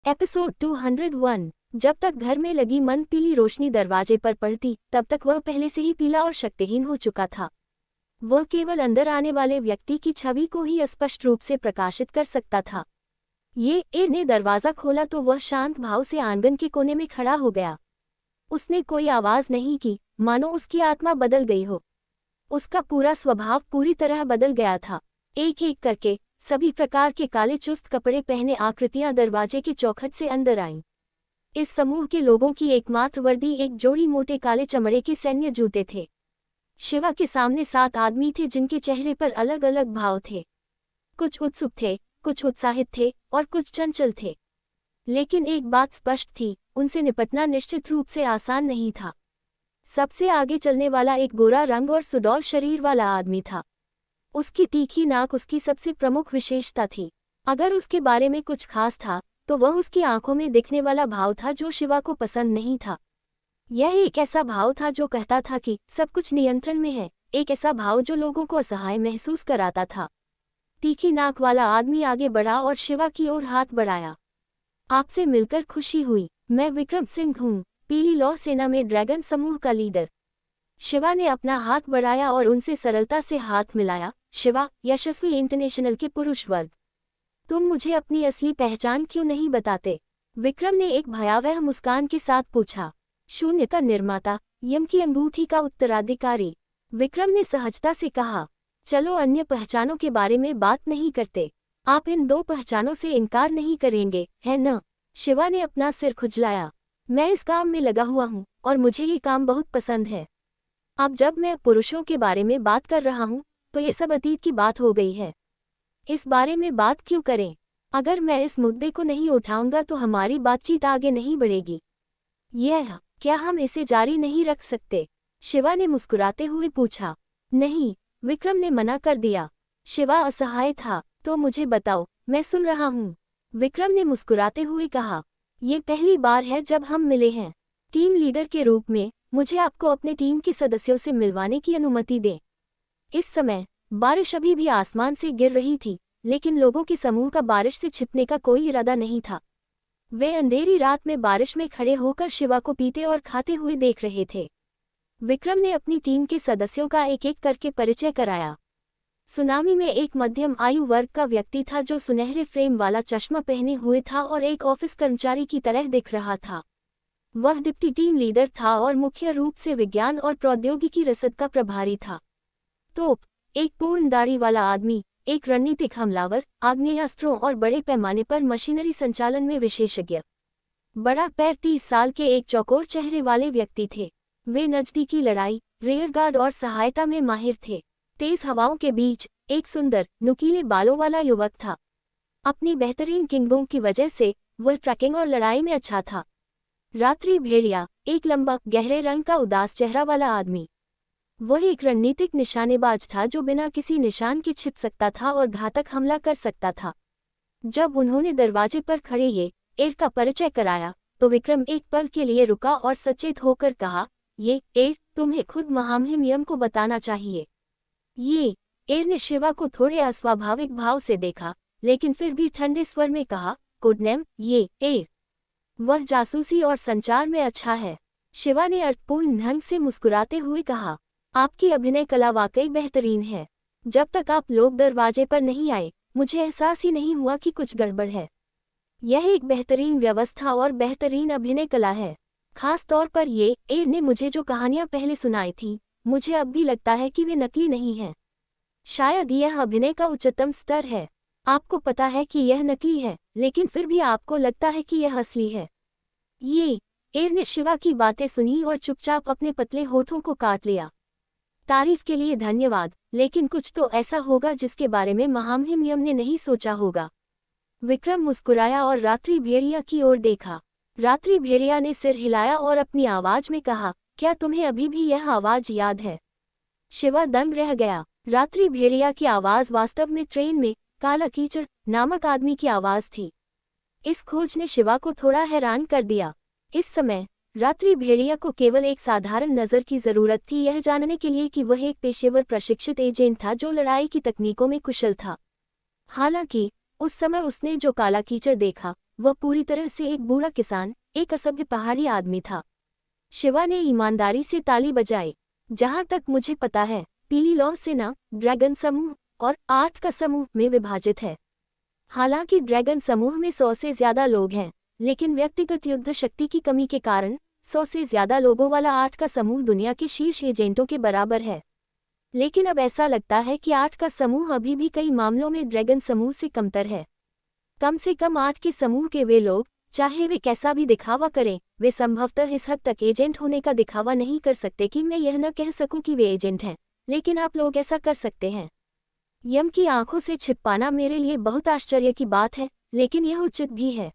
Episode 201। जब तक घर में लगी मंद पीली रोशनी दरवाजे पर पड़ती, तब तक वह पहले से ही पीला और शक्तिहीन हो चुका था। वह केवल अंदर आने वाले व्यक्ति की छवि को ही स्पष्ट रूप से प्रकाशित कर सकता था। ए ने दरवाज़ा खोला तो वह शांत भाव से आंगन के कोने में खड़ा हो गया। उसने कोई आवाज़ नहीं की, मानो उसकी आत्मा बदल गई हो। उसका पूरा स्वभाव पूरी तरह बदल गया था। एक एक करके सभी प्रकार के काले चुस्त कपड़े पहने आकृतियां दरवाजे के चौखट से अंदर आईं। इस समूह के लोगों की एकमात्र वर्दी एक जोड़ी मोटे काले चमड़े के सैन्य जूते थे। शिवा के सामने 7 आदमी थे जिनके चेहरे पर अलग अलग भाव थे। कुछ उत्सुक थे, कुछ उत्साहित थे और कुछ चंचल थे। लेकिन एक बात स्पष्ट थी, उनसे निपटना निश्चित रूप से आसान नहीं था। सबसे आगे चलने वाला एक गोरा रंग और सुडौल शरीर वाला आदमी था। उसकी तीखी नाक उसकी सबसे प्रमुख विशेषता थी। अगर उसके बारे में कुछ खास था तो वह उसकी आंखों में दिखने वाला भाव था जो शिवा को पसंद नहीं था। यह एक ऐसा भाव था जो कहता था कि सब कुछ नियंत्रण में है, एक ऐसा भाव जो लोगों को असहाय महसूस कराता था। तीखी नाक वाला आदमी आगे बढ़ा और शिवा की ओर हाथ बढ़ाया। आपसे मिलकर खुशी हुई। मैं विक्रम सिंह हूँ, पीली लौ सेना में ड्रैगन समूह का लीडर। शिवा ने अपना हाथ बढ़ाया और उनसे सरलता से हाथ मिलाया। शिवा, यशस्वी इंटरनेशनल के पुरुष वर्ग, तुम मुझे अपनी असली पहचान क्यों नहीं बताते? विक्रम ने एक भयावह मुस्कान के साथ पूछा। शून्य का निर्माता, यम की अंगूठी का उत्तराधिकारी, विक्रम ने सहजता से कहा। चलो अन्य पहचानों के बारे में बात नहीं करते। आप इन 2 पहचानों से इनकार नहीं करेंगे, है न? शिवा ने अपना सिर खुजलाया। मैं इस काम में लगा हुआ हूँ और मुझे ये काम बहुत पसंद है। अब जब मैं पुरुषों के बारे में बात कर रहा हूँ तो ये सब अतीत की बात हो गई है। इस बारे में बात क्यों करें? अगर मैं इस मुद्दे को नहीं उठाऊंगा तो हमारी बातचीत आगे नहीं बढ़ेगी। क्या हम इसे जारी नहीं रख सकते? शिवा ने मुस्कुराते हुए पूछा। नहीं, विक्रम ने मना कर दिया। शिवा असहाय था। तो मुझे बताओ, मैं सुन रहा हूँ, विक्रम ने मुस्कुराते हुए कहा। ये पहली बार है जब हम मिले हैं। टीम लीडर के रूप में मुझे आपको अपने टीम के सदस्यों से मिलवाने की अनुमति दें। इस समय बारिश अभी भी आसमान से गिर रही थी, लेकिन लोगों के समूह का बारिश से छिपने का कोई इरादा नहीं था। वे अंधेरी रात में बारिश में खड़े होकर शिवा को पीते और खाते हुए देख रहे थे। विक्रम ने अपनी टीम के सदस्यों का एक एक करके परिचय कराया। सुनामी में एक मध्यम आयु वर्ग का व्यक्ति था जो सुनहरे फ्रेम वाला चश्मा पहने हुए था और एक ऑफिस कर्मचारी की तरह दिख रहा था। वह डिप्टी टीम लीडर था और मुख्य रूप से विज्ञान और प्रौद्योगिकी रसद का प्रभारी था। तोप, एक पूर्ण दाढ़ी वाला आदमी, एक रणनीतिक हमलावर, आग्नेयास्त्रों और बड़े पैमाने पर मशीनरी संचालन में विशेषज्ञ। बड़ा पैर 30 साल के एक चौकोर चेहरे वाले व्यक्ति थे। वे नज़दीकी लड़ाई, रेयरगार्ड और सहायता में माहिर थे। तेज हवाओं के बीच एक सुंदर, नुकीले बालों वाला युवक था। अपनी बेहतरीन किंगबों की वजह से वह ट्रैकिंग और लड़ाई में अच्छा था। रात्रि भेड़िया, एक लंबा, गहरे रंग का उदास चेहरा वाला आदमी। वह एक रणनीतिक निशानेबाज था जो बिना किसी निशान के छिप सकता था और घातक हमला कर सकता था। जब उन्होंने दरवाजे पर खड़े एर का परिचय कराया तो विक्रम एक पल के लिए रुका और सचेत होकर कहा, एर, तुम्हें खुद महामहिम यम को बताना चाहिए। एर ने शिवा को थोड़े अस्वाभाविक भाव से देखा, लेकिन फिर भी ठंडे स्वर में कहा, गुड नेम, एर। वह जासूसी और संचार में अच्छा है। शिवा ने अर्थपूर्ण ढंग से मुस्कुराते हुए कहा, आपकी अभिनय कला वाकई बेहतरीन है। जब तक आप लोग दरवाजे पर नहीं आए, मुझे एहसास ही नहीं हुआ कि कुछ गड़बड़ है। यह एक बेहतरीन व्यवस्था और बेहतरीन अभिनय कला है। खास तौर पर एर ने मुझे जो कहानियां पहले सुनाई थी, मुझे अब भी लगता है कि वे नकली नहीं हैं। शायद यह अभिनय का उच्चतम स्तर है। आपको पता है कि यह नकली है, लेकिन फिर भी आपको लगता है कि यह असली है। एर ने शिवा की बातें सुनी और चुपचाप अपने पतले होठों को काट लिया। तारीफ के लिए धन्यवाद, लेकिन कुछ तो ऐसा होगा जिसके बारे में महामहिम यम ने नहीं सोचा होगा। विक्रम मुस्कुराया और रात्रि भेड़िया की ओर देखा। रात्रि भेड़िया ने सिर हिलाया और अपनी आवाज में कहा, क्या तुम्हें अभी भी यह आवाज याद है? शिवा दंग रह गया। रात्रि भेड़िया की आवाज वास्तव में ट्रेन में काला कीचड़ नामक आदमी की आवाज थी। इस खोज ने शिवा को थोड़ा हैरान कर दिया। इस समय रात्रि भेड़िया को केवल एक साधारण नज़र की जरूरत थी, यह जानने के लिए कि वह एक पेशेवर प्रशिक्षित एजेंट था जो लड़ाई की तकनीकों में कुशल था। हालांकि उस समय उसने जो काला कीचड़ देखा वह पूरी तरह से एक बुरा किसान, एक असभ्य पहाड़ी आदमी था। शिवा ने ईमानदारी से ताली बजाई। जहां तक मुझे पता है, पीली लौ सेना ड्रैगन समूह और 8 का समूह में विभाजित है। हालांकि ड्रैगन समूह में 100 से ज्यादा लोग हैं, लेकिन व्यक्तिगत युद्ध शक्ति की कमी के कारण 100 से ज्यादा लोगों वाला 8 का समूह दुनिया के शीर्ष एजेंटों के बराबर है। लेकिन अब ऐसा लगता है कि 8 का समूह अभी भी कई मामलों में ड्रैगन समूह से कमतर है। कम से कम 8 के समूह के वे लोग, चाहे वे कैसा भी दिखावा करें, वे संभवतः इस हद तक एजेंट होने का दिखावा नहीं कर सकते कि मैं यह न कह सकूं कि वे एजेंट हैं, लेकिन आप लोग ऐसा कर सकते हैं। यम की आंखों से छिपाना मेरे लिए बहुत आश्चर्य की बात है, लेकिन यह उचित भी है।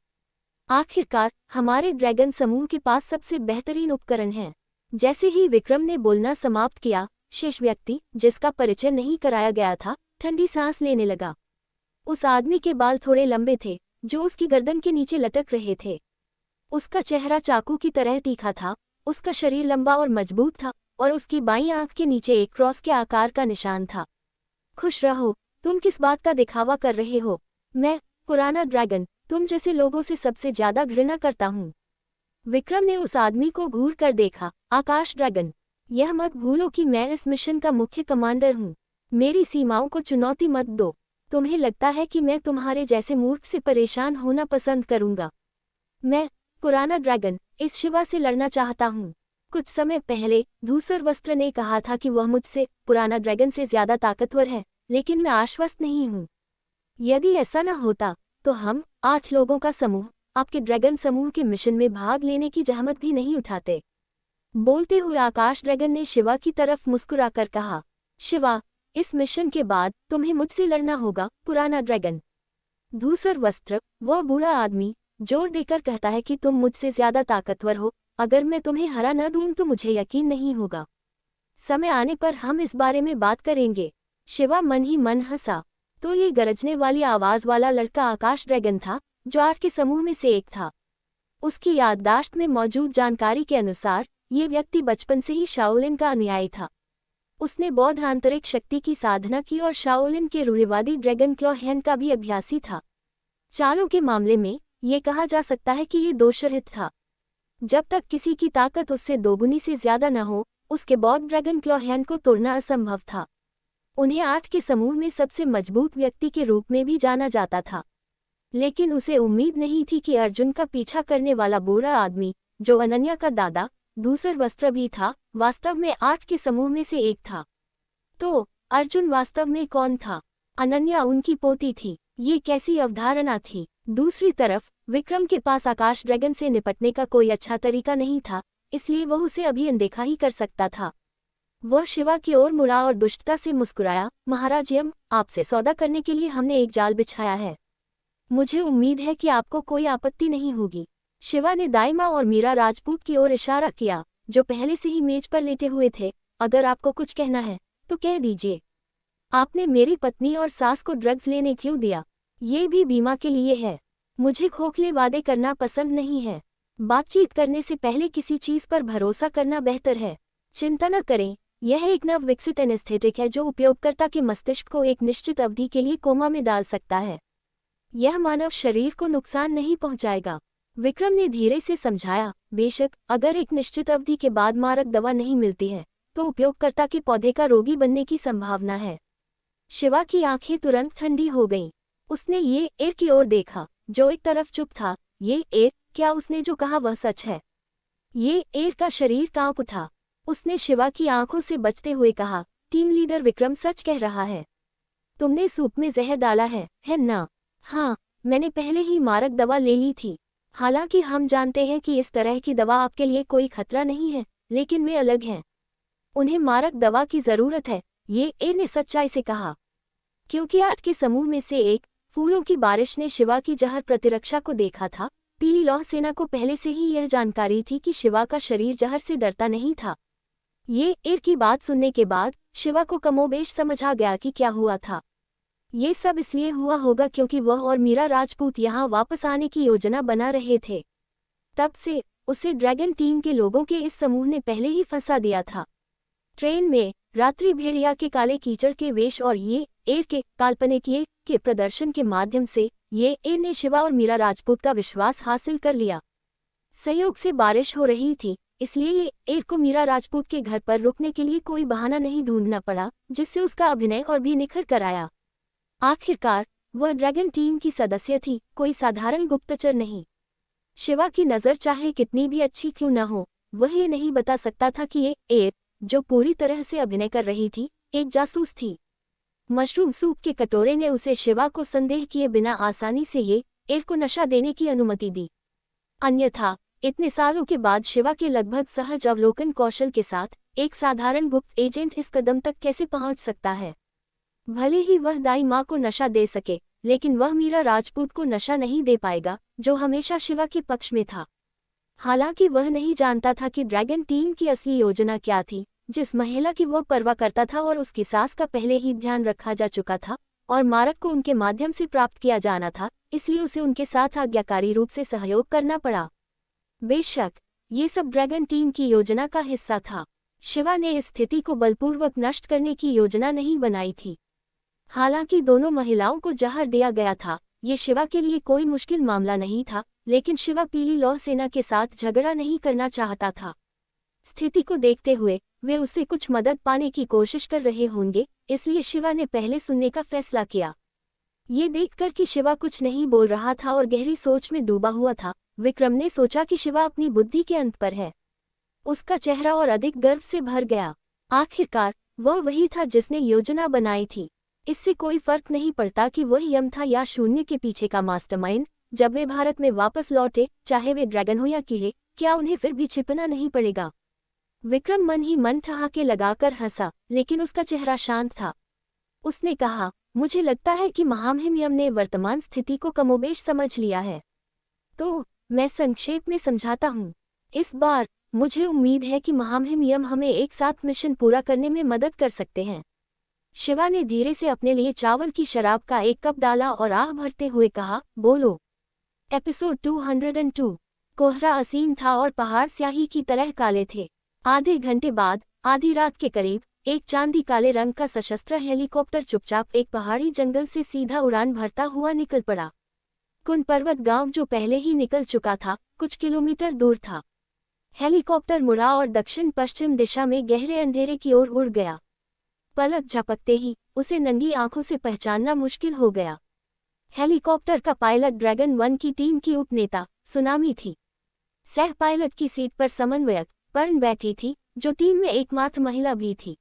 आखिरकार हमारे ड्रैगन समूह के पास सबसे बेहतरीन उपकरण हैं। जैसे ही विक्रम ने बोलना समाप्त किया, शेष व्यक्ति, जिसका परिचय नहीं कराया गया था, ठंडी सांस लेने लगा। उस आदमी के बाल थोड़े लंबे थे, जो उसकी गर्दन के नीचे लटक रहे थे। उसका चेहरा चाकू की तरह तीखा था, उसका शरीर लंबा और मजबूत था, और उसकी बाईं आंख के नीचे एक क्रॉस के आकार का निशान था। खुश रहो, तुम किस बात का दिखावा कर रहे हो? मैं, पुराना ड्रैगन, तुम जैसे लोगों से सबसे ज्यादा घृणा करता हूँ। विक्रम ने उस आदमी को घूर कर देखा। आकाश ड्रैगन, यह मत भूलो कि मैं इस मिशन का मुख्य कमांडर हूँ। मेरी सीमाओं को चुनौती मत दो। तुम्हें लगता है कि मैं तुम्हारे जैसे मूर्ख से परेशान होना पसंद करूंगा? मैं, पुराना ड्रैगन, इस शिवा से लड़ना चाहता हूँ। कुछ समय पहले धूसर वस्त्र ने कहा था कि वह मुझसे, पुराना ड्रैगन से ज्यादा ताकतवर है, लेकिन मैं आश्वस्त नहीं हूँ। यदि ऐसा न होता तो हम 8 लोगों का समूह आपके ड्रैगन समूह के मिशन में भाग लेने की जहमत भी नहीं उठाते। बोलते हुए आकाश ड्रैगन ने शिवा की तरफ मुस्कुराकर कहा, शिवा, इस मिशन के बाद तुम्हें मुझसे लड़ना होगा, पुराना ड्रैगन। धूसर वस्त्र, वह बूढ़ा आदमी, जोर देकर कहता है कि तुम मुझसे ज्यादा ताकतवर हो। अगर मैं तुम्हें हरा न दूं तो मुझे यकीन नहीं होगा। समय आने पर हम इस बारे में बात करेंगे। शिवा मन ही मन हंसा। तो ये गरजने वाली आवाज वाला लड़का आकाश ड्रैगन था, जो 8 के समूह में से एक था। उसकी याददाश्त में मौजूद जानकारी के अनुसार ये व्यक्ति बचपन से ही शाओलिन का अनुयायी था। उसने बौद्ध आंतरिक शक्ति की साधना की और शाओलिन के रूढ़िवादी ड्रैगन क्लॉ हैंड का भी अभ्यासी था। चालों के मामले में ये कहा जा सकता है कि ये दोषरहित था। जब तक किसी की ताकत उससे दोगुनी से ज्यादा न हो, उसके बौद्ध ड्रैगन क्लॉ हैंड को तोड़ना असंभव था। उन्हें 8 के समूह में सबसे मजबूत व्यक्ति के रूप में भी जाना जाता था। लेकिन उसे उम्मीद नहीं थी कि अर्जुन का पीछा करने वाला बूढ़ा आदमी, जो अनन्या का दादा, धूसर वस्त्र भी था, वास्तव में 8 के समूह में से एक था। तो अर्जुन वास्तव में कौन था? अनन्या उनकी पोती थी। ये कैसी अवधारणा थी? दूसरी तरफ विक्रम के पास आकाश ड्रैगन से निपटने का कोई अच्छा तरीका नहीं था, इसलिए वह उसे अभी अनदेखा ही कर सकता था। वह शिवा की ओर मुड़ा और दुष्टता से मुस्कुराया, महाराज यम, आपसे सौदा करने के लिए हमने एक जाल बिछाया है। मुझे उम्मीद है कि आपको कोई आपत्ति नहीं होगी। शिवा ने दाइमा और मीरा राजपूत की ओर इशारा किया, जो पहले से ही मेज पर लेटे हुए थे। अगर आपको कुछ कहना है तो कह दीजिए। आपने मेरी पत्नी और सास को ड्रग्स लेने क्यों दिया? ये भी बीमा के लिए है। मुझे खोखले वादे करना पसंद नहीं है। बातचीत करने से पहले किसी चीज पर भरोसा करना बेहतर है। चिंता न करें, यह एक नव विकसित एनेस्थेटिक है जो उपयोगकर्ता के मस्तिष्क को एक निश्चित अवधि के लिए कोमा में डाल सकता है। यह मानव शरीर को नुकसान नहीं पहुंचाएगा। विक्रम ने धीरे से समझाया, बेशक अगर एक निश्चित अवधि के बाद मारक दवा नहीं मिलती है तो उपयोगकर्ता के पौधे का रोगी बनने की संभावना है। शिवा की आंखें तुरंत ठंडी हो गईं। उसने ये एर की ओर देखा, जो एक तरफ चुप था। ये एर, क्या उसने जो कहा वह सच है? ये एर का शरीर कांप उठा। उसने शिवा की आंखों से बचते हुए कहा, टीम लीडर विक्रम सच कह रहा है। तुमने सूप में जहर डाला है ना? हाँ, मैंने पहले ही मारक दवा ले ली थी। हालांकि हम जानते हैं कि इस तरह की दवा आपके लिए कोई खतरा नहीं है, लेकिन वे अलग हैं। उन्हें मारक दवा की जरूरत है, ये एर ने सच्चाई से कहा। क्योंकि 8 के समूह में से एक, फूलों की बारिश ने शिवा की जहर प्रतिरक्षा को देखा था। पीली लौह सेना को पहले से ही यह जानकारी थी कि शिवा का शरीर जहर से डरता नहीं था। ये एर की बात सुनने के बाद शिवा को कमोबेश समझ आ गया कि क्या हुआ था। ये सब इसलिए हुआ होगा क्योंकि वह और मीरा राजपूत यहाँ वापस आने की योजना बना रहे थे। तब से उसे ड्रैगन टीम के लोगों के इस समूह ने पहले ही फंसा दिया था। ट्रेन में रात्रि भेड़िया के काले कीचड़ के वेश और ये एर के काल्पनिक ये के प्रदर्शन के माध्यम से ये ए ने शिवा और मीरा राजपूत का विश्वास हासिल कर लिया। संयोग से बारिश हो रही थी, इसलिए ये ए को मीरा राजपूत के घर पर रुकने के लिए कोई बहाना नहीं ढूंढना पड़ा, जिससे उसका अभिनय और भी निखर कर आया। आखिरकार वह ड्रैगन टीम की सदस्य थी, कोई साधारण गुप्तचर नहीं। शिवा की नज़र चाहे कितनी भी अच्छी क्यों न हो, वह ये नहीं बता सकता था कि ये ए, जो पूरी तरह से अभिनय कर रही थी, एक जासूस थी। मशरूम सूप के कटोरे ने उसे शिवा को संदेह किए बिना आसानी से ये ए को नशा देने की अनुमति दी। अन्यथा इतने सालों के बाद शिवा के लगभग सहज अवलोकन कौशल के साथ एक साधारण गुप्त एजेंट इस कदम तक कैसे पहुंच सकता है। भले ही वह दाई माँ को नशा दे सके, लेकिन वह मीरा राजपूत को नशा नहीं दे पाएगा, जो हमेशा शिवा के पक्ष में था। हालांकि वह नहीं जानता था कि ड्रैगन टीम की असली योजना क्या थी, जिस महिला की वह परवाह करता था और उसकी सास का पहले ही ध्यान रखा जा चुका था और मारक को उनके माध्यम से प्राप्त किया जाना था, इसलिए उसे उनके साथ आज्ञाकारी रूप से सहयोग करना पड़ा। बेशक ये सब ड्रैगन टीम की योजना का हिस्सा था। शिवा ने इस स्थिति को बलपूर्वक नष्ट करने की योजना नहीं बनाई थी। हालांकि दोनों महिलाओं को जहर दिया गया था, ये शिवा के लिए कोई मुश्किल मामला नहीं था, लेकिन शिवा पीली लौह सेना के साथ झगड़ा नहीं करना चाहता था। स्थिति को देखते हुए वे उससे कुछ मदद पाने की कोशिश कर रहे होंगे, इसलिए शिवा ने पहले सुनने का फैसला किया। ये देखकर कि शिवा कुछ नहीं बोल रहा था और गहरी सोच में डूबा हुआ था, विक्रम ने सोचा कि शिवा अपनी बुद्धि के अंत पर है। उसका चेहरा और अधिक गर्व से भर गया। आखिरकार वह वही था जिसने योजना बनाई थी। इससे कोई फर्क नहीं पड़ता कि वह यम था या शून्य के पीछे का मास्टरमाइंड। जब वे भारत में वापस लौटे, चाहे वे ड्रैगन हो या कीड़े, क्या उन्हें फिर भी छिपना नहीं पड़ेगा। विक्रम मन ही मन ठहाके लगाकर हंसा, लेकिन उसका चेहरा शांत था। उसने कहा, मुझे लगता है कि महामहिम यम ने वर्तमान स्थिति को कमोबेश समझ लिया है। तो मैं संक्षेप में समझाता हूँ। इस बार मुझे उम्मीद है कि महामहिम यम हमें एक साथ मिशन पूरा करने में मदद कर सकते हैं। शिवा ने धीरे से अपने लिए चावल की शराब का एक कप डाला और आह भरते हुए कहा, बोलो। एपिसोड 202। कोहरा असीम था और पहाड़ स्याही की तरह काले थे। आधे घंटे बाद, आधी रात के करीब, एक चांदी काले रंग का सशस्त्र हेलीकॉप्टर चुपचाप एक पहाड़ी जंगल से सीधा उड़ान भरता हुआ निकल पड़ा। कुन पर्वत गांव जो पहले ही निकल चुका था, कुछ किलोमीटर दूर था। हेलीकॉप्टर मुड़ा और दक्षिण पश्चिम दिशा में गहरे अंधेरे की ओर उड़ गया। पलक झपकते ही उसे नंगी आंखों से पहचानना मुश्किल हो गया। हेलीकॉप्टर का पायलट ड्रैगन 1 की टीम की उपनेता सुनामी थी। सह पायलट की सीट पर समन्वयक पर्ण बैठी थी, जो टीम में एकमात्र महिला भी थी।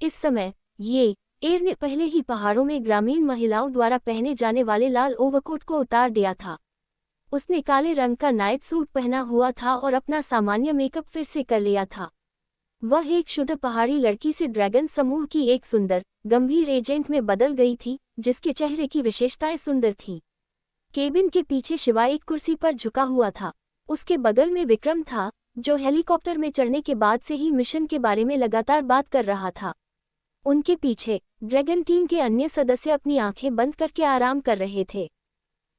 इस समय ये एयर ने पहले ही पहाड़ों में ग्रामीण महिलाओं द्वारा पहने जाने वाले लाल ओवरकोट को उतार दिया था। उसने काले रंग का नाइट सूट पहना हुआ था और अपना सामान्य मेकअप फिर से कर लिया था। वह एक शुद्ध पहाड़ी लड़की से ड्रैगन समूह की एक सुंदर, गंभीर एजेंट में बदल गई थी, जिसके चेहरे की विशेषताएं सुंदर थीं। केबिन के पीछे शिवा एक कुर्सी पर झुका हुआ था। उसके बगल में विक्रम था, जो हेलीकॉप्टर में चढ़ने के बाद से ही मिशन के बारे में लगातार बात कर रहा था। उनके पीछे ड्रैगन टीम के अन्य सदस्य अपनी आंखें बंद करके आराम कर रहे थे।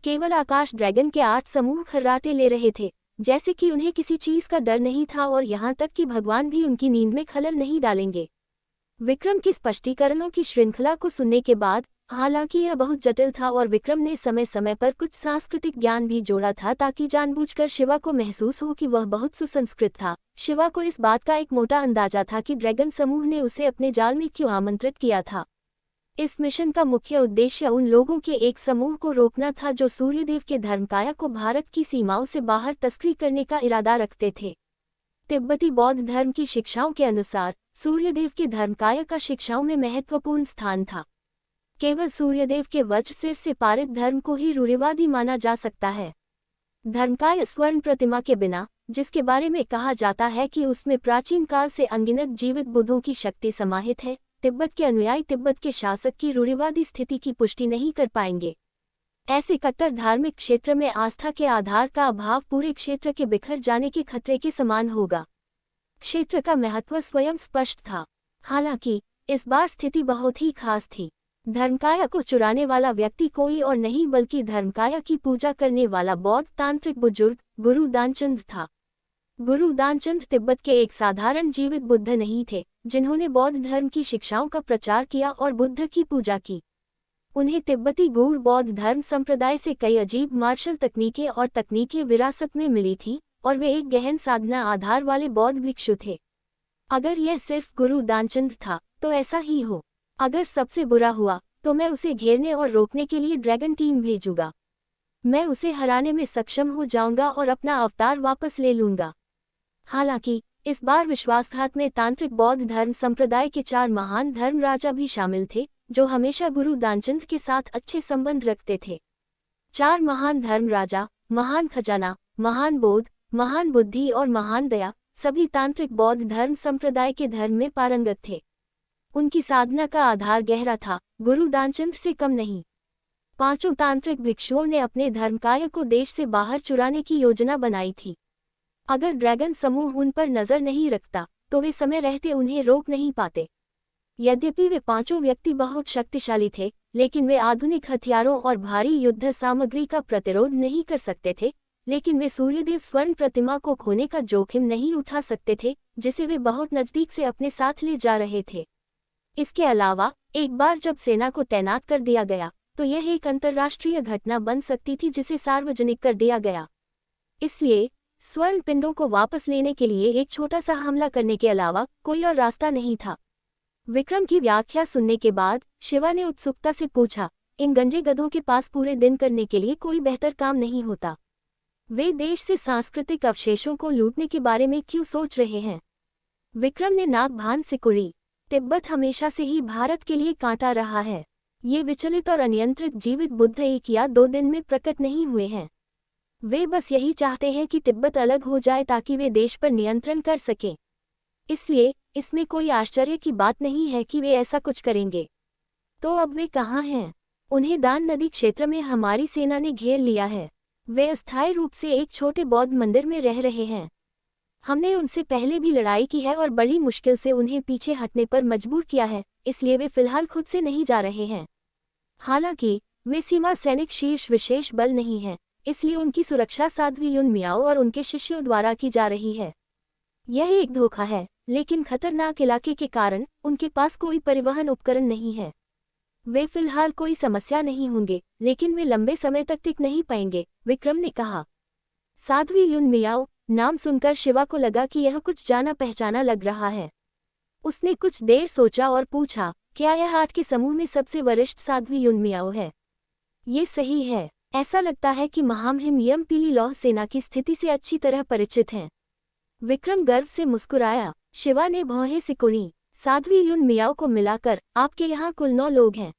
केवल आकाश ड्रैगन के 8 समूह खर्राटे ले रहे थे, जैसे कि उन्हें किसी चीज का डर नहीं था और यहाँ तक कि भगवान भी उनकी नींद में खलल नहीं डालेंगे। विक्रम के स्पष्टीकरणों की श्रृंखला को सुनने के बाद, हालांकि यह बहुत जटिल था और विक्रम ने समय समय पर कुछ सांस्कृतिक ज्ञान भी जोड़ा था ताकि जानबूझकर शिवा को महसूस हो कि वह बहुत सुसंस्कृत था, शिवा को इस बात का एक मोटा अंदाजा था कि ड्रैगन समूह ने उसे अपने जाल में क्यों आमंत्रित किया था। इस मिशन का मुख्य उद्देश्य उन लोगों के एक समूह को रोकना था जो सूर्यदेव के धर्मकाया को भारत की सीमाओं से बाहर तस्करी करने का इरादा रखते थे। तिब्बती बौद्ध धर्म की शिक्षाओं के अनुसार सूर्यदेव के धर्मकाया का शिक्षाओं में महत्वपूर्ण स्थान था। केवल सूर्यदेव के वज्र सिर से पारित धर्म को ही रूढ़िवादी माना जा सकता है। धर्मकाय स्वर्ण प्रतिमा के बिना, जिसके बारे में कहा जाता है कि उसमें प्राचीन काल से अनगिनत जीवित बुद्धों की शक्ति समाहित है, तिब्बत के अनुयायी तिब्बत के शासक की रूढ़िवादी स्थिति की पुष्टि नहीं कर पाएंगे। ऐसे कट्टर धार्मिक क्षेत्र में आस्था के आधार का अभाव पूरे क्षेत्र के बिखर जाने के खतरे के समान होगा। क्षेत्र का महत्व स्वयं स्पष्ट था। हालांकि इस बार स्थिति बहुत ही खास थी। धर्मकाया को चुराने वाला व्यक्ति कोई और नहीं बल्कि धर्मकाया की पूजा करने वाला बौद्ध तांत्रिक बुजुर्ग गुरु दानचंद था। गुरु दानचंद तिब्बत के एक साधारण जीवित बुद्ध नहीं थे, जिन्होंने बौद्ध धर्म की शिक्षाओं का प्रचार किया और बुद्ध की पूजा की। उन्हें तिब्बती गूढ़ बौद्ध धर्म संप्रदाय से कई अजीब मार्शल तकनीकें और तकनीकें विरासत में मिली थी, और वे एक गहन साधना आधार वाले बौद्ध भिक्षु थे। अगर यह सिर्फ गुरु दानचंद था तो ऐसा ही हो। अगर सबसे बुरा हुआ तो मैं उसे घेरने और रोकने के लिए ड्रैगन टीम भेजूंगा। मैं उसे हराने में सक्षम हो जाऊंगा और अपना अवतार वापस ले लूंगा। हालांकि इस बार विश्वासघात में तांत्रिक बौद्ध धर्म संप्रदाय के 4 महान धर्म राजा भी शामिल थे, जो हमेशा गुरु दानचंद के साथ अच्छे संबंध रखते थे। 4 महान धर्म राजा, महान खजाना, महान बोध, महान बुद्धि और महान दया, सभी तांत्रिक बौद्ध धर्म संप्रदाय के धर्म में पारंगत थे। उनकी साधना का आधार गहरा था, गुरु दानचंद से कम नहीं। 5 तांत्रिक भिक्षुओं ने अपने धर्मकाय को देश से बाहर चुराने की योजना बनाई थी। अगर ड्रैगन समूह उन पर नजर नहीं रखता तो वे समय रहते उन्हें रोक नहीं पाते। यद्यपि वे 5 व्यक्ति बहुत शक्तिशाली थे, लेकिन वे आधुनिक हथियारों और भारी युद्ध सामग्री का प्रतिरोध नहीं कर सकते थे। लेकिन वे सूर्यदेव स्वर्ण प्रतिमा को खोने का जोखिम नहीं उठा सकते थे, जिसे वे बहुत नजदीक से अपने साथ ले जा रहे थे। इसके अलावा एक बार जब सेना को तैनात कर दिया गया तो यह एक अंतर्राष्ट्रीय घटना बन सकती थी जिसे सार्वजनिक कर दिया गया। इसलिए स्वर्ण पिंडों को वापस लेने के लिए एक छोटा सा हमला करने के अलावा कोई और रास्ता नहीं था। विक्रम की व्याख्या सुनने के बाद शिवा ने उत्सुकता से पूछा, इन गंजे गधों के पास पूरे दिन करने के लिए कोई बेहतर काम नहीं होता? वे देश से सांस्कृतिक अवशेषों को लूटने के बारे में क्यों सोच रहे हैं? विक्रम ने नाक भान सिकुड़ी। तिब्बत हमेशा से ही भारत के लिए कांटा रहा है। ये विचलित और अनियंत्रित जीवित बुद्ध 1 या 2 दिन में प्रकट नहीं हुए हैं। वे बस यही चाहते हैं कि तिब्बत अलग हो जाए ताकि वे देश पर नियंत्रण कर सकें। इसलिए इसमें कोई आश्चर्य की बात नहीं है कि वे ऐसा कुछ करेंगे। तो अब वे कहाँ हैं? उन्हें दान नदी क्षेत्र में हमारी सेना ने घेर लिया है। वे अस्थायी रूप से एक छोटे बौद्ध मंदिर में रह रहे हैं। हमने उनसे पहले भी लड़ाई की है और बड़ी मुश्किल से उन्हें पीछे हटने पर मजबूर किया है, इसलिए वे फिलहाल खुद से नहीं जा रहे हैं। हालांकि वे सीमा सैनिक शीर्ष विशेष बल नहीं हैं, इसलिए उनकी सुरक्षा साध्वी युन मियाओ और उनके शिष्यों द्वारा की जा रही है। यह एक धोखा है, लेकिन खतरनाक इलाके के कारण उनके पास कोई परिवहन उपकरण नहीं है। वे फिलहाल कोई समस्या नहीं होंगे, लेकिन वे लंबे समय तक टिक नहीं पाएंगे, विक्रम ने कहा। साध्वी युन मियाओ नाम सुनकर शिवा को लगा कि यह कुछ जाना पहचाना लग रहा है। उसने कुछ देर सोचा और पूछा, क्या यह 8 के समूह में सबसे वरिष्ठ साध्वी युन मियाओ है? ये सही है। ऐसा लगता है कि महामहिम यम पीली लौह सेना की स्थिति से अच्छी तरह परिचित हैं। विक्रम गर्व से मुस्कुराया। शिवा ने भौहें सिकुड़ी। साध्वी युन मियाओ को मिलाकर आपके यहाँ कुल 9 लोग हैं।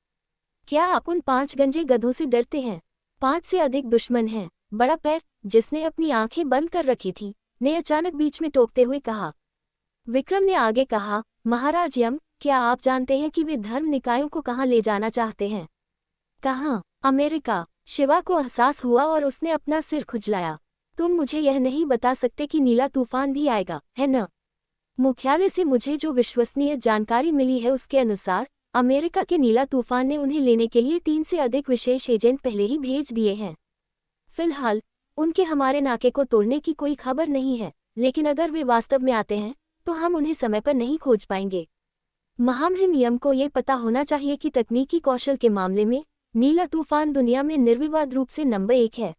क्या आप उन 5 गंजे गधों से डरते हैं? 5 से अधिक दुश्मन हैं। बड़ा पैर, जिसने अपनी आंखें बंद कर रखी थी, ने अचानक बीच में टोकते हुए कहा। विक्रम ने आगे कहा, महाराज यम, क्या आप जानते हैं कि वे धर्म निकायों को कहाँ ले जाना चाहते हैं? कहाँ? अमेरिका। शिवा को एहसास हुआ और उसने अपना सिर खुजलाया। तुम मुझे यह नहीं बता सकते कि नीला तूफान भी आएगा, है न? मुख्यालय से मुझे जो विश्वसनीय जानकारी मिली है उसके अनुसार अमेरिका के नीला तूफान ने उन्हें लेने के लिए 3 से अधिक विशेष एजेंट पहले ही भेज दिए हैं। फिलहाल उनके हमारे नाके को तोड़ने की कोई खबर नहीं है, लेकिन अगर वे वास्तव में आते हैं तो हम उन्हें समय पर नहीं खोज पाएंगे। महामहिम यम को ये पता होना चाहिए कि तकनीकी कौशल के मामले में नीला तूफान दुनिया में निर्विवाद रूप से नंबर 1 है।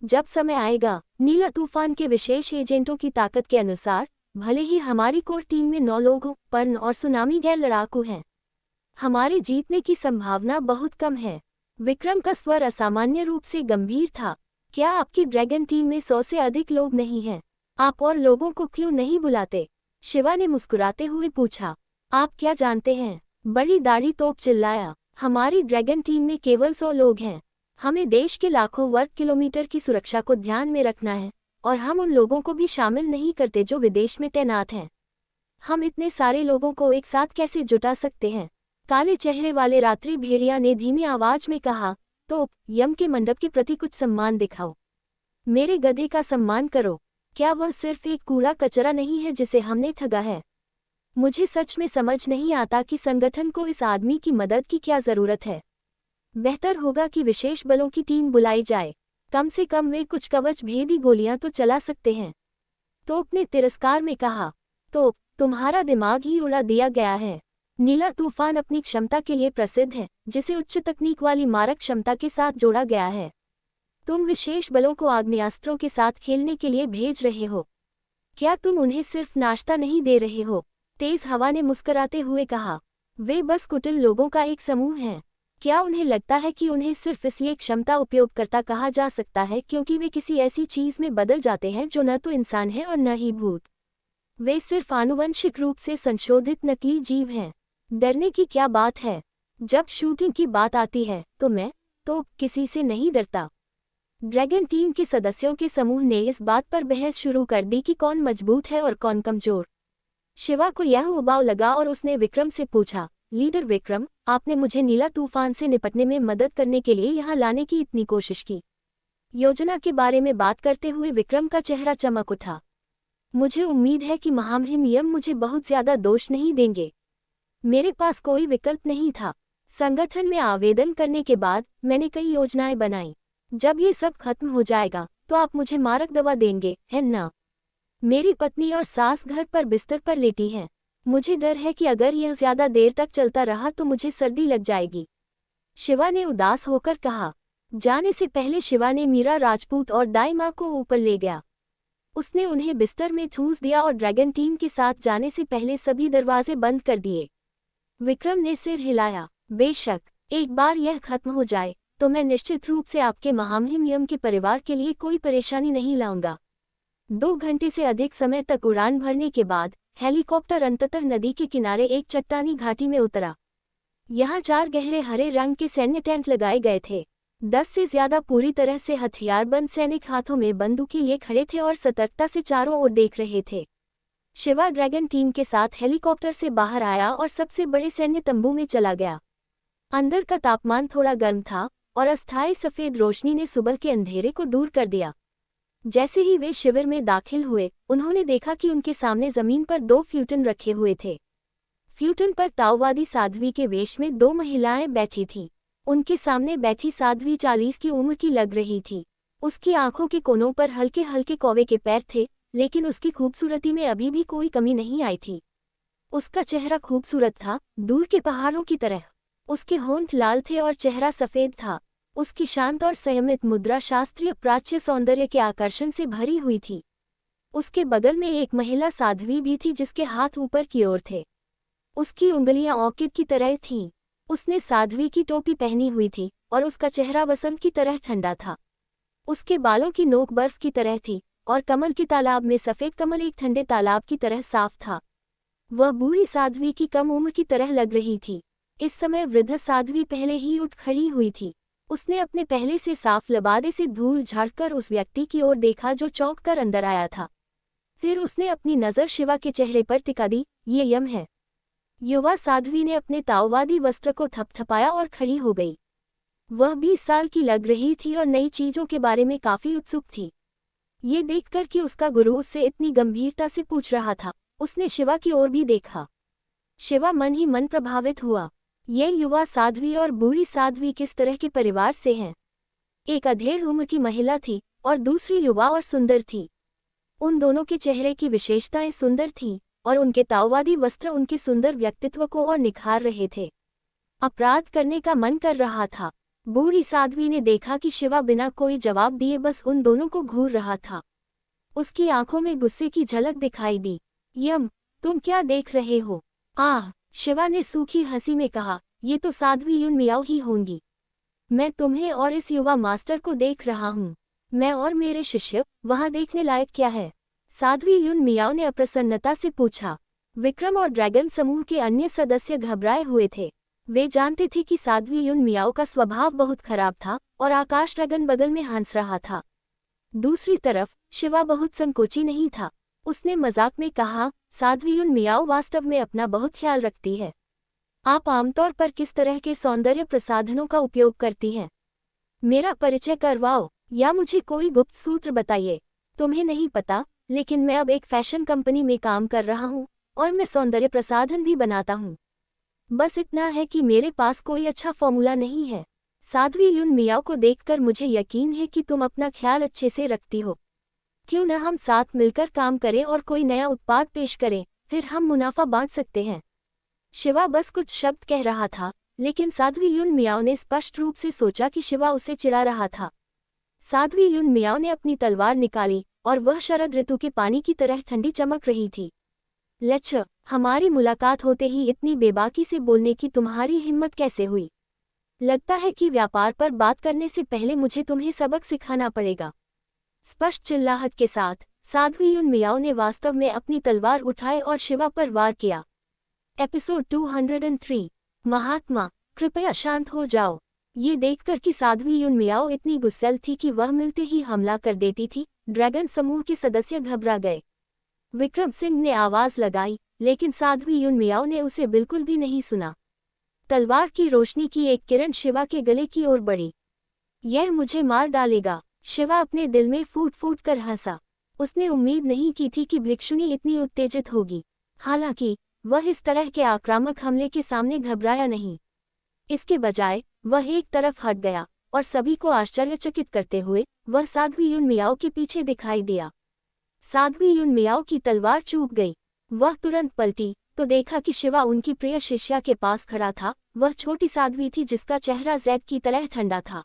जब समय आएगा, नीला तूफान के विशेष एजेंटों की ताकत के अनुसार भले ही हमारी कोर टीम में 9 लोग हों, पर्न और सुनामी गैर लड़ाकू हैं। हमारे जीतने की संभावना बहुत कम है। विक्रम का स्वर असामान्य रूप से गंभीर था। क्या आपकी ड्रैगन टीम में 100 से अधिक लोग नहीं हैं? आप और लोगों को क्यों नहीं बुलाते? शिवा ने मुस्कुराते हुए पूछा। आप क्या जानते हैं? बड़ी दाढ़ी तोप चिल्लाया। हमारी ड्रैगन टीम में केवल 100 लोग हैं। हमें देश के लाखों वर्ग किलोमीटर की सुरक्षा को ध्यान में रखना है, और हम उन लोगों को भी शामिल नहीं करते जो विदेश में तैनात हैं। हम इतने सारे लोगों को एक साथ कैसे जुटा सकते हैं? काले चेहरे वाले रात्रि भेड़िया ने धीमी आवाज में कहा, तो यम के मंडप के प्रति कुछ सम्मान दिखाओ। मेरे गधे का सम्मान करो। क्या वह सिर्फ एक कूड़ा कचरा नहीं है जिसे हमने ठगा है? मुझे सच में समझ नहीं आता कि संगठन को इस आदमी की मदद की क्या जरूरत है। बेहतर होगा कि विशेष बलों की टीम बुलाई जाए। कम से कम वे कुछ कवच भेदी गोलियां तो चला सकते हैं। तोप ने तिरस्कार में कहा, तोप, तुम्हारा दिमाग ही उड़ा दिया गया है। नीला तूफान अपनी क्षमता के लिए प्रसिद्ध है, जिसे उच्च तकनीक वाली मारक क्षमता के साथ जोड़ा गया है। तुम विशेष बलों को आग्नेयास्त्रों के साथ खेलने के लिए भेज रहे हो। क्या तुम उन्हें सिर्फ नाश्ता नहीं दे रहे हो? तेज हवा ने मुस्कुराते हुए कहा। वे बस कुटिल लोगों का एक समूह हैं। क्या उन्हें लगता है कि उन्हें सिर्फ इसलिए क्षमता उपयोगकर्ता कहा जा सकता है क्योंकि वे किसी ऐसी चीज में बदल जाते हैं जो न तो इंसान है और न ही भूत? वे सिर्फ आनुवंशिक रूप से संशोधित नकली जीव हैं। डरने की क्या बात है? जब शूटिंग की बात आती है तो मैं तो किसी से नहीं डरता। ड्रैगन टीम के सदस्यों के समूह ने इस बात पर बहस शुरू कर दी कि कौन मजबूत है और कौन कमजोर। शिवा को यह उबाऊ लगा और उसने विक्रम से पूछा, लीडर विक्रम, आपने मुझे नीला तूफान से निपटने में मदद करने के लिए यहाँ लाने की इतनी कोशिश की। योजना के बारे में बात करते हुए विक्रम का चेहरा चमक उठा। मुझे उम्मीद है कि महामहिम मुझे बहुत ज्यादा दोष नहीं देंगे। मेरे पास कोई विकल्प नहीं था। संगठन में आवेदन करने के बाद मैंने कई योजनाएं बनाई। जब ये सब खत्म हो जाएगा तो आप मुझे मारक दवा देंगे, है ना? मेरी पत्नी और सास घर पर बिस्तर पर लेटी हैं। मुझे डर है कि अगर यह ज्यादा देर तक चलता रहा तो मुझे सर्दी लग जाएगी। शिवा ने उदास होकर कहा। जाने से पहले शिवा ने मीरा राजपूत और दाई माँ को ऊपर ले गया। उसने उन्हें बिस्तर में ठूंस दिया और ड्रैगन टीम के साथ जाने से पहले सभी दरवाजे बंद कर दिए। विक्रम ने सिर हिलाया। बेशक, एक बार यह खत्म हो जाए तो मैं निश्चित रूप से आपके महामहिम के परिवार के लिए कोई परेशानी नहीं लाऊंगा। 2 घंटे से अधिक समय तक उड़ान भरने के बाद हेलीकॉप्टर अंततः नदी के किनारे एक चट्टानी घाटी में उतरा। यहाँ 4 गहरे हरे रंग के सैन्य टेंट लगाए गए थे। 10 से ज्यादा पूरी तरह से हथियारबंद सैनिक हाथों में बंदूकें लिए खड़े थे और सतर्कता से चारों ओर देख रहे थे। शिवा ड्रैगन टीम के साथ हेलीकॉप्टर से बाहर आया और सबसे बड़े सैन्य तंबू में चला गया। अंदर का तापमान थोड़ा गर्म था और अस्थायी सफेद रोशनी ने सुबह के अंधेरे को दूर कर दिया। जैसे ही वे शिविर में दाखिल हुए, उन्होंने देखा कि उनके सामने जमीन पर 2 फ्यूटन रखे हुए थे। फ्यूटन पर ताओवादी साध्वी के वेश में 2 महिलाएं बैठी थीं। उनके सामने बैठी साध्वी 40 की उम्र की लग रही थी। उसकी आंखों के कोनों पर हल्के हल्के कौवे के पैर थे, लेकिन उसकी खूबसूरती में अभी भी कोई कमी नहीं आई थी। उसका चेहरा खूबसूरत था, दूर के पहाड़ों की तरह। उसके होंठ लाल थे और चेहरा सफेद था। उसकी शांत और संयमित मुद्रा शास्त्रीय प्राच्य सौंदर्य के आकर्षण से भरी हुई थी। उसके बगल में एक महिला साध्वी भी थी जिसके हाथ ऊपर की ओर थे। उसकी उंगलियां ऑर्किड की तरह थीं। उसने साध्वी की टोपी पहनी हुई थी और उसका चेहरा वसंत की तरह ठंडा था। उसके बालों की नोक बर्फ की तरह थी और कमल के तालाब में सफेद कमल एक ठंडे तालाब की तरह साफ था। वह बूढ़ी साध्वी की कम उम्र की तरह लग रही थी। इस समय वृद्ध साध्वी पहले ही उठ खड़ी हुई थी। उसने अपने पहले से साफ लबादे से धूल झाड़कर उस व्यक्ति की ओर देखा जो चौंक कर अंदर आया था। फिर उसने अपनी नज़र शिवा के चेहरे पर टिका दी। ये यम है। युवा साध्वी ने अपने ताओवादी वस्त्र को थपथपाया और खड़ी हो गई। वह 20 साल की लग रही थी और नई चीजों के बारे में काफी उत्सुक थी। ये देखकर कि उसका गुरु उससे इतनी गंभीरता से पूछ रहा था, उसने शिवा की ओर भी देखा। शिवा मन ही मन प्रभावित हुआ। ये युवा साध्वी और बूढ़ी साध्वी किस तरह के परिवार से हैं? एक अधेड़ उम्र की महिला थी और दूसरी युवा और सुंदर थी। उन दोनों के चेहरे की विशेषताएं सुंदर थीं और उनके ताओवादी वस्त्र उनके सुंदर व्यक्तित्व को और निखार रहे थे। अपराध करने का मन कर रहा था। बूढ़ी साध्वी ने देखा कि शिवा बिना कोई जवाब दिए बस उन दोनों को घूर रहा था। उसकी आंखों में गुस्से की झलक दिखाई दी। यम, तुम क्या देख रहे हो? आह, शिवा ने सूखी हंसी में कहा, ये तो साध्वी युन मियाओ ही होंगी। मैं तुम्हें और इस युवा मास्टर को देख रहा हूँ। मैं और मेरे शिष्य, वहाँ देखने लायक क्या है? साध्वी युन मियाओ ने अप्रसन्नता से पूछा। विक्रम और ड्रैगन समूह के अन्य सदस्य घबराए हुए थे। वे जानते थे कि साध्वी युन मियाओ का स्वभाव बहुत खराब था और आकाश ड्रैगन बगल में हंस रहा था। दूसरी तरफ शिवा बहुत संकोची नहीं था। उसने मजाक में कहा, साध्वी युन मियाओ वास्तव में अपना बहुत ख्याल रखती है। आप आमतौर पर किस तरह के सौंदर्य प्रसाधनों का उपयोग करती हैं? मेरा परिचय करवाओ या मुझे कोई गुप्त सूत्र बताइए। तुम्हें नहीं पता, लेकिन मैं अब एक फैशन कंपनी में काम कर रहा हूँ और मैं सौंदर्य प्रसाधन भी बनाता हूँ। बस इतना है कि मेरे पास कोई अच्छा फॉर्मूला नहीं है। साध्वी युन मियाओ को देखकर मुझे यकीन है कि तुम अपना ख्याल अच्छे से रखती हो। क्यों न हम साथ मिलकर काम करें और कोई नया उत्पाद पेश करें, फिर हम मुनाफा बांट सकते हैं। शिवा बस कुछ शब्द कह रहा था, लेकिन साध्वी युन मियाओ ने स्पष्ट रूप से सोचा कि शिवा उसे चिढ़ा रहा था। साध्वी युन मियाओ ने अपनी तलवार निकाली और वह शरद ऋतु के पानी की तरह ठंडी चमक रही थी। लच्छ, हमारी मुलाकात होते ही इतनी बेबाकी से बोलने की तुम्हारी हिम्मत कैसे हुई? लगता है कि व्यापार पर बात करने से पहले मुझे तुम्हें सबक सिखाना पड़ेगा। स्पष्ट चिल्लाहट के साथ साध्वी युन मियाओ ने वास्तव में अपनी तलवार उठाई और शिवा पर वार किया। एपिसोड 203। महात्मा, कृपया शांत हो जाओ। ये देखकर कि साध्वी युन मियाओ इतनी गुस्सैल थी कि वह मिलते ही हमला कर देती थी, ड्रैगन समूह के सदस्य घबरा गए। विक्रम सिंह ने आवाज लगाई, लेकिन साध्वी युन मियाओ ने उसे बिल्कुल भी नहीं सुना। तलवार की रोशनी की एक किरण शिवा के गले की ओर बढ़ी। यह मुझे मार डालेगा, शिवा अपने दिल में फूट फूट कर हंसा। उसने उम्मीद नहीं की थी कि भिक्षुनी इतनी उत्तेजित होगी। हालांकि वह इस तरह के आक्रामक हमले के सामने घबराया नहीं। इसके बजाय वह एक तरफ हट गया और सभी को आश्चर्यचकित करते हुए वह साध्वी युन मियाओ के पीछे दिखाई दिया। साध्वी युन मियाओ की तलवार चूक गई। वह तुरंत पलटी तो देखा कि शिवा उनकी प्रिय शिष्या के पास खड़ा था। वह छोटी साध्वी थी जिसका चेहरा जैद की तरह ठंडा था।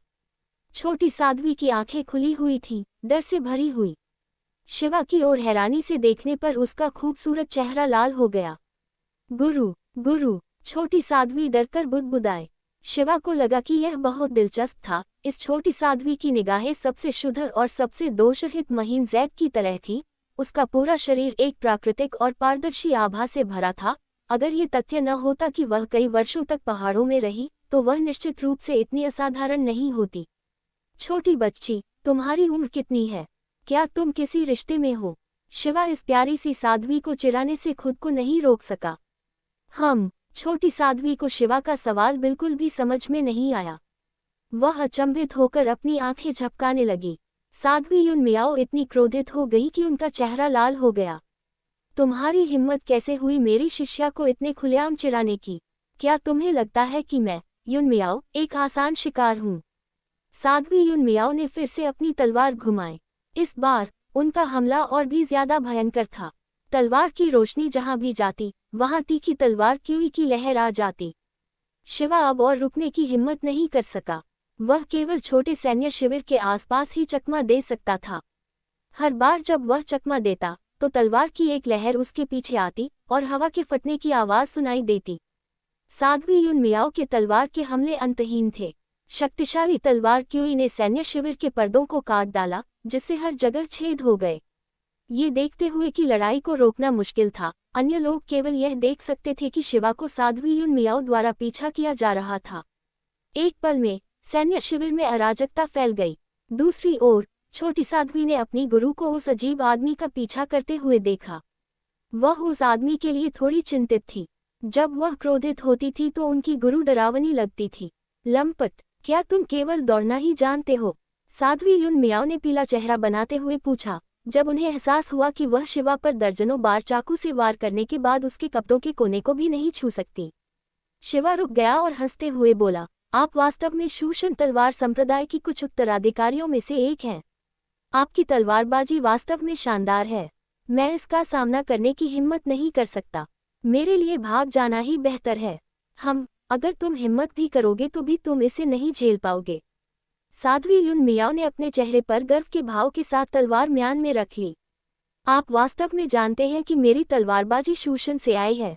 छोटी साध्वी की आंखें खुली हुई थीं, डर से भरी हुई। शिवा की ओर हैरानी से देखने पर उसका खूबसूरत चेहरा लाल हो गया। गुरु, गुरु, छोटी साध्वी डरकर बुदबुदाए। शिवा को लगा कि यह बहुत दिलचस्प था। इस छोटी साध्वी की निगाहें सबसे शुद्ध और सबसे दोषरहित महीन जैद की तरह थी। उसका पूरा शरीर एक प्राकृतिक और पारदर्शी आभा से भरा था। अगर ये तथ्य न होता कि वह कई वर्षों तक पहाड़ों में रही, तो वह निश्चित रूप से इतनी असाधारण नहीं होती। छोटी बच्ची, तुम्हारी उम्र कितनी है? क्या तुम किसी रिश्ते में हो? शिवा इस प्यारी सी साध्वी को चिढ़ाने से खुद को नहीं रोक सका। छोटी साध्वी को शिवा का सवाल बिल्कुल भी समझ में नहीं आया। वह अचंभित होकर अपनी आंखें झपकाने लगी। साध्वी युन मियाओ इतनी क्रोधित हो गई कि उनका चेहरा लाल हो गया। तुम्हारी हिम्मत कैसे हुई मेरी शिष्या को इतने खुलेआम चिढ़ाने की? क्या तुम्हें लगता है कि मैं, युन मियाओ, एक आसान शिकार हूँ? साध्वी युन मियाओ ने फिर से अपनी तलवार घुमाई। इस बार उनका हमला और भी ज्यादा भयंकर था। तलवार की रोशनी जहां भी जाती, वहां तीखी तलवार क्यूई की लहर आ जाती। शिवा अब और रुकने की हिम्मत नहीं कर सका। वह केवल छोटे सैन्य शिविर के आसपास ही चकमा दे सकता था। हर बार जब वह चकमा देता, तो तलवार की एक लहर उसके पीछे आती और हवा के फटने की आवाज सुनाई देती। साध्वी युन मियाओ के तलवार के हमले अंतहीन थे। शक्तिशाली तलवार क्यूई ने सैन्य शिविर के पर्दों को काट डाला, जिससे हर जगह छेद हो गए। ये देखते हुए कि लड़ाई को रोकना मुश्किल था, अन्य लोग केवल यह देख सकते थे कि शिवा को साध्वी युन मियाओ द्वारा पीछा किया जा रहा था। एक पल में सैन्य शिविर में अराजकता फैल गई। दूसरी ओर छोटी साध्वी ने अपनी गुरु को उस अजीब आदमी का पीछा करते हुए देखा। वह उस आदमी के लिए थोड़ी चिंतित थी। जब वह क्रोधित होती थी तो उनकी गुरु डरावनी लगती थी। लंपट, क्या तुम केवल दौड़ना ही जानते हो? साध्वी युन मियाओ ने पीला चेहरा बनाते हुए पूछा, जब उन्हें एहसास हुआ कि वह शिवा पर दर्जनों बार चाकू से वार करने के बाद उसके कपड़ों के कोने को भी नहीं छू सकती। शिवा रुक गया और हंसते हुए बोला, आप वास्तव में शूशन तलवार संप्रदाय की कुछ उत्तराधिकारियों में से एक हैं। आपकी तलवारबाजी वास्तव में शानदार है। मैं इसका सामना करने की हिम्मत नहीं कर सकता। मेरे लिए भाग जाना ही बेहतर है। अगर तुम हिम्मत भी करोगे तो भी तुम इसे नहीं झेल पाओगे। साध्वी युन मियाओ ने अपने चेहरे पर गर्व के भाव के साथ तलवार म्यान में रख ली। आप वास्तव में जानते हैं कि मेरी तलवारबाजी शूशन से आई है।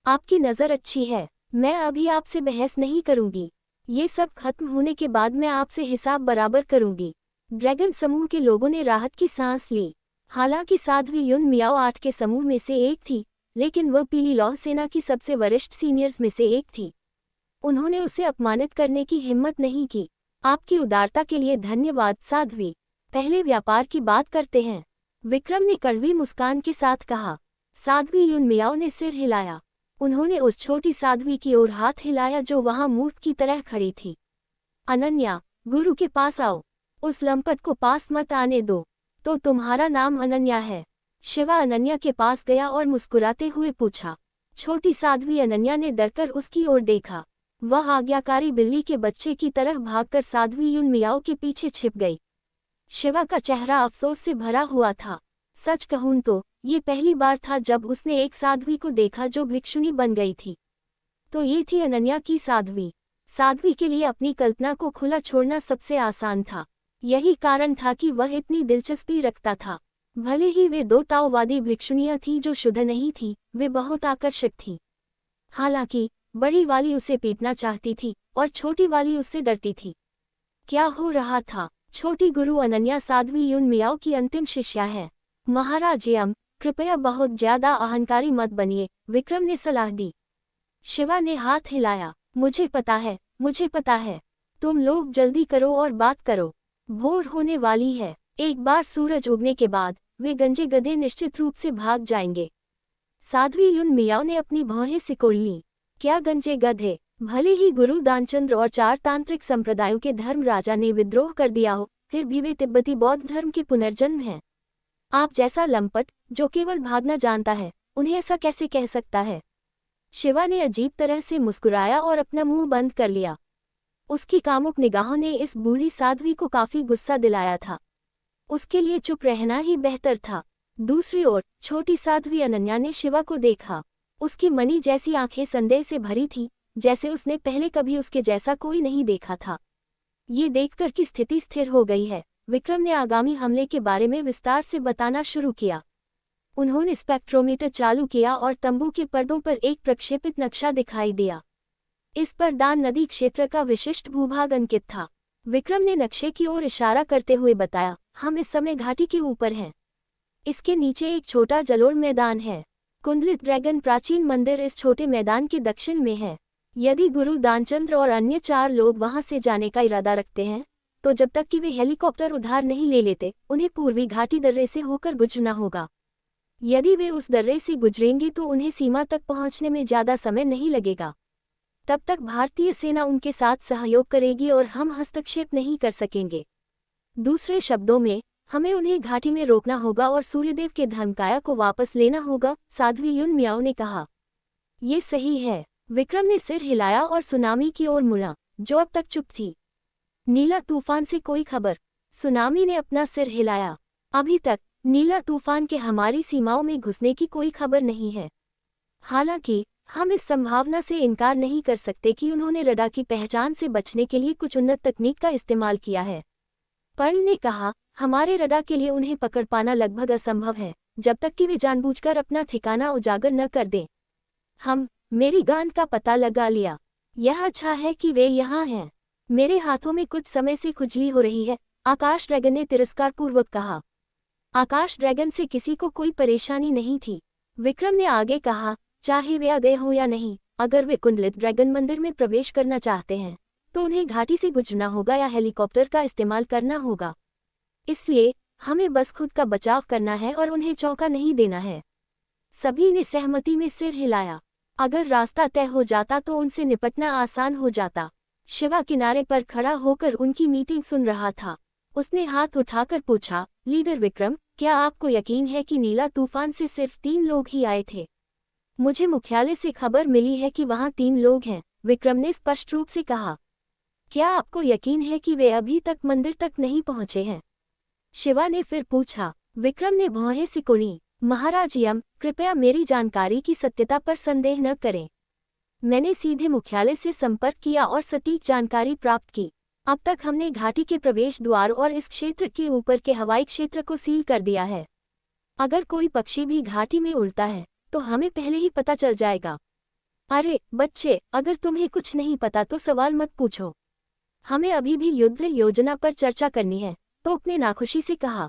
आपकी नज़र अच्छी है। मैं अभी आपसे बहस नहीं करूंगी। ये सब खत्म होने के बाद मैं आपसे हिसाब बराबर करूंगी। ड्रैगन समूह के लोगों ने राहत की सांस ली। हालांकि साध्वी युन मियाओ 8 के समूह में से एक थी, लेकिन वह पीली लौह सेना की सबसे वरिष्ठ सीनियर्स में से एक थी। उन्होंने उसे अपमानित करने की हिम्मत नहीं की। आपकी उदारता के लिए धन्यवाद साध्वी। पहले व्यापार की बात करते हैं, विक्रम ने कड़वी मुस्कान के साथ कहा। साध्वी युन मियाओ ने सिर हिलाया। उन्होंने उस छोटी साध्वी की ओर हाथ हिलाया जो वहां मूर्ख की तरह खड़ी थी। अनन्या, गुरु के पास आओ। उस लंपट को पास मत आने दो। तो तुम्हारा नाम अनन्या है? शिवा अनन्या के पास गया और मुस्कुराते हुए पूछा। छोटी साध्वी अनन्या ने डरकर उसकी ओर देखा। वह आज्ञाकारी बिल्ली के बच्चे की तरह भागकर साध्वी युन मियाओ के पीछे छिप गई। शिवा का चेहरा अफसोस से भरा हुआ था। सच कहूं तो ये पहली बार था जब उसने एक साध्वी को देखा जो भिक्षुनी बन गई थी। तो ये थी अनन्या की साध्वी। साध्वी के लिए अपनी कल्पना को खुला छोड़ना सबसे आसान था। यही कारण था कि वह इतनी दिलचस्पी रखता था। भले ही वे दो ताओवादी भिक्षुणियां थीं जो शुद्ध नहीं थी, वे बहुत आकर्षक थीं। हालांकि बड़ी वाली उसे पीटना चाहती थी और छोटी वाली उससे डरती थी। क्या हो रहा था? छोटी गुरु अनन्या साध्वी युन मियाओ की अंतिम शिष्या है। महाराज यम, कृपया बहुत ज्यादा अहंकारी मत बनिए, विक्रम ने सलाह दी। शिवा ने हाथ हिलाया। मुझे पता है, मुझे पता है। तुम लोग जल्दी करो और बात करो। भोर होने वाली है। एक बार सूरज उगने के बाद वे गंजे गधे निश्चित रूप से भाग जाएंगे। साध्वी युन मियाओ ने अपनी भौहें सिकोड़ लीं। क्या गंजे गधे? भले ही गुरु दानचंद्र और 4 तांत्रिक संप्रदायों के धर्म राजा ने विद्रोह कर दिया हो, फिर भी वे तिब्बती बौद्ध धर्म के पुनर्जन्म हैं। आप जैसा लंपट जो केवल भागना जानता है, उन्हें ऐसा कैसे कह सकता है? शिवा ने अजीब तरह से मुस्कुराया और अपना मुंह बंद कर लिया। उसकी कामुक निगाहों ने इस बूढ़ी साध्वी को काफी गुस्सा दिलाया था। उसके लिए चुप रहना ही बेहतर था। दूसरी ओर छोटी साध्वी अनन्या ने शिवा को देखा। उसकी मणि जैसी आंखें संदेह से भरी थीं, जैसे उसने पहले कभी उसके जैसा कोई नहीं देखा था। ये देखकर कि स्थिति स्थिर हो गई है, विक्रम ने आगामी हमले के बारे में विस्तार से बताना शुरू किया। उन्होंने स्पेक्ट्रोमीटर चालू किया और तंबू के पर्दों पर एक प्रक्षेपित नक्शा दिखाई दिया। इस पर दान नदी क्षेत्र का विशिष्ट भूभाग अंकित था। विक्रम ने नक्शे की ओर इशारा करते हुए बताया, हम इस समय घाटी के ऊपर हैं। इसके नीचे एक छोटा जलोढ़ मैदान है। कुंडलित ड्रैगन प्राचीन मंदिर इस छोटे मैदान के दक्षिण में है। यदि गुरु दानचंद्र और अन्य 4 लोग वहां से जाने का इरादा रखते हैं, तो जब तक कि वे हेलीकॉप्टर उधार नहीं ले लेते, उन्हें पूर्वी घाटी दर्रे से होकर गुजरना होगा। यदि वे उस दर्रे से गुजरेंगे तो उन्हें सीमा तक पहुंचने में ज्यादा समय नहीं लगेगा। तब तक भारतीय सेना उनके साथ सहयोग करेगी और हम हस्तक्षेप नहीं कर सकेंगे। दूसरे शब्दों में, हमें उन्हें घाटी में रोकना होगा और सूर्यदेव के धर्मकाया को वापस लेना होगा, साध्वी युन मियाओ ने कहा। ये सही है। विक्रम ने सिर हिलाया और सुनामी की ओर मुड़ा, जो अब तक चुप थी। नीला तूफान से कोई खबर? सुनामी ने अपना सिर हिलाया। अभी तक नीला तूफान के हमारी सीमाओं में घुसने की कोई खबर नहीं है। हालांकि हम इस संभावना से इनकार नहीं कर सकते कि उन्होंने रडार की पहचान से बचने के लिए कुछ उन्नत तकनीक का इस्तेमाल किया है। पर्ल ने कहा, हमारे रडार के लिए उन्हें पकड़ पाना लगभग असंभव है, जब तक कि वे जानबूझकर अपना ठिकाना उजागर न कर दें। हम मेरी गांड का पता लगा लिया। यह अच्छा है कि वे यहाँ हैं। मेरे हाथों में कुछ समय से खुजली हो रही है, आकाश ड्रैगन ने तिरस्कारपूर्वक कहा। आकाश ड्रैगन से किसी को कोई परेशानी नहीं थी। विक्रम ने आगे कहा, चाहे वे आ गए हों या नहीं, अगर वे कुंडलित ड्रैगन मंदिर में प्रवेश करना चाहते हैं, तो उन्हें घाटी से गुजरना होगा या हेलीकॉप्टर का इस्तेमाल करना होगा। इसलिए हमें बस खुद का बचाव करना है और उन्हें चौंका नहीं देना है। सभी ने सहमति में सिर हिलाया। अगर रास्ता तय हो जाता तो उनसे निपटना आसान हो जाता। शिवा किनारे पर खड़ा होकर उनकी मीटिंग सुन रहा था। उसने हाथ उठाकर पूछा, लीडर विक्रम, क्या आपको यकीन है कि नीला तूफान से सिर्फ 3 लोग ही आए थे? मुझे मुख्यालय से खबर मिली है कि वहां 3 लोग हैं, विक्रम ने स्पष्ट रूप से कहा। क्या आपको यकीन है कि वे अभी तक मंदिर तक नहीं पहुंचे हैं? शिवा ने फिर पूछा। विक्रम ने भौहें सिकुड़ी। महाराज यम, कृपया मेरी जानकारी की सत्यता पर संदेह न करें। मैंने सीधे मुख्यालय से संपर्क किया और सटीक जानकारी प्राप्त की। अब तक हमने घाटी के प्रवेश द्वार और इस क्षेत्र के ऊपर के हवाई क्षेत्र को सील कर दिया है। अगर कोई पक्षी भी घाटी में उड़ता है, तो हमें पहले ही पता चल जाएगा। अरे बच्चे, अगर तुम्हें कुछ नहीं पता तो सवाल मत पूछो। हमें अभी भी युद्ध योजना पर चर्चा करनी है, तो उसने नाखुशी से कहा।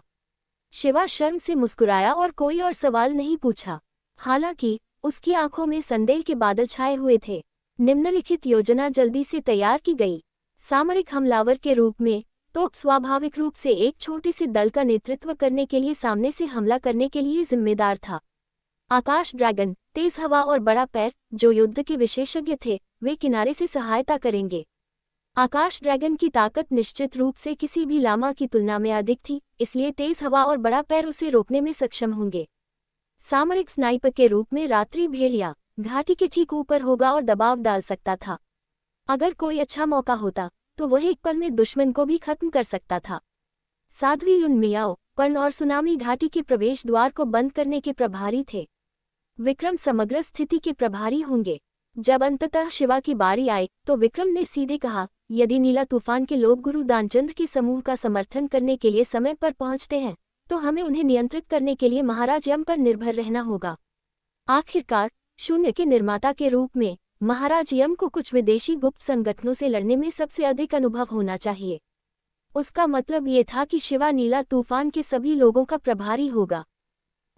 शिवा शर्म से मुस्कुराया और कोई और सवाल नहीं पूछा। हालांकि उसकी आंखों में संदेह के बादल छाए हुए थे। निम्नलिखित योजना जल्दी से तैयार की गई। सामरिक हमलावर के रूप में तो स्वाभाविक रूप से एक छोटे से दल का नेतृत्व करने के लिए सामने से हमला करने के लिए जिम्मेदार था। आकाश ड्रैगन, तेज हवा और बड़ा पैर, जो युद्ध के विशेषज्ञ थे, वे किनारे से सहायता करेंगे। आकाश ड्रैगन की ताकत निश्चित रूप से किसी भी लामा की तुलना में अधिक थी, इसलिए तेज हवा और बड़ा पैर उसे रोकने में सक्षम होंगे। सामरिक स्नाइपर के रूप में रात्रि भेड़िया घाटी के ठीक ऊपर होगा और दबाव डाल सकता था। अगर कोई अच्छा मौका होता तो वह एक पल में दुश्मन को भी खत्म कर सकता था। साध्वी युन मियाओ, पर्ल और सुनामी घाटी के प्रवेश द्वार को बंद करने के प्रभारी थे। विक्रम समग्र स्थिति के प्रभारी होंगे। जब अंततः शिवा की बारी आई तो विक्रम ने सीधे कहा, यदि नीला तूफान के लोग गुरु दानचंद्र के समूह का समर्थन करने के लिए समय पर पहुंचते हैं तो हमें उन्हें नियंत्रित करने के लिए महाराज यम पर निर्भर रहना होगा। आखिरकार शून्य के निर्माता के रूप में महाराज यम को कुछ विदेशी गुप्त संगठनों से लड़ने में सबसे अधिक अनुभव होना चाहिए। उसका मतलब ये था कि शिवा नीला तूफान के सभी लोगों का प्रभारी होगा।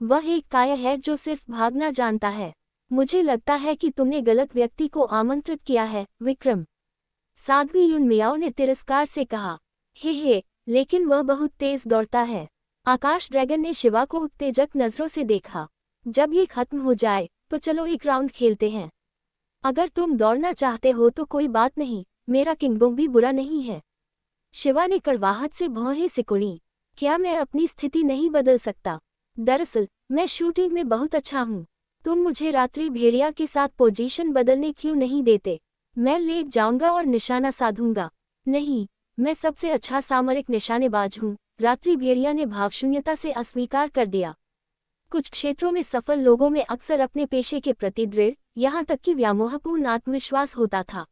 वह एक काया है जो सिर्फ भागना जानता है। मुझे लगता है कि तुमने गलत व्यक्ति को आमंत्रित किया है, विक्रम। साध्वी युन मियाओ ने तिरस्कार से कहा। हे, लेकिन वह बहुत तेज दौड़ता है। आकाश ड्रैगन ने शिवा को उत्तेजक नजरों से देखा। जब ये खत्म हो जाए तो चलो एक राउंड खेलते हैं। अगर तुम दौड़ना चाहते हो तो कोई बात नहीं, मेरा किंगडम भी बुरा नहीं है। शिवा ने कड़वाहट से भौहें सिकुड़ी। क्या मैं अपनी स्थिति नहीं बदल सकता? दरअसल मैं शूटिंग में बहुत अच्छा हूँ। तुम मुझे रात्रि भेड़िया के साथ पोजीशन बदलने क्यों नहीं देते? मैं लेट जाऊंगा और निशाना साधूंगा। नहीं, मैं सबसे अच्छा सामरिक निशानेबाज हूँ, रात्रि भेड़िया ने भावशून्यता से अस्वीकार कर दिया। कुछ क्षेत्रों में सफल लोगों में अक्सर अपने पेशे के प्रति दृढ़, यहाँ तक कि व्यामोहपूर्ण आत्मविश्वास होता था।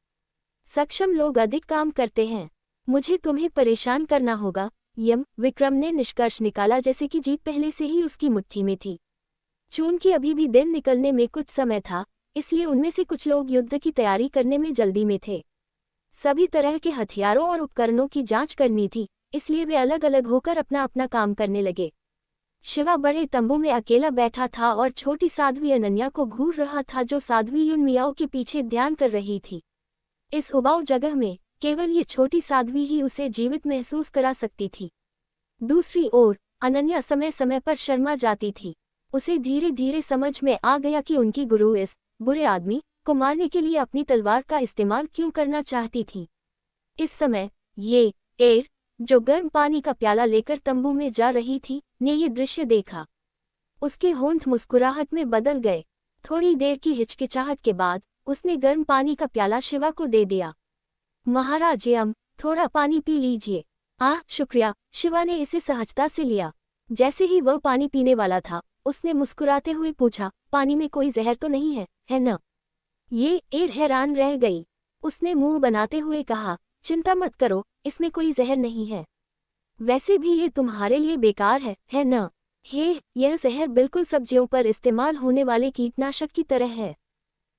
सक्षम लोग अधिक काम करते हैं। मुझे तुम्हें परेशान करना होगा, यम, विक्रम ने निष्कर्ष निकाला जैसे कि जीत पहले से ही उसकी मुट्ठी में थी। चूंकि अभी भी दिन निकलने में कुछ समय था, इसलिए उनमें से कुछ लोग युद्ध की तैयारी करने में जल्दी में थे। सभी तरह के हथियारों और उपकरणों की जांच करनी थी, इसलिए वे अलग अलग होकर अपना अपना काम करने लगे। शिवा बड़े तंबू में अकेला बैठा था और छोटी साध्वी अनन्या को घूर रहा था जो साध्वी युन मियाओ के पीछे ध्यान कर रही थी। इस उबाऊ जगह में केवल ये छोटी साध्वी ही उसे जीवित महसूस करा सकती थी। दूसरी ओर अनन्या समय समय पर शर्मा जाती थी। उसे धीरे धीरे समझ में आ गया कि उनकी गुरु इस बुरे आदमी को मारने के लिए अपनी तलवार का इस्तेमाल क्यों करना चाहती थी। इस समय ये एर जो गर्म पानी का प्याला लेकर तंबू में जा रही थी ने ये दृश्य देखा। उसके होंठ मुस्कुराहट में बदल गए। थोड़ी देर की हिचकिचाहट के बाद उसने गर्म पानी का प्याला शिवा को दे दिया। महाराज यम, थोड़ा पानी पी लीजिए। आह, शुक्रिया। शिवा ने इसे सहजता से लिया। जैसे ही वह पानी पीने वाला था उसने मुस्कुराते हुए पूछा, पानी में कोई जहर तो नहीं है न? ये एर हैरान रह गई। उसने मुंह बनाते हुए कहा, चिंता मत करो, इसमें कोई जहर नहीं है। वैसे भी ये तुम्हारे लिए बेकार है न? हे, यह जहर बिल्कुल सब्जियों पर इस्तेमाल होने वाले कीटनाशक की तरह है।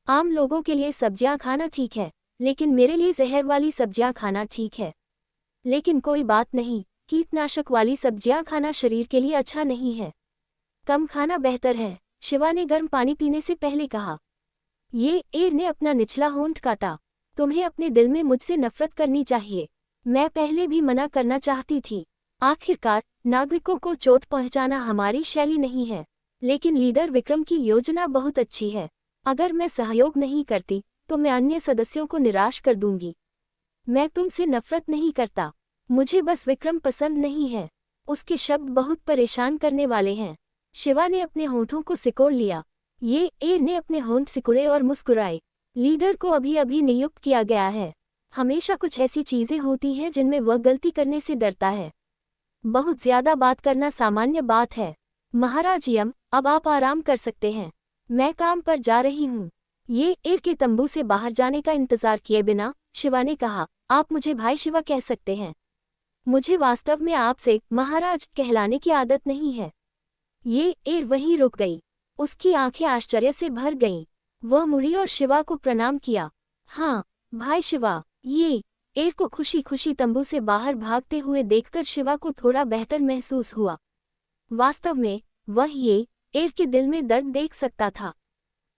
आम लोगों के लिए सब्जियां खाना ठीक है, लेकिन मेरे लिए जहर वाली सब्जियां खाना ठीक है। लेकिन कोई बात नहीं, कीटनाशक वाली सब्जियां खाना शरीर के लिए अच्छा नहीं है। कम खाना बेहतर है, शिवा ने गर्म पानी पीने से पहले कहा। ये एर ने अपना निचला होंठ काटा। तुम्हें अपने दिल में मुझसे नफरत करनी चाहिए। मैं पहले भी मना करना चाहती थी। आखिरकार नागरिकों को चोट पहुंचाना हमारी शैली नहीं है, लेकिन लीडर विक्रम की योजना बहुत अच्छी है। अगर मैं सहयोग नहीं करती तो मैं अन्य सदस्यों को निराश कर दूंगी। मैं तुमसे नफरत नहीं करता, मुझे बस विक्रम पसंद नहीं है। उसके शब्द बहुत परेशान करने वाले हैं। शिवा ने अपने होंठों को सिकोड़ लिया। ये एर ने अपने होंठ सिकुड़े और मुस्कुराए। लीडर को अभी अभी नियुक्त किया गया है। हमेशा कुछ ऐसी चीजें होती हैं जिनमें वह गलती करने से डरता है। बहुत ज्यादा बात करना सामान्य बात है। महाराज यम, अब आप आराम कर सकते हैं। मैं काम पर जा रही हूँ। ये एर के तंबू से बाहर जाने का इंतजार किए बिना शिवा ने कहा, आप मुझे भाई शिवा कह सकते हैं। मुझे वास्तव में आपसे महाराज कहलाने की आदत नहीं है। ये एर वहीं रुक गई। उसकी आंखें आश्चर्य से भर गईं। वह मुड़ी और शिवा को प्रणाम किया। हाँ भाई शिवा। ये एर को खुशी खुशी तंबू से बाहर भागते हुए देखकर शिवा को थोड़ा बेहतर महसूस हुआ। वास्तव में वह ये एर के दिल में दर्द देख सकता था।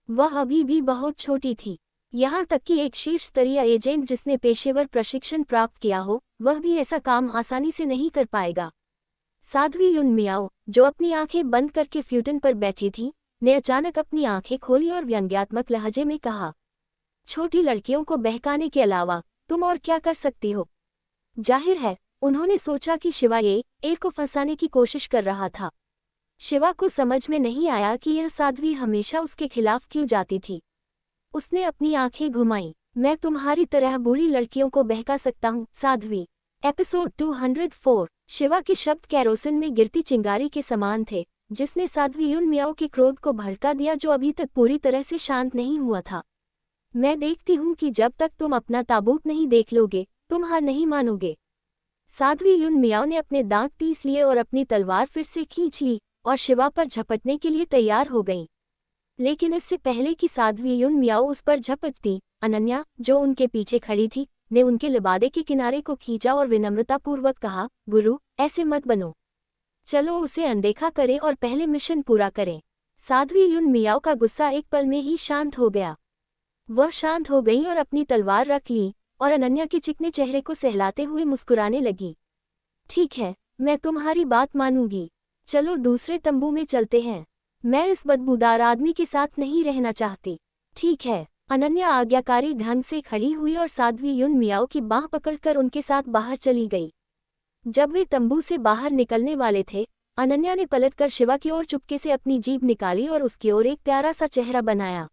वह अभी भी बहुत छोटी थी। यहाँ तक कि एक शीर्ष स्तरीय एजेंट जिसने पेशेवर प्रशिक्षण प्राप्त किया हो, वह भी ऐसा काम आसानी से नहीं कर पाएगा। साध्वी युन मियाओ, जो अपनी आंखें बंद करके फ्यूटन पर बैठी थी, ने अचानक अपनी आंखें खोली और व्यंग्यात्मक लहजे में कहा, छोटी लड़कियों को बहकाने के अलावा तुम और क्या कर सकती हो? जाहिर है उन्होंने सोचा कि शिवा ये एर को फंसाने की कोशिश कर रहा था। शिवा को समझ में नहीं आया कि यह साध्वी हमेशा उसके खिलाफ क्यों जाती थी। उसने अपनी आंखें घुमाईं। मैं तुम्हारी तरह बूढ़ी लड़कियों को बहका सकता हूँ, साध्वी। एपिसोड 204। शिवा के शब्द कैरोसिन में गिरती चिंगारी के समान थे, जिसने साध्वी युन मियाओ के क्रोध को भड़का दिया जो अभी तक पूरी तरह से शांत नहीं हुआ था। मैं देखती हूँ कि जब तक तुम अपना ताबूत नहीं देख लोगे तुम हार नहीं मानोगे। साध्वी युन मियाओ ने अपने दांत पीस लिए और अपनी तलवार फिर से खींच ली और शिवा पर झपटने के लिए तैयार हो गईं। लेकिन इससे पहले कि साध्वी युन मियाओ उस पर झपटती, अनन्या, जो उनके पीछे खड़ी थी, ने उनके लिबादे के किनारे को खींचा और विनम्रतापूर्वक कहा, गुरु, ऐसे मत बनो। चलो उसे अनदेखा करें और पहले मिशन पूरा करें। साध्वी युन मियाओ का गुस्सा एक पल में ही शांत हो गया। वह शांत हो गई और अपनी तलवार रख ली और अनन्या के चिकने चेहरे को सहलाते हुए मुस्कुराने लगी। ठीक है, मैं तुम्हारी बात मानूंगी। चलो दूसरे तंबू में चलते हैं। मैं इस बदबूदार आदमी के साथ नहीं रहना चाहती। ठीक है। अनन्या आज्ञाकारी ढंग से खड़ी हुई और साध्वी युन मियाओ की बाह पकड़कर उनके साथ बाहर चली गई। जब वे तंबू से बाहर निकलने वाले थे, अनन्या ने पलटकर शिवा की ओर चुपके से अपनी जीभ निकाली और उसकी ओर एक प्यारा सा चेहरा बनाया।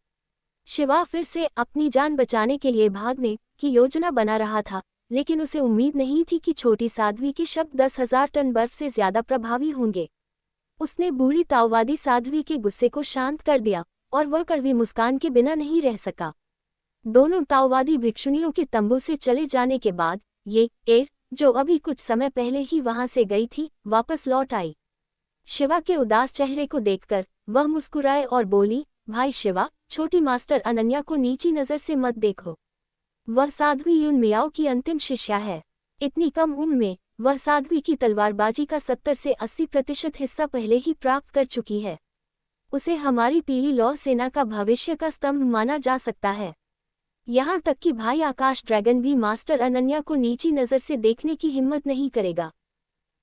शिवा फिर से अपनी जान बचाने के लिए भागने की योजना बना रहा था, लेकिन उसे उम्मीद नहीं थी कि छोटी साध्वी के शब्द 10,000 टन बर्फ से ज्यादा प्रभावी होंगे। उसने बूढ़ी ताओवादी साध्वी के गुस्से को शांत कर दिया और वह कड़वी मुस्कान के बिना नहीं रह सका। दोनों ताओवादी भिक्षुनियों के तंबू से चले जाने के बाद ये एर, जो अभी कुछ समय पहले ही वहां से गई थी, वापस लौट आई। शिवा के उदास चेहरे को देखकर वह मुस्कुराए और बोली, भाई शिवा, छोटी मास्टर अनन्या को नीची नज़र से मत देखो। वह साध्वी युन मियाओ की अंतिम शिष्या है। इतनी कम उम्र में वह साध्वी की तलवारबाजी का 70 से 80% हिस्सा पहले ही प्राप्त कर चुकी है। उसे हमारी पीली लौ सेना का भविष्य का स्तंभ माना जा सकता है। यहाँ तक कि भाई आकाश ड्रैगन भी मास्टर अनन्या को नीची नज़र से देखने की हिम्मत नहीं करेगा।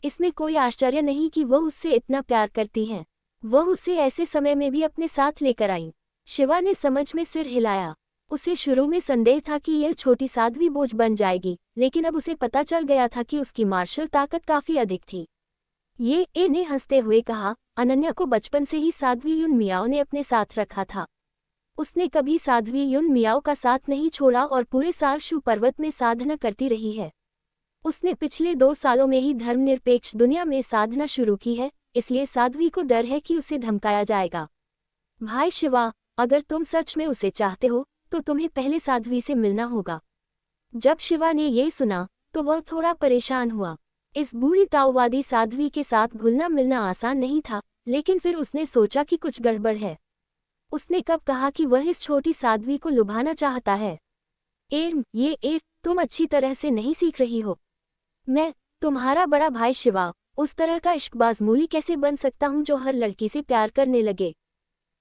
इसमें कोई आश्चर्य नहीं कि वह उससे इतना प्यार करती हैं। वह उसे ऐसे समय में भी अपने साथ लेकर आई। शिवा ने समझ में सिर हिलाया। उसे शुरू में संदेह था कि यह छोटी साध्वी बोझ बन जाएगी, लेकिन अब उसे पता चल गया था कि उसकी मार्शल ताकत काफी अधिक थी। ये ने हंसते हुए कहा, अनन्या को बचपन से ही साध्वी युन मियाओ ने अपने साथ रखा था। उसने कभी साध्वी युन मियाओ का साथ नहीं छोड़ा और पूरे साल शू पर्वत में साधना करती रही है। उसने पिछले 2 सालों में ही धर्मनिरपेक्ष दुनिया में साधना शुरू की है, इसलिए साध्वी को डर है कि उसे धमकाया जाएगा। भाई शिवा, अगर तुम सच में उसे चाहते हो तो तुम्हें पहले साध्वी से मिलना होगा। जब शिवा ने ये सुना तो वह थोड़ा परेशान हुआ। इस बूढ़ी ताओवादी साध्वी के साथ घुलना मिलना आसान नहीं था, लेकिन फिर उसने सोचा कि कुछ गड़बड़ है। उसने कब कहा कि वह इस छोटी साध्वी को लुभाना चाहता है? तुम अच्छी तरह से नहीं सीख रही हो। मैं, तुम्हारा बड़ा भाई शिवा, उस तरह का इश्कबाज मूली कैसे बन सकता हूँ जो हर लड़की से प्यार करने लगे?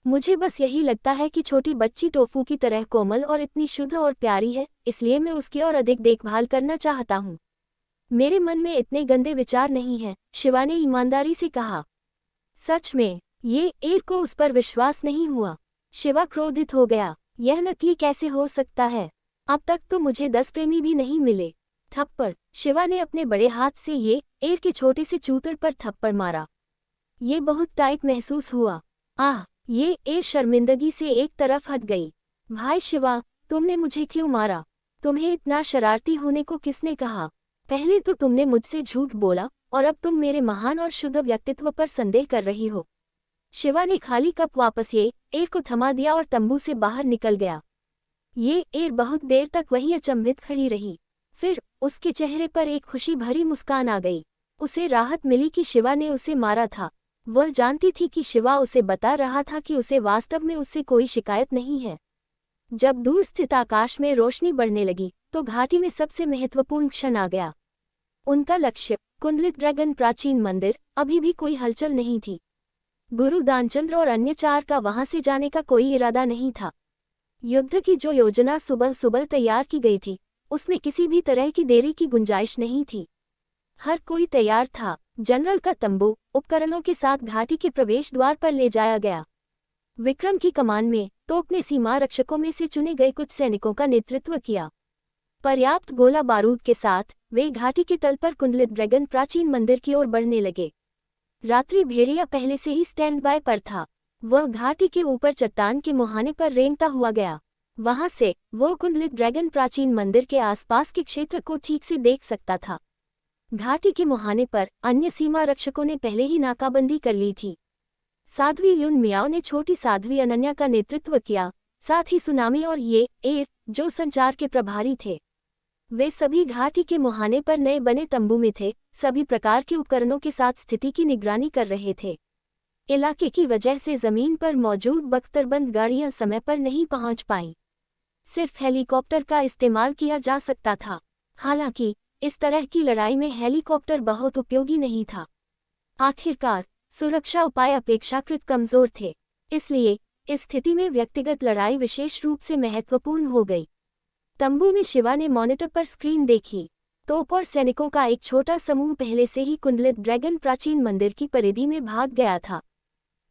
मुझे बस यही लगता है कि छोटी बच्ची टोफू की तरह कोमल और इतनी शुद्ध और प्यारी है, इसलिए मैं उसकी और अधिक देखभाल करना चाहता हूँ। मेरे मन में इतने गंदे विचार नहीं हैं, शिवा ने ईमानदारी से कहा। सच में? ये को उस पर विश्वास नहीं हुआ। शिवा क्रोधित हो गया। यह नकली कैसे हो सकता है? अब तक तो मुझे 10 प्रेमी भी नहीं मिले। थप्पड़। शिवा ने अपने बड़े हाथ से एर के छोटे से चूतर पर थप्पड़ मारा। ये बहुत टाइट महसूस हुआ। आह! ये शर्मिंदगी से एक तरफ हट गई। भाई शिवा, तुमने मुझे क्यों मारा? तुम्हें इतना शरारती होने को किसने कहा? पहले तो तुमने मुझसे झूठ बोला और अब तुम मेरे महान और शुद्ध व्यक्तित्व पर संदेह कर रही हो। शिवा ने खाली कप वापस एर को थमा दिया और तंबू से बाहर निकल गया। एर बहुत देर तक वहीं अचंभित खड़ी रही। फिर उसके चेहरे पर एक खुशी भरी मुस्कान आ गई। उसे राहत मिली कि शिवा ने उसे मारा था। वह जानती थी कि शिवा उसे बता रहा था कि उसे वास्तव में उससे कोई शिकायत नहीं है। जब दूर स्थित आकाश में रोशनी बढ़ने लगी तो घाटी में सबसे महत्वपूर्ण क्षण आ गया। उनका लक्ष्य, कुंडलित ड्रैगन प्राचीन मंदिर। अभी भी कोई हलचल नहीं थी। गुरु दानचंद्र और अन्य 4 का वहां से जाने का कोई इरादा नहीं था। युद्ध की जो योजना सुबह सुबह तैयार की गई थी, उसमें किसी भी तरह की देरी की गुंजाइश नहीं थी। हर कोई तैयार था। जनरल का तंबू उपकरणों के साथ घाटी के प्रवेश द्वार पर ले जाया गया। विक्रम की कमान में तोप ने सीमा रक्षकों में से चुने गए कुछ सैनिकों का नेतृत्व किया। पर्याप्त गोला बारूद के साथ वे घाटी के तल पर कुंडलित ड्रैगन प्राचीन मंदिर की ओर बढ़ने लगे। रात्रि भेड़िया पहले से ही स्टैंड बाय पर था। वह घाटी के ऊपर चट्टान के मुहाने पर रेंगता हुआ गया। वहां से वह कुंडलित ड्रैगन प्राचीन मंदिर के आसपास के क्षेत्र को ठीक से देख सकता था। घाटी के मुहाने पर अन्य सीमा रक्षकों ने पहले ही नाकाबंदी कर ली थी। साध्वी युन मियाओ ने छोटी साध्वी अनन्या का नेतृत्व किया साथ ही सुनामी और ये एयर जो संचार के प्रभारी थे, वे सभी घाटी के मुहाने पर नए बने तंबू में थे, सभी प्रकार के उपकरणों के साथ स्थिति की निगरानी कर रहे थे। इलाके की वजह से जमीन पर मौजूद बख्तरबंद गाड़ियां समय पर नहीं पहुंच पाईं। सिर्फ हेलीकॉप्टर का इस्तेमाल किया जा सकता था। हालांकि इस तरह की लड़ाई में हेलीकॉप्टर बहुत उपयोगी नहीं था। आखिरकार सुरक्षा उपाय अपेक्षाकृत कमजोर थे, इसलिए इस स्थिति में व्यक्तिगत लड़ाई विशेष रूप से महत्वपूर्ण हो गई। तंबू में शिवा ने मॉनिटर पर स्क्रीन देखी। तोप और सैनिकों का एक छोटा समूह पहले से ही कुंडलित ड्रैगन प्राचीन मंदिर की परिधि में भाग गया था।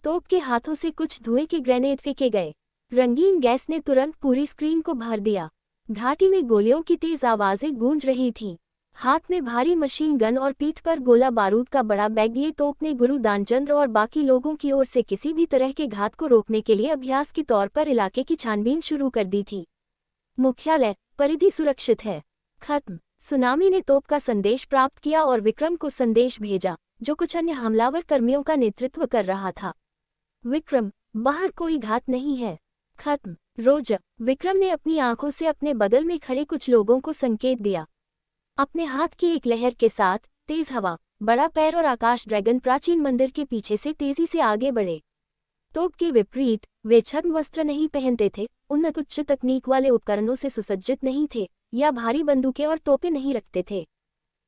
तोप के हाथों से कुछ धुएं के ग्रेनेड फेंके गए। रंगीन गैस ने तुरंत पूरी स्क्रीन को भर दिया। घाटी में गोलियों की तेज आवाजें गूंज रही थीं। हाथ में भारी मशीन गन और पीठ पर गोला बारूद का बड़ा बैग लिए तोप ने गुरु दानचंद्र और बाकी लोगों की ओर से किसी भी तरह के घात को रोकने के लिए अभ्यास के तौर पर इलाके की छानबीन शुरू कर दी थी। मुख्यालय, परिधि सुरक्षित है। खत्म। सुनामी ने तोप का संदेश प्राप्त किया और विक्रम को संदेश भेजा, जो कुछ अन्य हमलावर कर्मियों का नेतृत्व कर रहा था। विक्रम, बाहर कोई घात नहीं है। खत्म। रोज, विक्रम ने अपनी आंखों से अपने बगल में खड़े कुछ लोगों को संकेत दिया। अपने हाथ की एक लहर के साथ तेज हवा, बड़ा पैर और आकाश ड्रैगन प्राचीन मंदिर के पीछे से तेजी से आगे बढ़े। तोप के विपरीत, वे छद्म वस्त्र नहीं पहनते थे, उन्नत उच्च तकनीक वाले उपकरणों से सुसज्जित नहीं थे या भारी बंदूकें और तोपें नहीं रखते थे।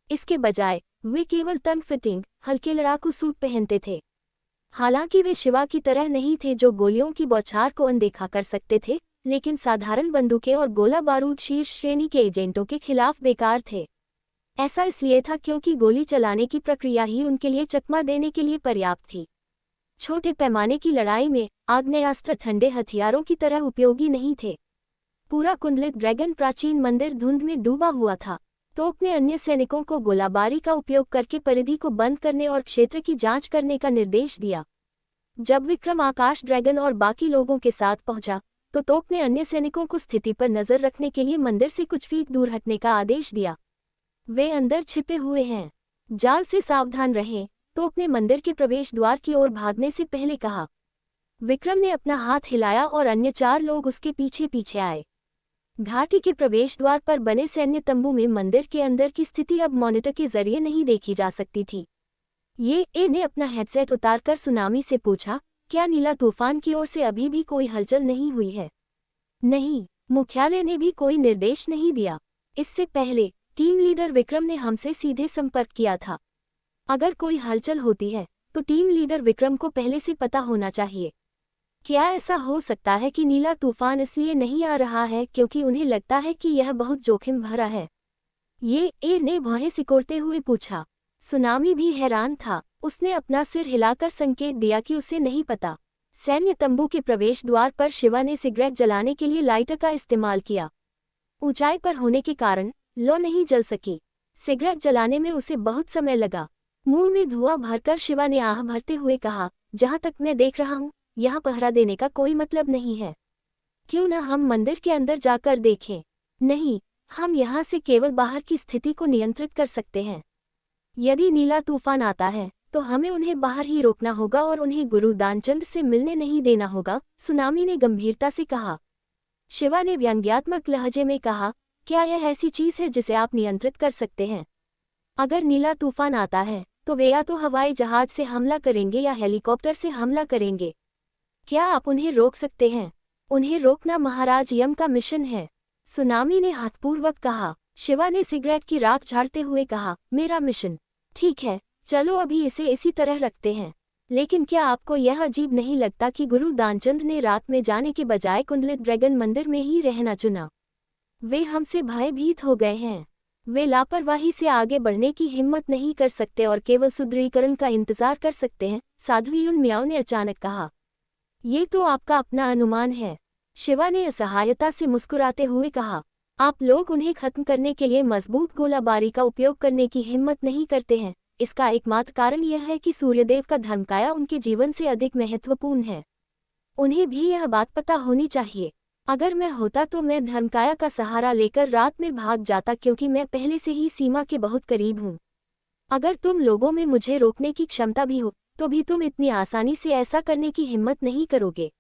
इसके बजाय वे केवल तंग फिटिंग हल्के लड़ाकू सूट पहनते थे। हालांकि वे शिवा की तरह नहीं थे जो गोलियों की बौछार को अनदेखा कर सकते थे, लेकिन साधारण बंदूकें और गोला बारूद शीर्ष श्रेणी के एजेंटों के खिलाफ बेकार थे। ऐसा इसलिए था क्योंकि गोली चलाने की प्रक्रिया ही उनके लिए चकमा देने के लिए पर्याप्त थी। छोटे पैमाने की लड़ाई में आग्नेयास्त्र ठंडे हथियारों की तरह उपयोगी नहीं थे। पूरा कुंडलित ड्रैगन प्राचीन मंदिर धुंध में डूबा हुआ था। तोप ने अन्य सैनिकों को गोलाबारी का उपयोग करके परिधि को बंद करने और क्षेत्र की जांच करने का निर्देश दिया। जब विक्रम आकाश ड्रैगन और बाकी लोगों के साथ पहुंचा, तो तोप ने अन्य सैनिकों को स्थिति पर नजर रखने के लिए मंदिर से कुछ फीट दूर हटने का आदेश दिया। वे अंदर छिपे हुए हैं, जाल से सावधान रहें, तोप ने मंदिर के प्रवेश द्वार की ओर भागने से पहले कहा। विक्रम ने अपना हाथ हिलाया और अन्य 4 लोग उसके पीछे पीछे आए। घाटी के प्रवेश द्वार पर बने सैन्य तंबू में मंदिर के अंदर की स्थिति अब मॉनिटर के जरिए नहीं देखी जा सकती थी। ए ने अपना हेडसेट उतारकर सुनामी से पूछा, क्या नीला तूफान की ओर से अभी भी कोई हलचल नहीं हुई है? नहीं, मुख्यालय ने भी कोई निर्देश नहीं दिया। इससे पहले टीम लीडर विक्रम ने हमसे सीधे संपर्क किया था। अगर कोई हलचल होती है तो टीम लीडर विक्रम को पहले से पता होना चाहिए। क्या ऐसा हो सकता है कि नीला तूफान इसलिए नहीं आ रहा है क्योंकि उन्हें लगता है कि यह बहुत जोखिम भरा है? ए ने भौहें सिकोड़ते हुए पूछा। सुनामी भी हैरान था। उसने अपना सिर हिलाकर संकेत दिया कि उसे नहीं पता। सैन्य तंबू के प्रवेश द्वार पर शिवा ने सिगरेट जलाने के लिए लाइटर का इस्तेमाल किया। ऊंचाई पर होने के कारण लो नहीं जल सकी। सिगरेट जलाने में उसे बहुत समय लगा। मुंह में धुआं भरकर शिवा ने आह भरते हुए कहा, जहां तक मैं देख रहा हूं, यहां पहरा देने का कोई मतलब नहीं है। क्यों न हम मंदिर के अंदर जाकर देखें? नहीं, हम यहां से केवल बाहर की स्थिति को नियंत्रित कर सकते हैं। यदि नीला तूफान आता है तो हमें उन्हें बाहर ही रोकना होगा और उन्हें गुरु दानचंद्र से मिलने नहीं देना होगा, सुनामी ने गंभीरता से कहा। शिवा ने व्यंग्यात्मक लहजे में कहा, क्या यह ऐसी चीज है जिसे आप नियंत्रित कर सकते हैं? अगर नीला तूफान आता है तो वे या तो हवाई जहाज से हमला करेंगे या हेलीकॉप्टर से हमला करेंगे। क्या आप उन्हें रोक सकते हैं? उन्हें रोकना महाराज यम का मिशन है, सुनामी ने हाथपूर्वक कहा। शिवा ने सिगरेट की राख झाड़ते हुए कहा, मेरा मिशन? ठीक है, चलो अभी इसे इसी तरह रखते हैं। लेकिन क्या आपको यह अजीब नहीं लगता कि गुरु दानचंद ने रात में जाने के बजाय कुंडलित ड्रैगन मंदिर में ही रहना चुना? वे हमसे भयभीत हो गए हैं। वे लापरवाही से आगे बढ़ने की हिम्मत नहीं कर सकते और केवल सुदृढ़ीकरण का इंतजार कर सकते हैं, साध्वी युन म्याओ ने अचानक कहा। ये तो आपका अपना अनुमान है, शिवा ने असहायता से मुस्कुराते हुए कहा। आप लोग उन्हें खत्म करने के लिए मजबूत गोलाबारी का उपयोग करने की हिम्मत नहीं करते हैं। इसका एकमात्र कारण यह है कि सूर्यदेव का धर्मकाया उनके जीवन से अधिक महत्वपूर्ण है। उन्हें भी यह बात पता होनी चाहिए। अगर मैं होता तो मैं धर्मकाया का सहारा लेकर रात में भाग जाता, क्योंकि मैं पहले से ही सीमा के बहुत करीब हूँ। अगर तुम लोगों में मुझे रोकने की क्षमता भी हो तो भी तुम इतनी आसानी से ऐसा करने की हिम्मत नहीं करोगे।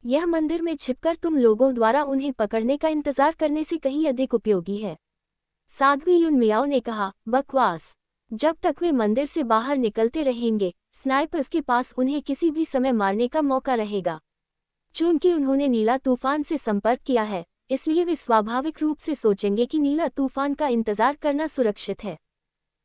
यह मंदिर में छिपकर तुम लोगों द्वारा उन्हें पकड़ने का इंतजार करने से कहीं अधिक उपयोगी है। साध्वी युन मियाओ ने कहा, बकवास। जब तक वे मंदिर से बाहर निकलते रहेंगे, स्नाइपर्स के पास उन्हें किसी भी समय मारने का मौका रहेगा। चूंकि उन्होंने नीला तूफान से संपर्क किया है, इसलिए वे स्वाभाविक रूप से सोचेंगे कि नीला तूफान का इंतजार करना सुरक्षित है।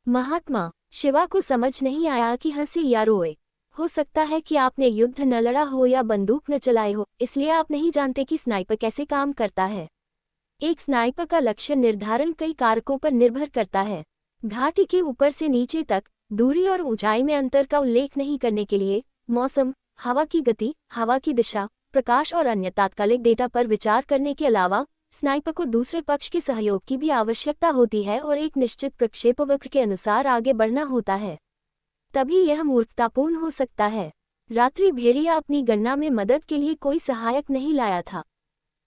महात्मा, शिवा को समझ नहीं आया कि हंसे या रोए। हो सकता है कि आपने युद्ध न लड़ा हो या बंदूक न चलाए हो, इसलिए आप नहीं जानते कि स्नाइपर कैसे काम करता है। एक स्नाइपर का लक्ष्य निर्धारण कई कारकों पर निर्भर करता है। घाटी के ऊपर से नीचे तक दूरी और ऊंचाई में अंतर का उल्लेख नहीं करने के लिए मौसम, हवा की गति, हवा की दिशा, प्रकाश और अन्य तात्कालिक डेटा पर विचार करने के अलावा स्नाइपर को दूसरे पक्ष के सहयोग की भी आवश्यकता होती है और एक निश्चित प्रक्षेपवक्र के अनुसार आगे बढ़ना होता है। तभी यह मूर्खतापूर्ण हो सकता है। रात्रि भेड़िया अपनी गणना में मदद के लिए कोई सहायक नहीं लाया था।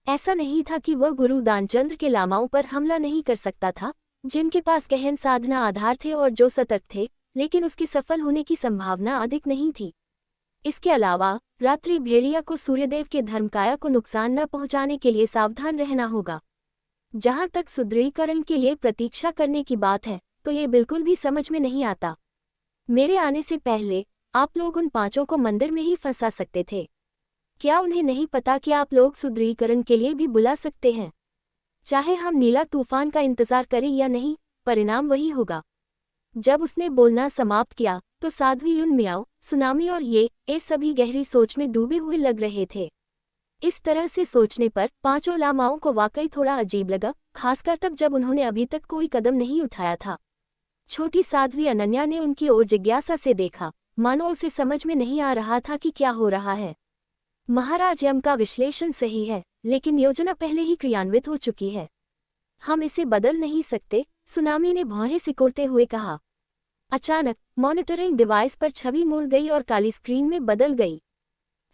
ऐसा नहीं था कि वह गुरु दानचंद्र के लामाओं पर हमला नहीं कर सकता था, जिनके पास गहन साधना आधार थे और जो सतर्क थे, लेकिन उसके सफल होने की संभावना अधिक नहीं थी। इसके अलावा रात्रि भेड़िया को सूर्यदेव के धर्मकाया को नुकसान न पहुंचाने के लिए सावधान रहना होगा। जहां तक सुदृढ़ीकरण के लिए प्रतीक्षा करने की बात है, तो ये बिल्कुल भी समझ में नहीं आता। मेरे आने से पहले आप लोग उन पांचों को मंदिर में ही फंसा सकते थे। क्या उन्हें नहीं पता कि आप लोग सुदृढ़ीकरण के लिए भी बुला सकते हैं? चाहे हम नीला तूफान का इंतजार करें या नहीं, परिणाम वही होगा। जब उसने बोलना समाप्त किया तो साध्वी युन मियाओ, सुनामी और ये सभी गहरी सोच में डूबे हुए लग रहे थे। इस तरह से सोचने पर पांचों लामाओं को वाकई थोड़ा अजीब लगा, खासकर तब जब उन्होंने अभी तक कोई कदम नहीं उठाया था। छोटी साध्वी अनन्या ने उनकी ओर जिज्ञासा से देखा, मानो उसे समझ में नहीं आ रहा था कि क्या हो रहा है। महाराज, यम का विश्लेषण सही है, लेकिन योजना पहले ही क्रियान्वित हो चुकी है। हम इसे बदल नहीं सकते, सुनामी ने भौहें सिकोड़ते हुए कहा। अचानक मॉनिटरिंग डिवाइस पर छवि मुड़ गई और काली स्क्रीन में बदल गई।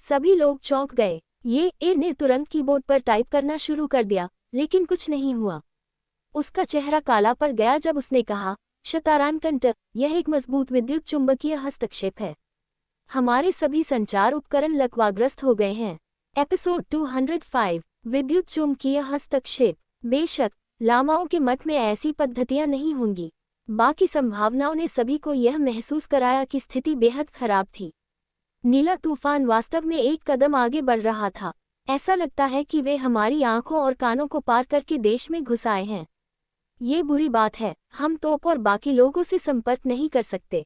सभी लोग चौंक गए। ये ने तुरंत कीबोर्ड पर टाइप करना शुरू कर दिया, लेकिन कुछ नहीं हुआ। उसका चेहरा काला पड़ गया जब उसने कहा, शतारान कंट, यह एक मजबूत विद्युत चुंबकीय हस्तक्षेप है। हमारे सभी संचार उपकरण लकवाग्रस्त हो गए हैं। एपिसोड 205, विद्युत चुंबकीय हस्तक्षेप। बेशक लामाओं के मठ में ऐसी पद्धतियां नहीं होंगी। बाकी संभावनाओं ने सभी को यह महसूस कराया कि स्थिति बेहद खराब थी। नीला तूफान वास्तव में एक कदम आगे बढ़ रहा था। ऐसा लगता है कि वे हमारी आंखों और कानों को पार करके देश में घुस आए हैं। ये बुरी बात है, हम तोप और बाकी लोगों से संपर्क नहीं कर सकते।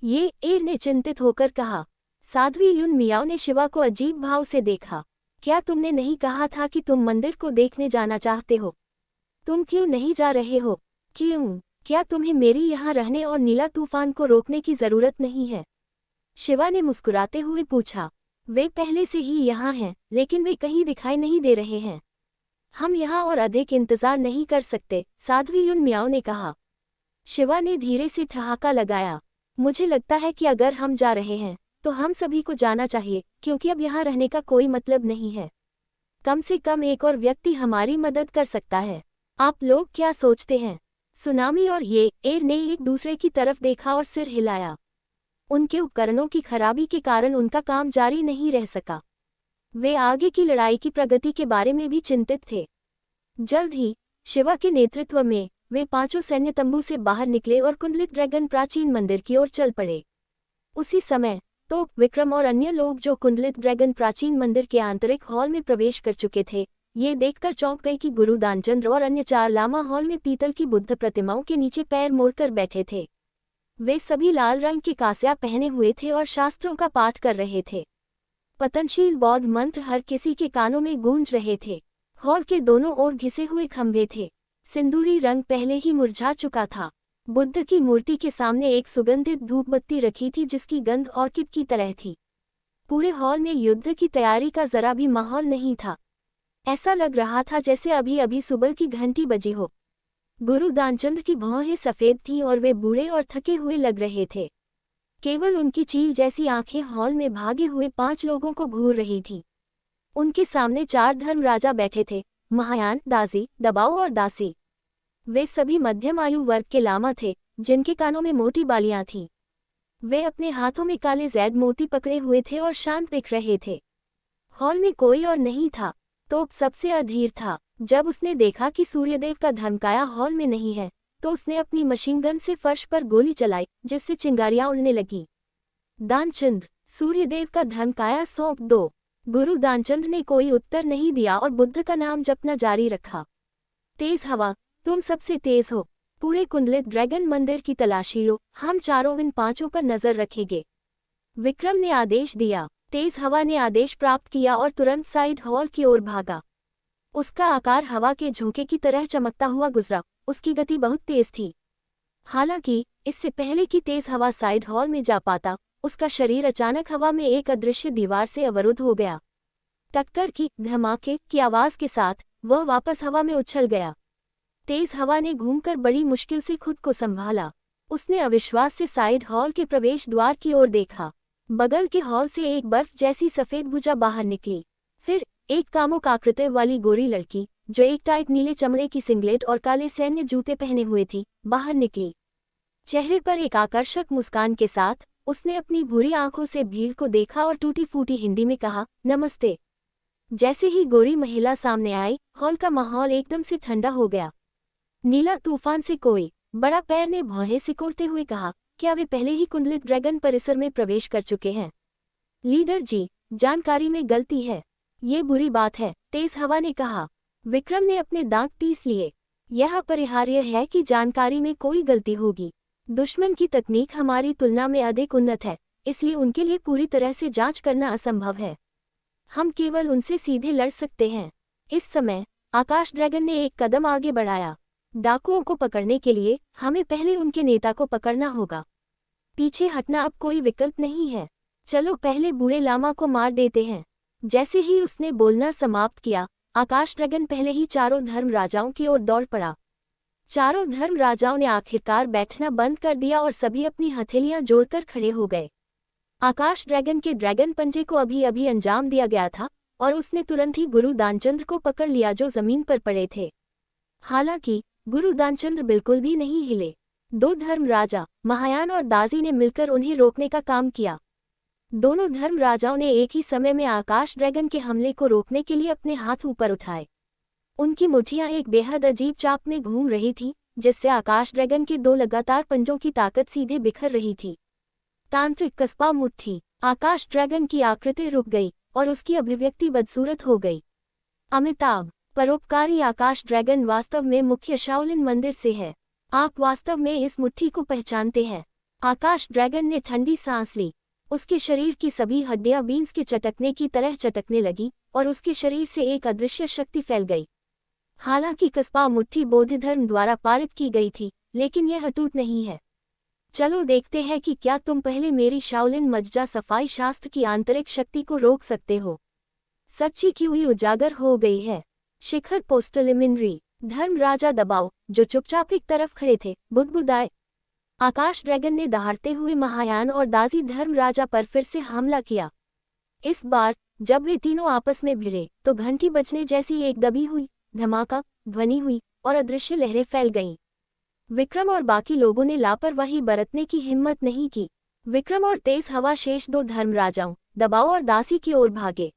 ये ने चिंतित होकर कहा। साध्वी युन मियाओ ने शिवा को अजीब भाव से देखा। क्या तुमने नहीं कहा था कि तुम मंदिर को देखने जाना चाहते हो? तुम क्यों नहीं जा रहे हो? क्यों? क्या तुम्हें मेरी यहाँ रहने और नीला तूफान को रोकने की जरूरत नहीं है? शिवा ने मुस्कुराते हुए पूछा। वे पहले से ही यहाँ हैं, लेकिन वे कहीं दिखाई नहीं दे रहे हैं। हम यहाँ और अधिक इंतजार नहीं कर सकते, साध्वी युन मियाओ ने कहा। शिवा ने धीरे से ठहाका लगाया। मुझे लगता है कि अगर हम जा रहे हैं तो हम सभी को जाना चाहिए, क्योंकि अब यहाँ रहने का कोई मतलब नहीं है। कम से कम एक और व्यक्ति हमारी मदद कर सकता है। आप लोग क्या सोचते हैं? सुनामी और ये ने एक दूसरे की तरफ देखा और सिर हिलाया। उनके उपकरणों की खराबी के कारण उनका काम जारी नहीं रह सका। वे आगे की लड़ाई की प्रगति के बारे में भी चिंतित थे। जल्द ही शिवा के नेतृत्व में वे पांचों सैन्य तंबू से बाहर निकले और कुंडलित ड्रैगन प्राचीन मंदिर की ओर चल पड़े। उसी समय तो विक्रम और अन्य लोग जो कुंडलित ड्रैगन प्राचीन मंदिर के आंतरिक हॉल में प्रवेश कर चुके थे, ये देखकर चौंक गए कि गुरु दानचंद्र और अन्य 4 लामा हॉल में पीतल की बुद्ध प्रतिमाओं के नीचे पैर मोड़कर बैठे थे। वे सभी लाल रंग के कास्या पहने हुए थे और शास्त्रों का पाठ कर रहे थे। पतनशील बौद्ध मंत्र हर किसी के कानों में गूंज रहे थे। हॉल के दोनों ओर घिसे हुए खंभे थे। सिंदूरी रंग पहले ही मुरझा चुका था। बुद्ध की मूर्ति के सामने एक सुगंधित धूपबत्ती रखी थी जिसकी गंध ऑर्किड की तरह थी। पूरे हॉल में युद्ध की तैयारी का जरा भी माहौल नहीं था। ऐसा लग रहा था जैसे अभी अभी सुबह की घंटी बजी हो। गुरु दानचंद्र की भौहें सफ़ेद थीं और वे बूढ़े और थके हुए लग रहे थे। केवल उनकी चील जैसी आंखें हॉल में भागे हुए 5 लोगों को घूर रही थी। उनके सामने 4 धर्मराजा बैठे थे, महायान, दासी, दबाओ और दासी। वे सभी मध्यम आयु वर्ग के लामा थे, जिनके कानों में मोटी बालियां थीं। वे अपने हाथों में काले जैद मोती पकड़े हुए थे और शांत दिख रहे थे। हॉल में कोई और नहीं था। तोप सबसे अधीर था। जब उसने देखा कि सूर्यदेव का धर्मकाया हॉल में नहीं है, तो उसने अपनी मशीन गन से फर्श पर गोली चलाई, जिससे चिंगारियां उड़ने लगी। दानचंद, सूर्यदेव का धर्मकाया सौंप दो। गुरु दानचंद ने कोई उत्तर नहीं दिया और बुद्ध का नाम जपना जारी रखा। तेज हवा, तुम सबसे तेज हो। पूरे कुंडलित ड्रैगन मंदिर की तलाशी लो, हम चारों इन पांचों पर नजर रखेंगे। विक्रम ने आदेश दिया। तेज हवा ने आदेश प्राप्त किया और तुरंत साइड हॉल की ओर भागा। उसका आकार हवा के झोंके की तरह चमकता हुआ गुजरा। उसकी गति बहुत तेज थी। हालांकि इससे पहले कि तेज हवा साइड हॉल में जा पाता, उसका शरीर अचानक हवा में एक अदृश्य दीवार से अवरुद्ध हो गया। टक्कर की धमाके की आवाज के साथ वह वापस हवा में उछल गया। तेज हवा ने घूमकर बड़ी मुश्किल से खुद को संभाला। उसने अविश्वास से साइड हॉल के प्रवेश द्वार की ओर देखा। बगल के हॉल से एक बर्फ जैसी सफेद भुजा बाहर निकली। फिर एक कामुक आकृति वाली गोरी लड़की, जो एक टाइट नीले चमड़े की सिंगलेट और काले सैन्य जूते पहने हुए थी, बाहर निकली। चेहरे पर एक आकर्षक मुस्कान के साथ उसने अपनी भूरी आंखों से भीड़ को देखा और टूटी फूटी हिंदी में कहा, नमस्ते। जैसे ही गोरी महिला सामने आई, हॉल का माहौल एकदम से ठंडा हो गया। नीला तूफान से कोई बड़ा पैर ने भौहें सिकोड़ते हुए कहा, क्या वे पहले ही कुंडलित ड्रैगन परिसर में प्रवेश कर चुके हैं? लीडर जी, जानकारी में गलती है। ये बुरी बात है, तेज हवा ने कहा। विक्रम ने अपने दांत पीस लिए। यह अपरिहार्य है कि जानकारी में कोई गलती होगी। दुश्मन की तकनीक हमारी तुलना में अधिक उन्नत है, इसलिए उनके लिए पूरी तरह से जांच करना असंभव है। हम केवल उनसे सीधे लड़ सकते हैं। इस समय आकाश ड्रैगन ने एक कदम आगे बढ़ाया। डाकुओं को पकड़ने के लिए हमें पहले उनके नेता को पकड़ना होगा। पीछे हटना अब कोई विकल्प नहीं है। चलो पहले बूढ़े लामा को मार देते हैं। जैसे ही उसने बोलना समाप्त किया, आकाश ड्रैगन पहले ही चारों धर्म राजाओं की ओर दौड़ पड़ा। चारों धर्म राजाओं ने आखिरकार बैठना बंद कर दिया और सभी अपनी हथेलियां जोड़कर खड़े हो गए। आकाश ड्रैगन के ड्रैगन पंजे को अभी अभी अंजाम दिया गया था और उसने तुरंत ही गुरु दानचंद्र को पकड़ लिया, जो जमीन पर पड़े थे। हालांकि गुरु दानचंद्र बिल्कुल भी नहीं हिले। दो धर्म राजा, महायान और दाजी ने मिलकर उन्हें रोकने का काम किया। दोनों धर्म राजाओं ने एक ही समय में आकाश ड्रैगन के हमले को रोकने के लिए अपने हाथ ऊपर उठाए। उनकी मुट्ठियां एक बेहद अजीब चाप में घूम रही थीं, जिससे आकाश ड्रैगन के दो लगातार पंजों की ताकत सीधे बिखर रही थी। तांत्रिक कस्बा मुट्ठी। आकाश ड्रैगन की आकृति रुक गई और उसकी अभिव्यक्ति बदसूरत हो गई। अमिताभ, परोपकारी आकाश ड्रैगन वास्तव में मुख्य शाओलिन मंदिर से है। आप वास्तव में इस मुट्ठी को पहचानते हैं? आकाश ड्रैगन ने ठंडी सांस ली। उसके शरीर की सभी हड्डियां बीन्स के चटकने की तरह चटकने लगी और उसके शरीर से एक अदृश्य शक्ति फैल गई। हालांकि कस्बा मुट्ठी बौद्ध धर्म द्वारा पारित की गई थी, लेकिन यह अटूट नहीं है। चलो देखते हैं कि क्या तुम पहले मेरी शाओलिन मज्जा सफाई शास्त्र की आंतरिक शक्ति को रोक सकते हो। सच्ची की हुई उजागर हो गई है। शिखर पोस्टलिमिनरी। धर्म राजा दबाओ, जो चुपचाप एक तरफ खड़े थे, बुदबुदाए। आकाश ड्रैगन ने दहाड़ते हुए महायान और दाजी धर्म राजा पर फिर से हमला किया। इस बार जब वे तीनों आपस में भिड़े, तो घंटी बजने जैसी एक दबी हुई धमाका ध्वनि हुई और अदृश्य लहरें फैल गईं। विक्रम और बाकी लोगों ने लापरवाही बरतने की हिम्मत नहीं की। विक्रम और तेज हवा शेष दो धर्म राजाओं दबाओ और दासी की ओर भागे।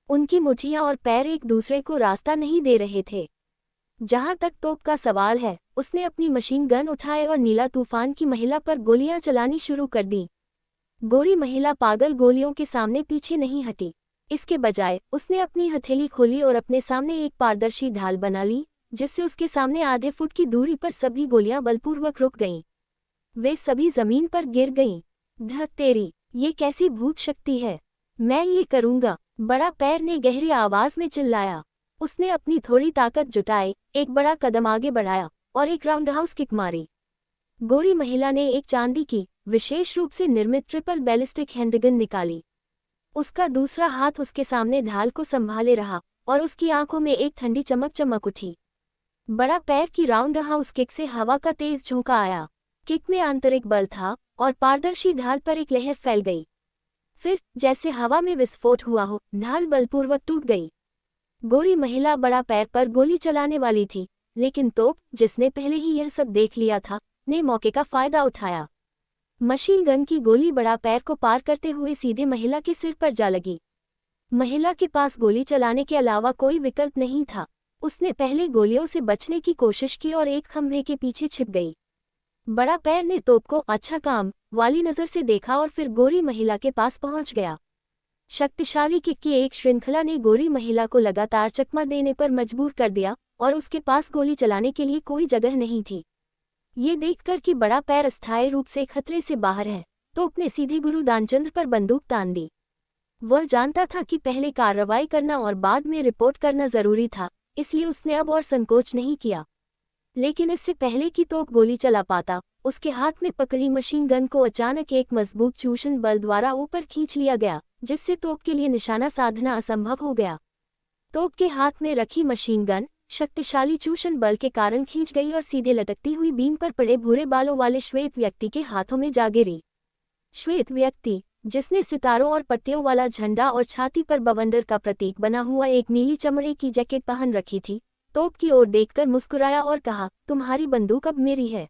उनकी मुट्ठियां और पैर एक दूसरे को रास्ता नहीं दे रहे थे। जहां तक तोप का सवाल है, उसने अपनी मशीन गन उठाए और नीला तूफान की महिला पर गोलियां चलानी शुरू कर दी। गोरी महिला पागल गोलियों के सामने पीछे नहीं हटी। इसके बजाय उसने अपनी हथेली खोली और अपने सामने एक पारदर्शी ढाल बना ली, जिससे उसके सामने आधे फुट की दूरी पर सभी गोलियां बलपूर्वक रुक गईं। वे सभी जमीन पर गिर गईं। धत तेरी, ये कैसी भूत शक्ति है! मैं ये करूंगा, बड़ा पैर ने गहरी आवाज में चिल्लाया। उसने अपनी थोड़ी ताकत जुटाई, एक बड़ा कदम आगे बढ़ाया और एक राउंडहाउस किक मारी। गोरी महिला ने एक चांदी की विशेष रूप से निर्मित ट्रिपल बैलिस्टिक हैंडगन निकाली। उसका दूसरा हाथ उसके सामने ढाल को संभाले रहा और उसकी आंखों में एक ठंडी चमक चमक उठी। बड़ा पैर की राउंडहाउस किक से हवा का तेज झोंका आया। किक में आंतरिक बल था और पारदर्शी ढाल पर एक लहर फैल गई। फिर जैसे हवा में विस्फोट हुआ हो, ढाल बलपूर्वक टूट गई। गोरी महिला बड़ा पैर पर गोली चलाने वाली थी, लेकिन तोप, जिसने पहले ही यह सब देख लिया था, ने मौके का फायदा उठाया। मशीन गन की गोली बड़ा पैर को पार करते हुए सीधे महिला के सिर पर जा लगी। महिला के पास गोली चलाने के अलावा कोई विकल्प नहीं था। उसने पहले गोलियों से बचने की कोशिश की और एक खंभे के पीछे छिप गई। बड़ा पैर ने तोप को अच्छा काम वाली नज़र से देखा और फिर गोरी महिला के पास पहुंच गया। शक्तिशाली किक की एक श्रृंखला ने गोरी महिला को लगातार चकमा देने पर मजबूर कर दिया और उसके पास गोली चलाने के लिए कोई जगह नहीं थी। ये देखकर कि बड़ा पैर अस्थायी रूप से खतरे से बाहर है, तोप ने सीधे गुरु दानचंद्र पर बंदूक तान दी। वह जानता था कि पहले कार्रवाई करना और बाद में रिपोर्ट करना जरूरी था, इसलिए उसने अब और संकोच नहीं किया। लेकिन इससे पहले कि तोप गोली चला पाता, उसके हाथ में पकड़ी मशीन गन को अचानक एक मजबूत चूषण बल द्वारा ऊपर खींच लिया गया, जिससे तोप के लिए निशाना साधना असंभव हो गया। तोप के हाथ में रखी मशीन गन शक्तिशाली चूषण बल के कारण खींच गई और सीधे लटकती हुई बीम पर पड़े भूरे बालों वाले श्वेत व्यक्ति के हाथों में जा गिरी। श्वेत व्यक्ति, जिसने सितारों और पट्टियों वाला झंडा और छाती पर बवंडर का प्रतीक बना हुआ एक नीली चमड़े की जैकेट पहन रखी थी, तोप की ओर देखकर मुस्कुराया और कहा, तुम्हारी बंदूक अब मेरी है,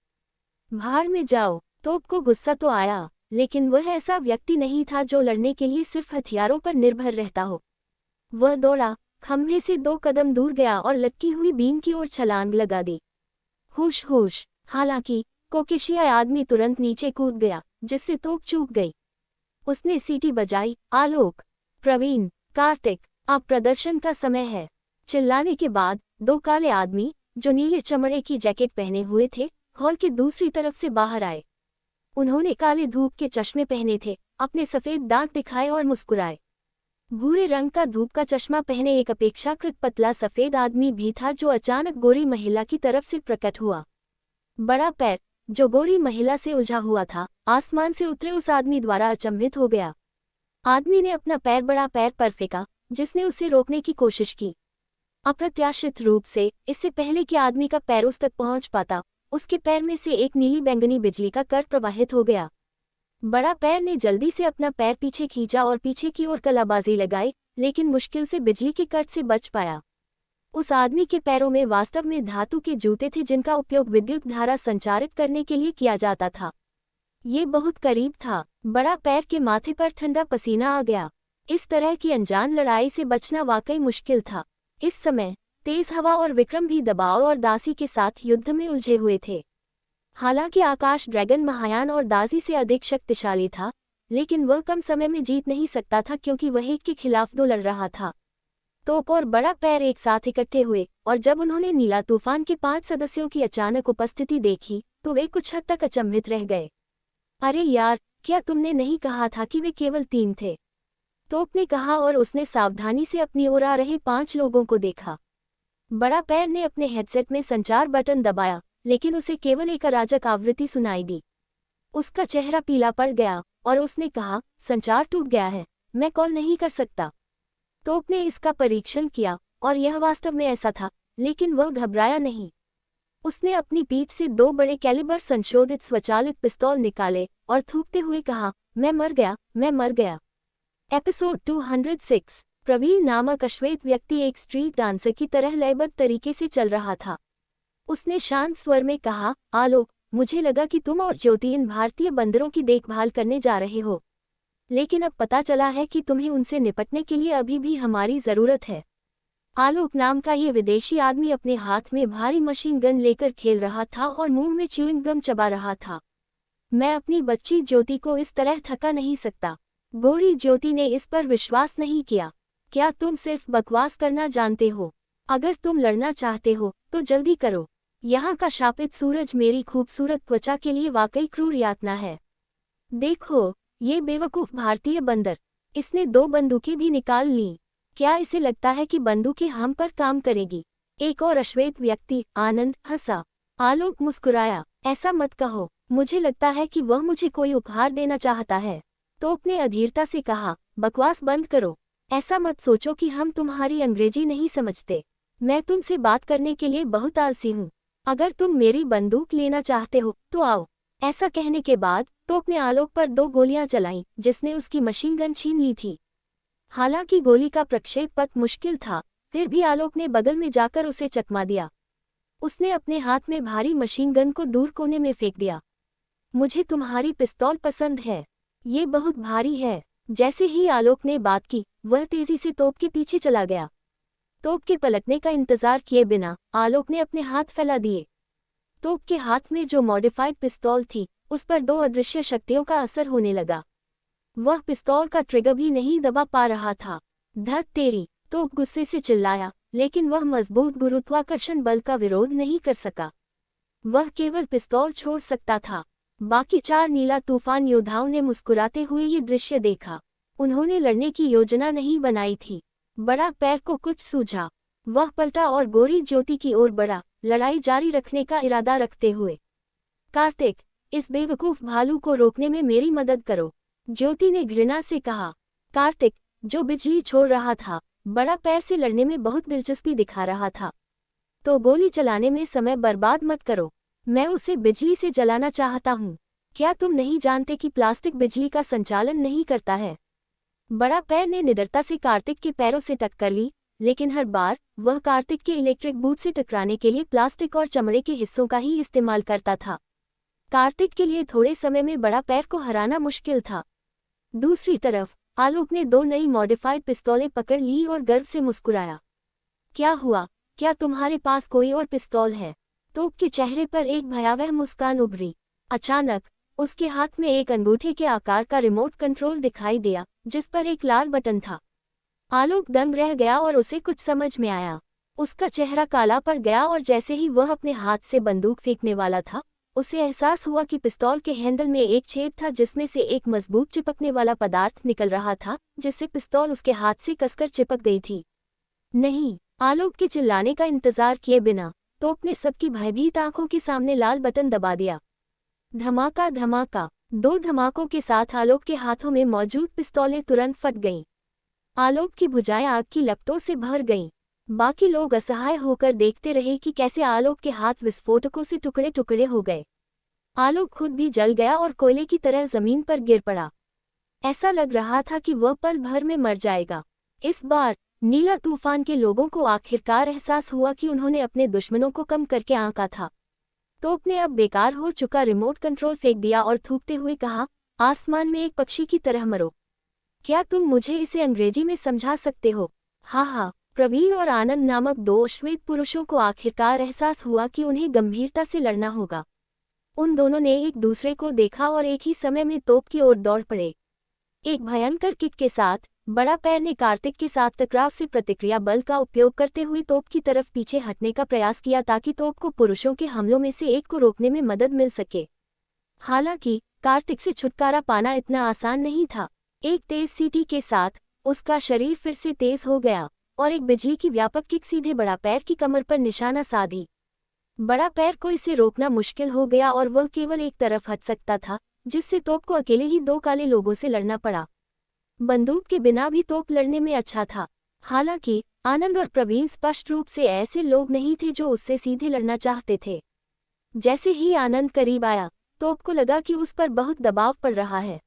भाड़ में जाओ। तोप को गुस्सा तो आया, लेकिन वह ऐसा व्यक्ति नहीं था जो लड़ने के लिए सिर्फ हथियारों पर निर्भर रहता हो। वह दौड़ा, खंभे से 2 कदम दूर गया और लटकी हुई बीम की ओर छलांग लगा दी। होश होश। हालांकि कोकेशिया आदमी तुरंत नीचे कूद गया, जिससे तोप चूक गई। उसने सीटी बजाई, आलोक, प्रवीण, कार्तिक, अब प्रदर्शन का समय है। चिल्लाने के बाद 2 काले आदमी, जो नीले चमड़े की जैकेट पहने हुए थे, हॉल के दूसरी तरफ से बाहर आए। उन्होंने काले धूप के चश्मे पहने थे, अपने सफेद दांत दिखाए और मुस्कुराए। भूरे रंग का धूप का चश्मा पहने एक अपेक्षाकृत पतला सफेद आदमी भी था जो अचानक गोरी महिला की तरफ से प्रकट हुआ। बड़ा पैर, जो गोरी महिला से उलझा हुआ था, आसमान से उतरे उस आदमी द्वारा अचंभित हो गया। आदमी ने अपना पैर बड़ा पैर पर फेंका, जिसने उसे रोकने की कोशिश की। अप्रत्याशित रूप से, इससे पहले कि आदमी का पैर उस तक पहुंच पाता, उसके पैर में से एक नीली बैंगनी बिजली का कट प्रवाहित हो गया। बड़ा पैर ने जल्दी से अपना पैर पीछे खींचा और पीछे की ओर कलाबाजी लगाई, लेकिन मुश्किल से बिजली के कट से बच पाया। उस आदमी के पैरों में वास्तव में धातु के जूते थे जिनका उपयोग विद्युत धारा संचारित करने के लिए किया जाता था। ये बहुत करीब था। बड़ा पैर के माथे पर ठंडा पसीना आ गया। इस तरह की अनजान लड़ाई से बचना वाकई मुश्किल था। इस समय तेज हवा और विक्रम भी दबाव और दासी के साथ युद्ध में उलझे हुए थे। हालांकि आकाश ड्रैगन महायान और दासी से अधिक शक्तिशाली था, लेकिन वह कम समय में जीत नहीं सकता था क्योंकि वह एक के खिलाफ 2 लड़ रहा था। तोप और बड़ा पैर एक साथ इकट्ठे हुए और जब उन्होंने नीला तूफान के 5 सदस्यों की अचानक उपस्थिति देखी तो वे कुछ हद तक अचंभित रह गए। अरे यार, क्या तुमने नहीं कहा था कि वे केवल 3 थे? तोप ने कहा और उसने सावधानी से अपनी ओर आ रहे 5 लोगों को देखा। बड़ा पैर ने अपने हेडसेट में संचार बटन दबाया, लेकिन उसे केवल एक अराजक आवृत्ति सुनाई दी। उसका चेहरा पीला पड़ गया और उसने कहा, संचार टूट गया है, मैं कॉल नहीं कर सकता। तोप ने इसका परीक्षण किया और यह वास्तव में ऐसा था, लेकिन वह घबराया नहीं। उसने अपनी पीठ से 2 बड़े कैलिबर संशोधित स्वचालित पिस्तौल निकाले और थूकते हुए कहा, मैं मर गया, मैं मर गया। एपिसोड 206। प्रवीण नामक अश्वेत व्यक्ति एक स्ट्रीट डांसर की तरह लयबद्ध तरीके से चल रहा था। उसने शांत स्वर में कहा, आलोक, मुझे लगा कि तुम और ज्योति इन भारतीय बंदरों की देखभाल करने जा रहे हो, लेकिन अब पता चला है कि तुम्हें उनसे निपटने के लिए अभी भी हमारी जरूरत है। आलोक नाम का ये विदेशी आदमी अपने हाथ में भारी मशीन गन लेकर खेल रहा था और मुंह में च्युइंग गम चबा रहा था। मैं अपनी बच्ची ज्योति को इस तरह थका नहीं सकता। गोरी ज्योति ने इस पर विश्वास नहीं किया। क्या तुम सिर्फ बकवास करना जानते हो? अगर तुम लड़ना चाहते हो तो जल्दी करो। यहाँ का शापित सूरज मेरी खूबसूरत त्वचा के लिए वाकई क्रूर यातना है। देखो, ये बेवकूफ भारतीय बंदर, इसने 2 बंदूकें भी निकाल लीं। क्या इसे लगता है कि बंदूकें हम पर काम करेगी? एक और अश्वेत व्यक्ति, आनंद, हंसा। आलोक मुस्कुराया, ऐसा मत कहो, मुझे लगता है कि वह मुझे कोई उपहार देना चाहता है। तोप ने अधीरता से कहा, बकवास बंद करो। ऐसा मत सोचो कि हम तुम्हारी अंग्रेजी नहीं समझते। मैं तुमसे बात करने के लिए बहुत आलसी हूँ। अगर तुम मेरी बंदूक लेना चाहते हो तो आओ। ऐसा कहने के बाद तोप ने आलोक पर 2 गोलियां चलाईं, जिसने उसकी मशीन गन छीन ली थी। हालांकि गोली का प्रक्षेप पथ मुश्किल था, फिर भी आलोक ने बगल में जाकर उसे चकमा दिया। उसने अपने हाथ में भारी मशीन गन को दूर कोने में फेंक दिया। मुझे तुम्हारी पिस्तौल पसंद है, ये बहुत भारी है। जैसे ही आलोक ने बात की, वह तेजी से तोप के पीछे चला गया। तोप के पलटने का इंतजार किए बिना आलोक ने अपने हाथ फैला दिए। तोप के हाथ में जो मॉडिफाइड पिस्तौल थी, उस पर दो अदृश्य शक्तियों का असर होने लगा। वह पिस्तौल का ट्रिगर भी नहीं दबा पा रहा था। धत तेरी! तोप गुस्से से चिल्लाया, लेकिन वह मजबूत गुरुत्वाकर्षण बल का विरोध नहीं कर सका। वह केवल पिस्तौल छोड़ सकता था। बाकी 4 नीला तूफान योद्धाओं ने मुस्कुराते हुए ये दृश्य देखा। उन्होंने लड़ने की योजना नहीं बनाई थी। बड़ा पैर को कुछ सूझा। वह पलटा और गोरी ज्योति की ओर बढ़ा, लड़ाई जारी रखने का इरादा रखते हुए। कार्तिक, इस बेवकूफ भालू को रोकने में मेरी मदद करो, ज्योति ने घृणा से कहा। कार्तिक, जो बिजली छोड़ रहा था, बड़ा पैर से लड़ने में बहुत दिलचस्पी दिखा रहा था। तो गोली चलाने में समय बर्बाद मत करो। मैं उसे बिजली से जलाना चाहता हूँ। क्या तुम नहीं जानते कि प्लास्टिक बिजली का संचालन नहीं करता है? बड़ा पैर ने निडरता से कार्तिक के पैरों से टक्कर ली, लेकिन हर बार वह कार्तिक के इलेक्ट्रिक बूट से टकराने के लिए प्लास्टिक और चमड़े के हिस्सों का ही इस्तेमाल करता था। कार्तिक के लिए थोड़े समय में बड़ा पैर को हराना मुश्किल था। दूसरी तरफ आलोक ने 2 नई मॉडिफाइड पिस्तौलें पकड़ ली और गर्व से मुस्कुराया। क्या हुआ? क्या तुम्हारे पास कोई और पिस्तौल है? तोप के चेहरे पर एक भयावह मुस्कान उभरी। अचानक उसके हाथ में एक अंगूठे के आकार का रिमोट कंट्रोल दिखाई दिया, जिस पर एक लाल बटन था। आलोक दंग रह गया और उसे कुछ समझ में आया। उसका चेहरा काला पड़ गया और जैसे ही वह अपने हाथ से बंदूक फेंकने वाला था, उसे एहसास हुआ कि पिस्तौल के हैंडल में एक छेद था जिसमें से एक मजबूत चिपकने वाला पदार्थ निकल रहा था, जिससे पिस्तौल उसके हाथ से कसकर चिपक गई थी। नहीं! आलोक के चिल्लाने का इंतजार किए बिना तोप ने सबकी भयभीत आंखों के सामने लाल बटन दबा दिया। धमाका धमाका! 2 धमाकों के साथ आलोक के हाथों में मौजूद पिस्तौलें तुरंत फट गईं। आलोक की भुजाएं आग की लपटों से भर गईं। बाकी लोग असहाय होकर देखते रहे कि कैसे आलोक के हाथ विस्फोटकों से टुकड़े टुकड़े हो गए। आलोक खुद भी जल गया और कोयले की तरह जमीन पर गिर पड़ा। ऐसा लग रहा था कि वह पल भर में मर जाएगा। इस बार नीला तूफान के लोगों को आखिरकार एहसास हुआ कि उन्होंने अपने दुश्मनों को कम करके आंका था। तोप ने अब बेकार हो चुका रिमोट कंट्रोल फेंक दिया और थूकते हुए कहा, आसमान में एक पक्षी की तरह मरो। क्या तुम मुझे इसे अंग्रेजी में समझा सकते हो? हाँ, प्रवीण और आनंद नामक 2 श्वेत पुरुषों को आखिरकार एहसास हुआ कि उन्हें गंभीरता से लड़ना होगा। उन दोनों ने एक दूसरे को देखा और एक ही समय में तोप की ओर दौड़ पड़े। एक भयंकर किक के साथ बड़ा पैर ने कार्तिक के साथ टकराव से प्रतिक्रिया बल का उपयोग करते हुए तोप की तरफ पीछे हटने का प्रयास किया ताकि तोप को पुरुषों के हमलों में से एक को रोकने में मदद मिल सके। हालांकि कार्तिक से छुटकारा पाना इतना आसान नहीं था। एक तेज सीटी के साथ उसका शरीर फिर से तेज हो गया और एक बिजली की व्यापक किक सीधे बड़ा पैर की कमर पर निशाना साधी। बड़ा पैर को इसे रोकना मुश्किल हो गया और वह केवल एक तरफ हट सकता था, जिससे तोप को अकेले ही 2 काले लोगों से लड़ना पड़ा। बंदूक के बिना भी तोप लड़ने में अच्छा था। हालांकि आनंद और प्रवीण स्पष्ट रूप से ऐसे लोग नहीं थे जो उससे सीधे लड़ना चाहते थे। जैसे ही आनंद करीब आया, तोप को लगा कि उस पर बहुत दबाव पड़ रहा है।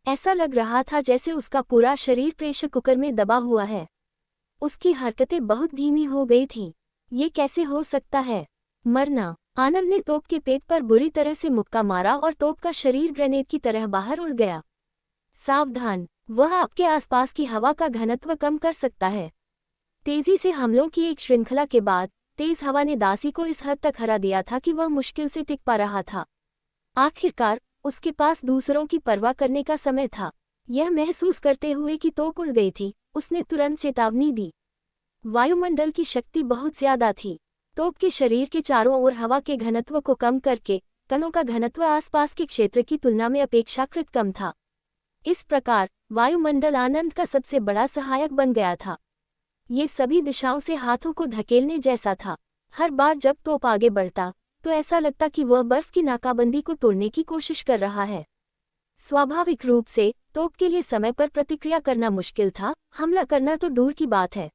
ऐसा लग रहा था जैसे उसका पूरा शरीर प्रेशर कुकर में दबा हुआ है। उसकी हरकतें बहुत धीमी हो गई थीं। ये कैसे हो सकता है? मरना! आनंद ने तोप के पेट पर बुरी तरह से मुक्का मारा और तोप का शरीर ग्रेनेड की तरह बाहर उड़ गया। सावधान! वह आपके आसपास की हवा का घनत्व कम कर सकता है। तेजी से हमलों की एक श्रृंखला के बाद तेज हवा ने दासी को इस हद तक हरा दिया था कि वह मुश्किल से टिक पा रहा था। आखिरकार उसके पास दूसरों की परवाह करने का समय था। यह महसूस करते हुए कि तोप उड़ गई थी, उसने तुरंत चेतावनी दी। वायुमंडल की शक्ति बहुत ज्यादा थी। तोप के शरीर के चारों ओर हवा के घनत्व को कम करके कणों का घनत्व आसपास के क्षेत्र की तुलना में अपेक्षाकृत कम था। इस प्रकार वायुमंडल आनंद का सबसे बड़ा सहायक बन गया था। ये सभी दिशाओं से हाथों को धकेलने जैसा था। हर बार जब तोप आगे बढ़ता तो ऐसा लगता कि वह बर्फ की नाकाबंदी को तोड़ने की कोशिश कर रहा है। स्वाभाविक रूप से तोप के लिए समय पर प्रतिक्रिया करना मुश्किल था, हमला करना तो दूर की बात है।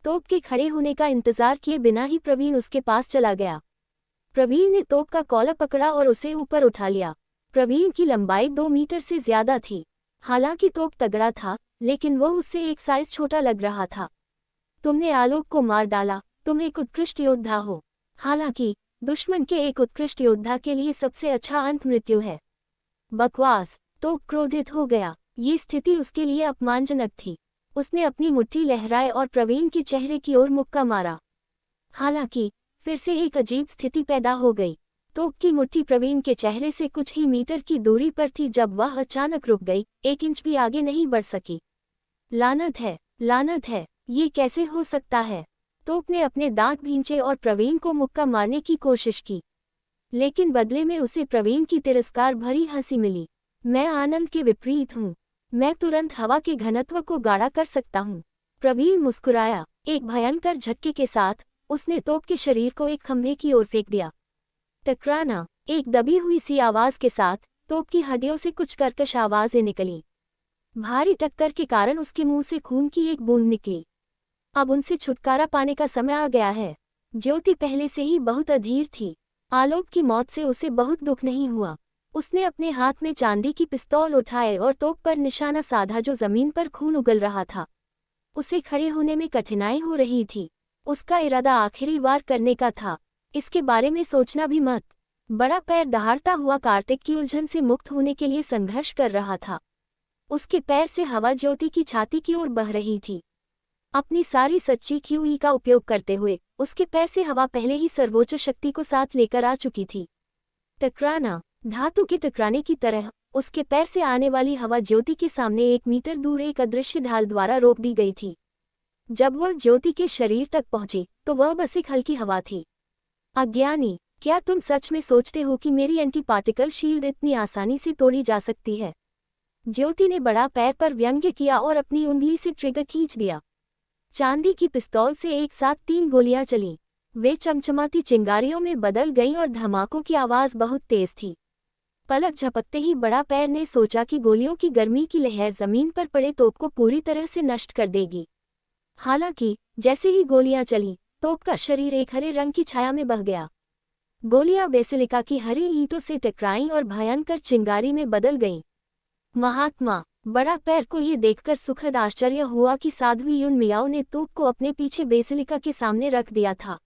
तोप के खड़े होने का इंतजार किए बिना ही प्रवीण उसके पास चला गया। प्रवीण ने तोप का कॉलर पकड़ा और उसे ऊपर उठा लिया। प्रवीण की लंबाई 2 मीटर से ज्यादा थी। हालांकि तोप तगड़ा था, लेकिन वह उससे एक साइज छोटा लग रहा था। तुमने आलोक को मार डाला, तुम एक उत्कृष्ट योद्धा हो। हालांकि दुश्मन के एक उत्कृष्ट योद्धा के लिए सबसे अच्छा अंत मृत्यु है। बकवास! तोप क्रोधित हो गया। ये स्थिति उसके लिए अपमानजनक थी। उसने अपनी मुट्ठी लहराए और प्रवीण के चेहरे की ओर मुक्का मारा। हालांकि फिर से एक अजीब स्थिति पैदा हो गई। तोप की मुट्ठी प्रवीण के चेहरे से कुछ ही मीटर की दूरी पर थी जब वह अचानक रुक गई, 1 इंच भी आगे नहीं बढ़ सकी। लानत है, ये कैसे हो सकता है? तोप ने अपने दांत भींचे और प्रवीण को मुक्का मारने की कोशिश की, लेकिन बदले में उसे प्रवीण की तिरस्कार भरी हंसी मिली। मैं आनंद के विपरीत हूँ। मैं तुरंत हवा के घनत्व को गाढ़ा कर सकता हूँ। प्रवीण मुस्कुराया। एक भयंकर झटके के साथ उसने तोप के शरीर को एक खंभे की ओर फेंक दिया। टकराना। एक दबी हुई सी आवाज के साथ तोप की हड्डियों से कुछ कर्कश आवाजें निकली। भारी टक्कर के कारण उसके मुंह से खून की एक बूंद निकली। अब उनसे छुटकारा पाने का समय आ गया है। ज्योति पहले से ही बहुत अधीर थी। आलोक की मौत से उसे बहुत दुख नहीं हुआ। उसने अपने हाथ में चांदी की पिस्तौल उठाए और तोप पर निशाना साधा जो जमीन पर खून उगल रहा था। उसे खड़े होने में कठिनाई हो रही थी। उसका इरादा आखिरी वार करने का था। इसके बारे में सोचना भी मत। बड़ा पैर दहाड़ता हुआ कार्तिक की उलझन से मुक्त होने के लिए संघर्ष कर रहा था। उसके पैर से हवा ज्योति की छाती की ओर बह रही थी। अपनी सारी सच्ची क्यूई का उपयोग करते हुए उसके पैर से हवा पहले ही सर्वोच्च शक्ति को साथ लेकर आ चुकी थी। टकराना। धातु के टकराने की तरह उसके पैर से आने वाली हवा ज्योति के सामने 1 मीटर दूर एक अदृश्य ढाल द्वारा रोक दी गई थी। जब वह ज्योति के शरीर तक पहुंची तो वह बस एक हल्की हवा थी। अज्ञानी, क्या तुम सच में सोचते हो कि मेरी एंटी पार्टिकल शील्ड इतनी आसानी से तोड़ी जा सकती है? ज्योति ने बड़ा पैर पर व्यंग्य किया और अपनी उंगली से ट्रिगर खींच दिया। चांदी की पिस्तौल से एक साथ 3 गोलियां चलीं। वे चमचमाती चिंगारियों में बदल गईं और धमाकों की आवाज बहुत तेज थी। पलक झपकते ही बड़ा पैर ने सोचा कि गोलियों की गर्मी की लहर जमीन पर पड़े तोप को पूरी तरह से नष्ट कर देगी। हालांकि जैसे ही गोलियां चलीं, तोप का शरीर एक हरे रंग की छाया में बह गया। गोलियां बेसिलिका की हरी ईंटों से टकराईं और भयंकर चिंगारी में बदल गईं। महात्मा, बड़ा पैर को ये देखकर सुखद आश्चर्य हुआ कि साध्वी युन मियाओ ने तोप को अपने पीछे बेसिलिका के सामने रख दिया था।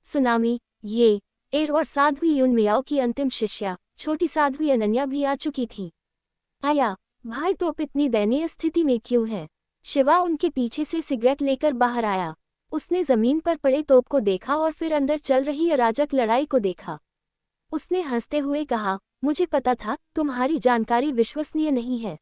सुनामी, ये एर और साध्वी युन मियाओ की अंतिम शिष्या छोटी साध्वी अनन्या भी आ चुकी थी। आया, भाई तोप इतनी दयनीय स्थिति में क्यों है? शिवा उनके पीछे से सिगरेट लेकर बाहर आया। उसने जमीन पर पड़े तोप को देखा और फिर अंदर चल रही अराजक लड़ाई को देखा। उसने हंसते हुए कहा, मुझे पता था तुम्हारी जानकारी विश्वसनीय नहीं है।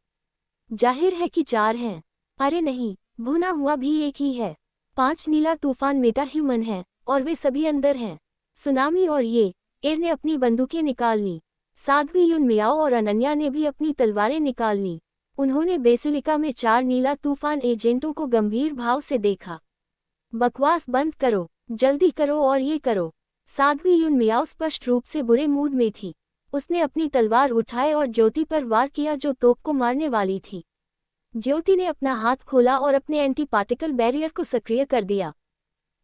जाहिर है कि 4 हैं। अरे नहीं, भुना हुआ भी एक ही है। 5 नीला तूफान मेटा ह्यूमन है और वे सभी अंदर हैं। सुनामी और ये एर ने अपनी बंदूकें निकाल ली। साध्वी युन मियाओ और अनन्या ने भी अपनी तलवारें निकाल ली। उन्होंने बेसिलिका में 4 नीला तूफान एजेंटों को गंभीर भाव से देखा। बकवास बंद करो, जल्दी करो और ये करो। साध्वी युन मियाओ स्पष्ट रूप से बुरे मूड में थी। उसने अपनी तलवार उठाए और ज्योति पर वार किया जो तोप को मारने वाली थी। ज्योति ने अपना हाथ खोला और अपने एंटी पार्टिकल बैरियर को सक्रिय कर दिया।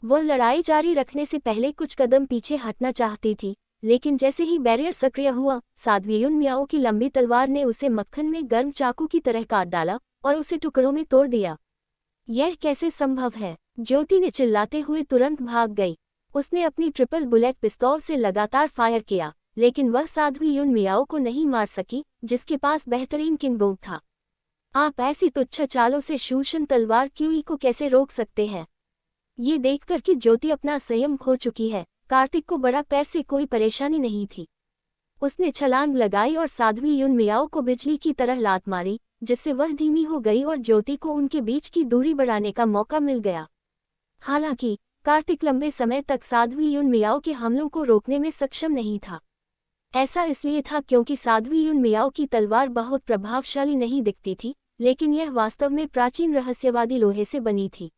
वह लड़ाई जारी रखने से पहले कुछ कदम पीछे हटना चाहती थी, लेकिन जैसे ही बैरियर सक्रिय हुआ, साध्वी युन मियाओ की लंबी तलवार ने उसे मक्खन में गर्म चाकू की तरह काट डाला और उसे टुकड़ों में तोड़ दिया। यह कैसे संभव है? ज्योति ने चिल्लाते हुए तुरंत भाग गई। उसने अपनी ट्रिपल बुलेट पिस्तौल से लगातार फायर किया, लेकिन वह साध्वी युन मियाओ को नहीं मार सकी, जिसके पास बेहतरीन किंगबोंग था। आप ऐसी तुच्छ चालों से शूशन तलवार क्यूई को कैसे रोक सकते हैं? ये देखकर कि ज्योति अपना संयम खो चुकी है, कार्तिक को बड़ा पैर से कोई परेशानी नहीं थी। उसने छलांग लगाई और साध्वी युन मियाओ को बिजली की तरह लात मारी, जिससे वह धीमी हो गई और ज्योति को उनके बीच की दूरी बढ़ाने का मौका मिल गया। हालांकि कार्तिक लंबे समय तक साध्वी युन मियाओ के हमलों को रोकने में सक्षम नहीं था। ऐसा इसलिए था क्योंकि साध्वी युन मियाओ की तलवार बहुत प्रभावशाली नहीं दिखती थी, लेकिन यह वास्तव में प्राचीन रहस्यवादी लोहे से बनी थी।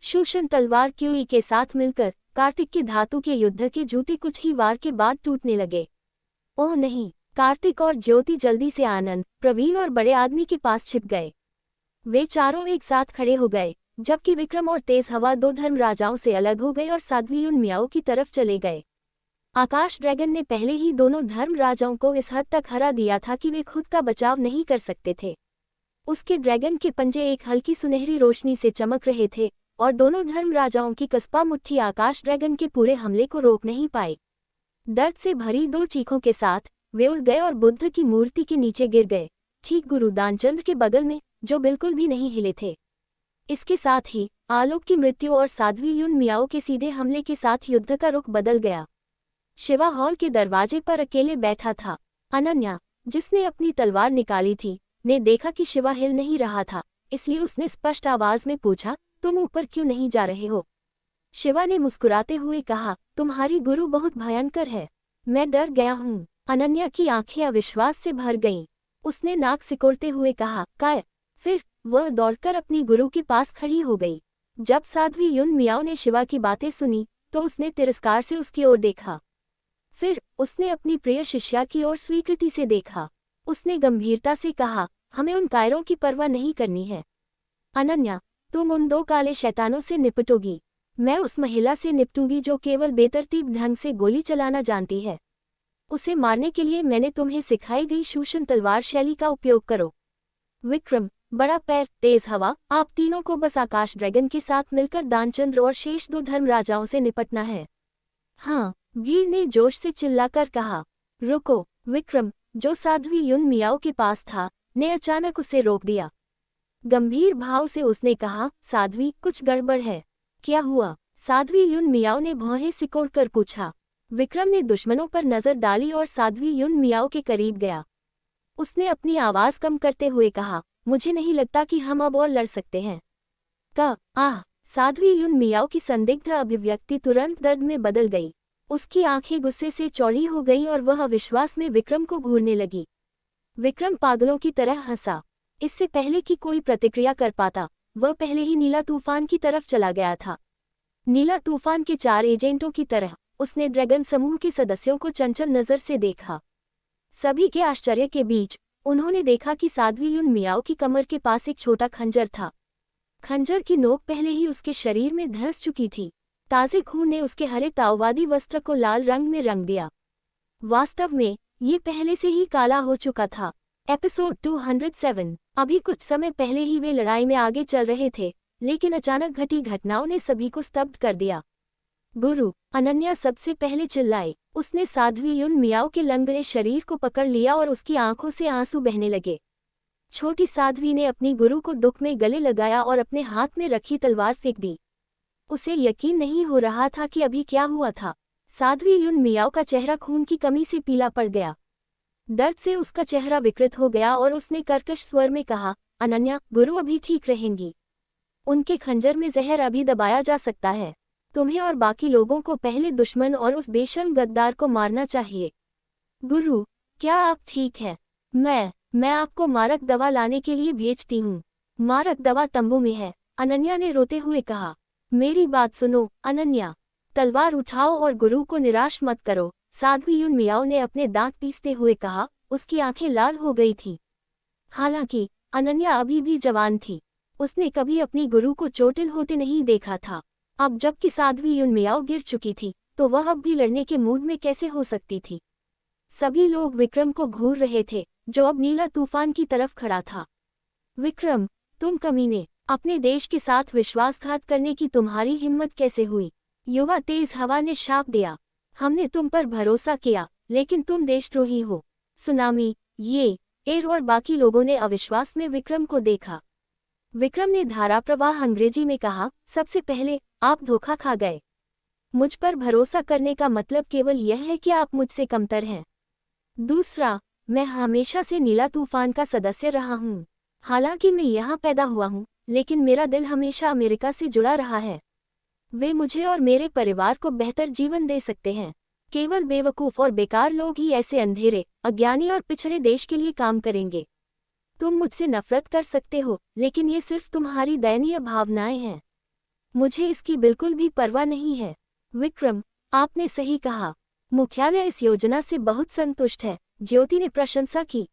शूशन तलवार क्यूई के साथ मिलकर कार्तिक के धातु के युद्ध के जूते कुछ ही वार के बाद टूटने लगे। ओह नहीं! कार्तिक और ज्योति जल्दी से आनंद, प्रवीण और बड़े आदमी के पास छिप गए। वे चारों एक साथ खड़े हो गए, जबकि विक्रम और तेज हवा 2 धर्म राजाओं से अलग हो गए और साध्वी युन मियाओ की तरफ चले गए। आकाश ड्रैगन ने पहले ही दोनों धर्म राजाओं को इस हद तक हरा दिया था कि वे खुद का बचाव नहीं कर सकते थे। उसके ड्रैगन के पंजे एक हल्की सुनहरी रोशनी से चमक रहे थे और दोनों धर्म राजाओं की कस्बा मुट्ठी आकाश ड्रैगन के पूरे हमले को रोक नहीं पाई। दर्द से भरी 2 चीखों के साथ वे उड़ गए और बुद्ध की मूर्ति के नीचे गिर गए, ठीक गुरु दानचंद्र के बगल में, जो बिल्कुल भी नहीं हिले थे। इसके साथ ही आलोक की मृत्यु और साध्वी युन मियाओ के सीधे हमले के साथ युद्ध का रुख बदल गया। शिवा हॉल के दरवाजे पर अकेले बैठा था। अनन्या, जिसने अपनी तलवार निकाली थी, ने देखा कि शिवा हिल नहीं रहा था, इसलिए उसने स्पष्ट आवाज में पूछा, तुम ऊपर क्यों नहीं जा रहे हो? शिवा ने मुस्कुराते हुए कहा, तुम्हारी गुरु बहुत भयंकर है, मैं डर गया हूँ। अनन्या की आंखें अविश्वास से भर गईं। उसने नाक सिकोड़ते हुए कहा, काय? फिर वह दौड़कर अपनी गुरु के पास खड़ी हो गई। जब साध्वी युन मियाओ ने शिवा की बातें सुनी तो उसने तिरस्कार से उसकी ओर देखा। फिर उसने अपनी प्रिय शिष्या की ओर स्वीकृति से देखा। उसने गंभीरता से कहा, हमें उन कायरों की परवाह नहीं करनी है। अनन्या, तुम उन 2 काले शैतानों से निपटोगी, मैं उस महिला से निपटूंगी जो केवल बेतरतीब ढंग से गोली चलाना जानती है। उसे मारने के लिए मैंने तुम्हें सिखाई गई शूशन तलवार शैली का उपयोग करो। विक्रम, बड़ा पैर, तेज हवा, आप तीनों को बस आकाश ड्रैगन के साथ मिलकर दानचंद्र और शेष 2 धर्मराजाओं से निपटना है। हाँ, वीर ने जोश से चिल्लाकर कहा। रुको, विक्रम, जो साध्वी युन मियाओ के पास था, ने अचानक उसे रोक दिया। गंभीर भाव से उसने कहा, साध्वी, कुछ गड़बड़ है। क्या हुआ? साध्वी युन मियाओ ने भौहें सिकोड़कर पूछा। विक्रम ने दुश्मनों पर नजर डाली और साध्वी युन मियाओ के करीब गया। उसने अपनी आवाज कम करते हुए कहा, मुझे नहीं लगता कि हम अब और लड़ सकते हैं। साध्वी युन मियाओ की संदिग्ध अभिव्यक्ति तुरंत दर्द में बदल गई। उसकी आंखें गुस्से से चौड़ी हो गईं और वह अविश्वास में विक्रम को घूरने लगी। विक्रम पागलों की तरह हंसा। इससे पहले कि कोई प्रतिक्रिया कर पाता, वह पहले ही नीला तूफान की तरफ चला गया था। नीला तूफान के 4 एजेंटों की तरह उसने ड्रैगन समूह के सदस्यों को चंचल नजर से देखा। सभी के आश्चर्य के बीच उन्होंने देखा कि साध्वी युन मियाओ की कमर के पास एक छोटा खंजर था। खंजर की नोक पहले ही उसके शरीर में धंस चुकी थी। ताजे खून ने उसके हरे ताओवादी वस्त्र को लाल रंग में रंग दिया। वास्तव में ये पहले से ही काला हो चुका था। एपिसोड 207। अभी कुछ समय पहले ही वे लड़ाई में आगे चल रहे थे, लेकिन अचानक घटी घटनाओं ने सभी को स्तब्ध कर दिया। गुरु, अनन्या सबसे पहले चिल्लाई। उसने साध्वी युन मियाओ के लंगड़े शरीर को पकड़ लिया और उसकी आंखों से आंसू बहने लगे। छोटी साध्वी ने अपनी गुरु को दुख में गले लगाया और अपने हाथ में रखी तलवार फेंक दी। उसे यकीन नहीं हो रहा था कि अभी क्या हुआ था। साध्वी युन मियाओ का चेहरा खून की कमी से पीला पड़ गया। दर्द से उसका चेहरा विकृत हो गया और उसने कर्कश स्वर में कहा, अनन्या, गुरु अभी ठीक रहेंगी। उनके खंजर में जहर अभी दबाया जा सकता है। तुम्हें और बाकी लोगों को पहले दुश्मन और उस बेशर्म गद्दार को मारना चाहिए। गुरु, क्या आप ठीक हैं? मैं आपको मारक दवा लाने के लिए भेजती हूँ। मारक दवा तंबू में है, अनन्या ने रोते हुए कहा। मेरी बात सुनो, अनन्या, तलवार उठाओ और गुरु को निराश मत करो, साध्वी युन मियाओ ने अपने दांत पीसते हुए कहा। उसकी आंखें लाल हो गई थी। हालांकि अनन्या अभी भी जवान थी। उसने कभी अपनी गुरु को चोटिल होते नहीं देखा था। अब जबकि साध्वी युन मियाओ गिर चुकी थी, तो वह अब भी लड़ने के मूड में कैसे हो सकती थी? सभी लोग विक्रम को घूर रहे थे, जो अब नीला तूफान की तरफ खड़ा था। विक्रम, तुम कमीने, अपने देश के साथ विश्वासघात करने की तुम्हारी हिम्मत कैसे हुई? युवा तेज हवा ने शाप दिया। हमने तुम पर भरोसा किया, लेकिन तुम देशद्रोही हो। सुनामी, एयर और बाकी लोगों ने अविश्वास में विक्रम को देखा। विक्रम ने धाराप्रवाह अंग्रेजी में कहा, सबसे पहले आप धोखा खा गए। मुझ पर भरोसा करने का मतलब केवल यह है कि आप मुझसे कमतर हैं। दूसरा, मैं हमेशा से नीला तूफान का सदस्य रहा हूँ। हालांकि मैं यहाँ पैदा हुआ हूँ, लेकिन मेरा दिल हमेशा अमेरिका से जुड़ा रहा है। वे मुझे और मेरे परिवार को बेहतर जीवन दे सकते हैं। केवल बेवकूफ़ और बेकार लोग ही ऐसे अंधेरे, अज्ञानी और पिछड़े देश के लिए काम करेंगे। तुम मुझसे नफरत कर सकते हो, लेकिन ये सिर्फ तुम्हारी दयनीय भावनाएं हैं। मुझे इसकी बिल्कुल भी परवाह नहीं है। विक्रम, आपने सही कहा। मुख्यालय इस योजना से बहुत संतुष्ट है, ज्योति ने प्रशंसा की।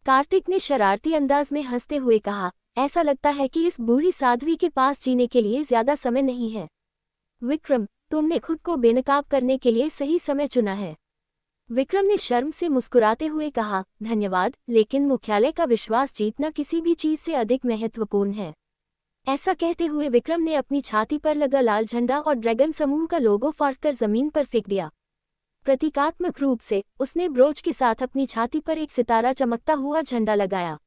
कार्तिक ने शरारती अंदाज में हंसते हुए कहा, ऐसा लगता है कि इस बूढ़ी साध्वी के पास जीने के लिए ज्यादा समय नहीं है। विक्रम, तुमने खुद को बेनकाब करने के लिए सही समय चुना है। विक्रम ने शर्म से मुस्कुराते हुए कहा, धन्यवाद, लेकिन मुख्यालय का विश्वास जीतना किसी भी चीज से अधिक महत्वपूर्ण है। ऐसा कहते हुए विक्रम ने अपनी छाती पर लगा लाल झंडा और ड्रैगन समूह का लोगो फाड़कर जमीन पर फेंक दिया। प्रतीकात्मक रूप से उसने ब्रोच के साथ अपनी छाती पर एक सितारा चमकता हुआ झंडा लगाया।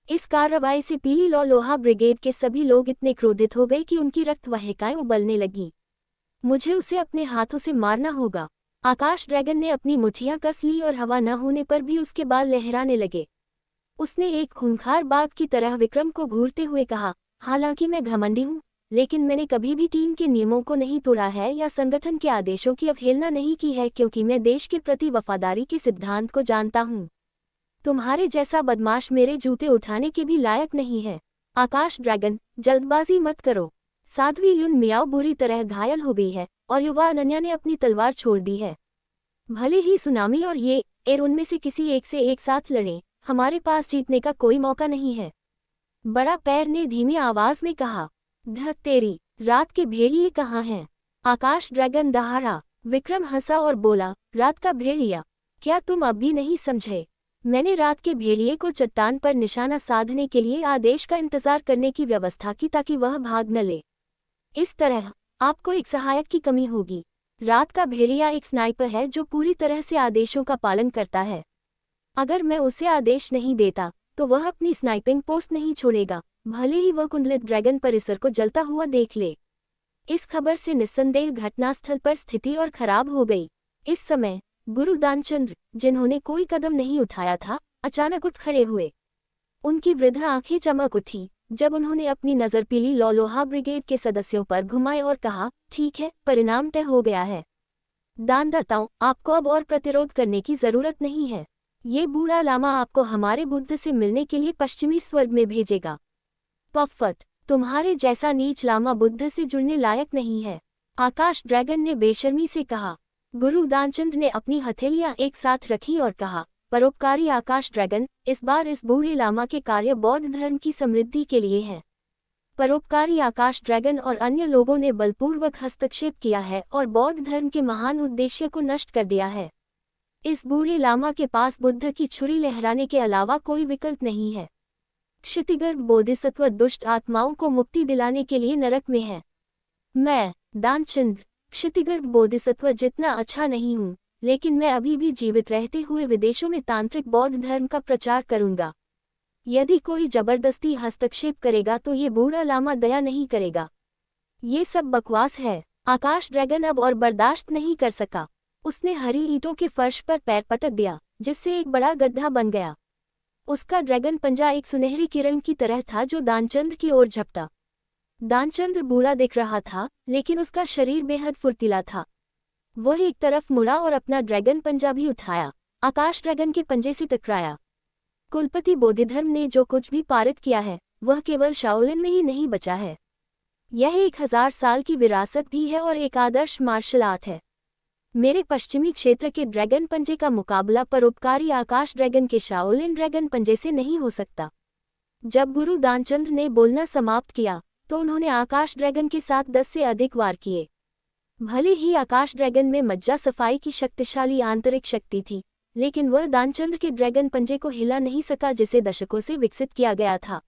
इस कार्रवाई से पीली लोहा ब्रिगेड के सभी लोग इतने क्रोधित हो गए कि उनकी रक्त वाहिकाएं उबलने लगीं। मुझे उसे अपने हाथों से मारना होगा। आकाश ड्रैगन ने अपनी मुठ्ठियां कस ली और हवा न होने पर भी उसके बाल लहराने लगे। उसने एक खूंखार बाघ की तरह विक्रम को घूरते हुए कहा, हालांकि मैं घमंडी हूँ, लेकिन मैंने कभी भी टीम के नियमों को नहीं तोड़ा है या संगठन के आदेशों की अवहेलना नहीं की है, क्योंकि मैं देश के प्रति वफादारी के सिद्धांत को जानता हूँ। तुम्हारे जैसा बदमाश मेरे जूते उठाने के भी लायक नहीं है। आकाश ड्रैगन, जल्दबाजी मत करो। साध्वी युन मियाओ बुरी तरह घायल हो गई है और युवा अनन्या ने अपनी तलवार छोड़ दी है। भले ही सुनामी और ये एर उनमें से किसी एक से एक साथ लड़ें, हमारे पास जीतने का कोई मौका नहीं है। बड़ा पैर ने धीमी आवाज में कहा। धत तेरी, रात के भेड़िए कहाँ हैं? आकाश ड्रैगन दहाड़ा। विक्रम हंसा और बोला, रात का भेड़िया? क्या तुम अब भी नहीं समझे? मैंने रात के भेड़िए को चट्टान पर निशाना साधने के लिए आदेश का इंतजार करने की व्यवस्था की ताकि वह भाग न ले। इस तरह आपको एक सहायक की कमी होगी। रात का भेड़िया एक स्नाइपर है जो पूरी तरह से आदेशों का पालन करता है। अगर मैं उसे आदेश नहीं देता तो वह अपनी स्नाइपिंग पोस्ट नहीं छोड़ेगा, भले ही वह कुंडलित ड्रैगन परिसर को जलता हुआ देख ले। इस खबर से निस्संदेह घटनास्थल पर स्थिति और खराब हो गई। इस समय गुरु दानचंद्र, जिन्होंने कोई कदम नहीं उठाया था, अचानक उठ खड़े हुए। उनकी वृद्ध आंखें चमक उठी जब उन्होंने अपनी नज़र पीली लोहा ब्रिगेड के सदस्यों पर घुमाई और कहा, ठीक है, परिणाम तय हो गया है। दानदाताओं, आपको अब और प्रतिरोध करने की जरूरत नहीं है। ये बूढ़ा लामा आपको हमारे बुद्ध से मिलने के लिए पश्चिमी स्वर्ग में भेजेगा। पफट, तुम्हारे जैसा नीच लामा बुद्ध से जुड़ने लायक नहीं है। आकाश ड्रैगन ने बेशर्मी से कहा। गुरु दानचंद्र ने अपनी हथेलियां एक साथ रखी और कहा, परोपकारी आकाश ड्रैगन, इस बार इस बूढ़े लामा के कार्य बौद्ध धर्म की समृद्धि के लिए हैं। परोपकारी आकाश ड्रैगन और अन्य लोगों ने बलपूर्वक हस्तक्षेप किया है और बौद्ध धर्म के महान उद्देश्य को नष्ट कर दिया है। इस बूढ़े लामा के पास बुद्ध की छुरी लहराने के अलावा कोई विकल्प नहीं है। क्षितिगर्भ बोधिसत्व दुष्ट आत्माओं को मुक्ति दिलाने के लिए नरक में है। मैं, दानचंद्र, क्षितिगर्भ बोधिसत्व जितना अच्छा नहीं हूँ, लेकिन मैं अभी भी जीवित रहते हुए विदेशों में तांत्रिक बौद्ध धर्म का प्रचार करूंगा। यदि कोई जबरदस्ती हस्तक्षेप करेगा तो ये बूढ़ा लामा दया नहीं करेगा। ये सब बकवास है। आकाश ड्रैगन अब और बर्दाश्त नहीं कर सका। उसने हरी ईंटों के फर्श पर पैर पटक दिया, जिससे एक बड़ा गड्ढा बन गया। उसका ड्रैगन पंजा एक सुनहरी किरण की तरह था जो दानचंद्र की ओर झपटा। दानचंद्र बूढ़ा दिख रहा था, लेकिन उसका शरीर बेहद फुर्तीला था। वह एक तरफ मुड़ा और अपना ड्रैगन पंजा भी उठाया। आकाश ड्रैगन के पंजे से टकराया। कुलपति बोधिधर्म ने जो कुछ भी पारित किया है, वह केवल शाओलिन में ही नहीं बचा है। यह 1000 साल की विरासत भी है और एक आदर्श मार्शल आर्ट है। मेरे पश्चिमी क्षेत्र के ड्रैगन पंजे का मुकाबला परोपकारी आकाश ड्रैगन के शाओलिन ड्रैगन पंजे से नहीं हो सकता। जब गुरु दानचंद्र ने बोलना समाप्त किया तो उन्होंने आकाश ड्रैगन के साथ 10 से अधिक वार किए। भले ही आकाश ड्रैगन में मज्जा सफाई की शक्तिशाली आंतरिक शक्ति थी, लेकिन वह दानचंद्र के ड्रैगन पंजे को हिला नहीं सका जिसे दशकों से विकसित किया गया था।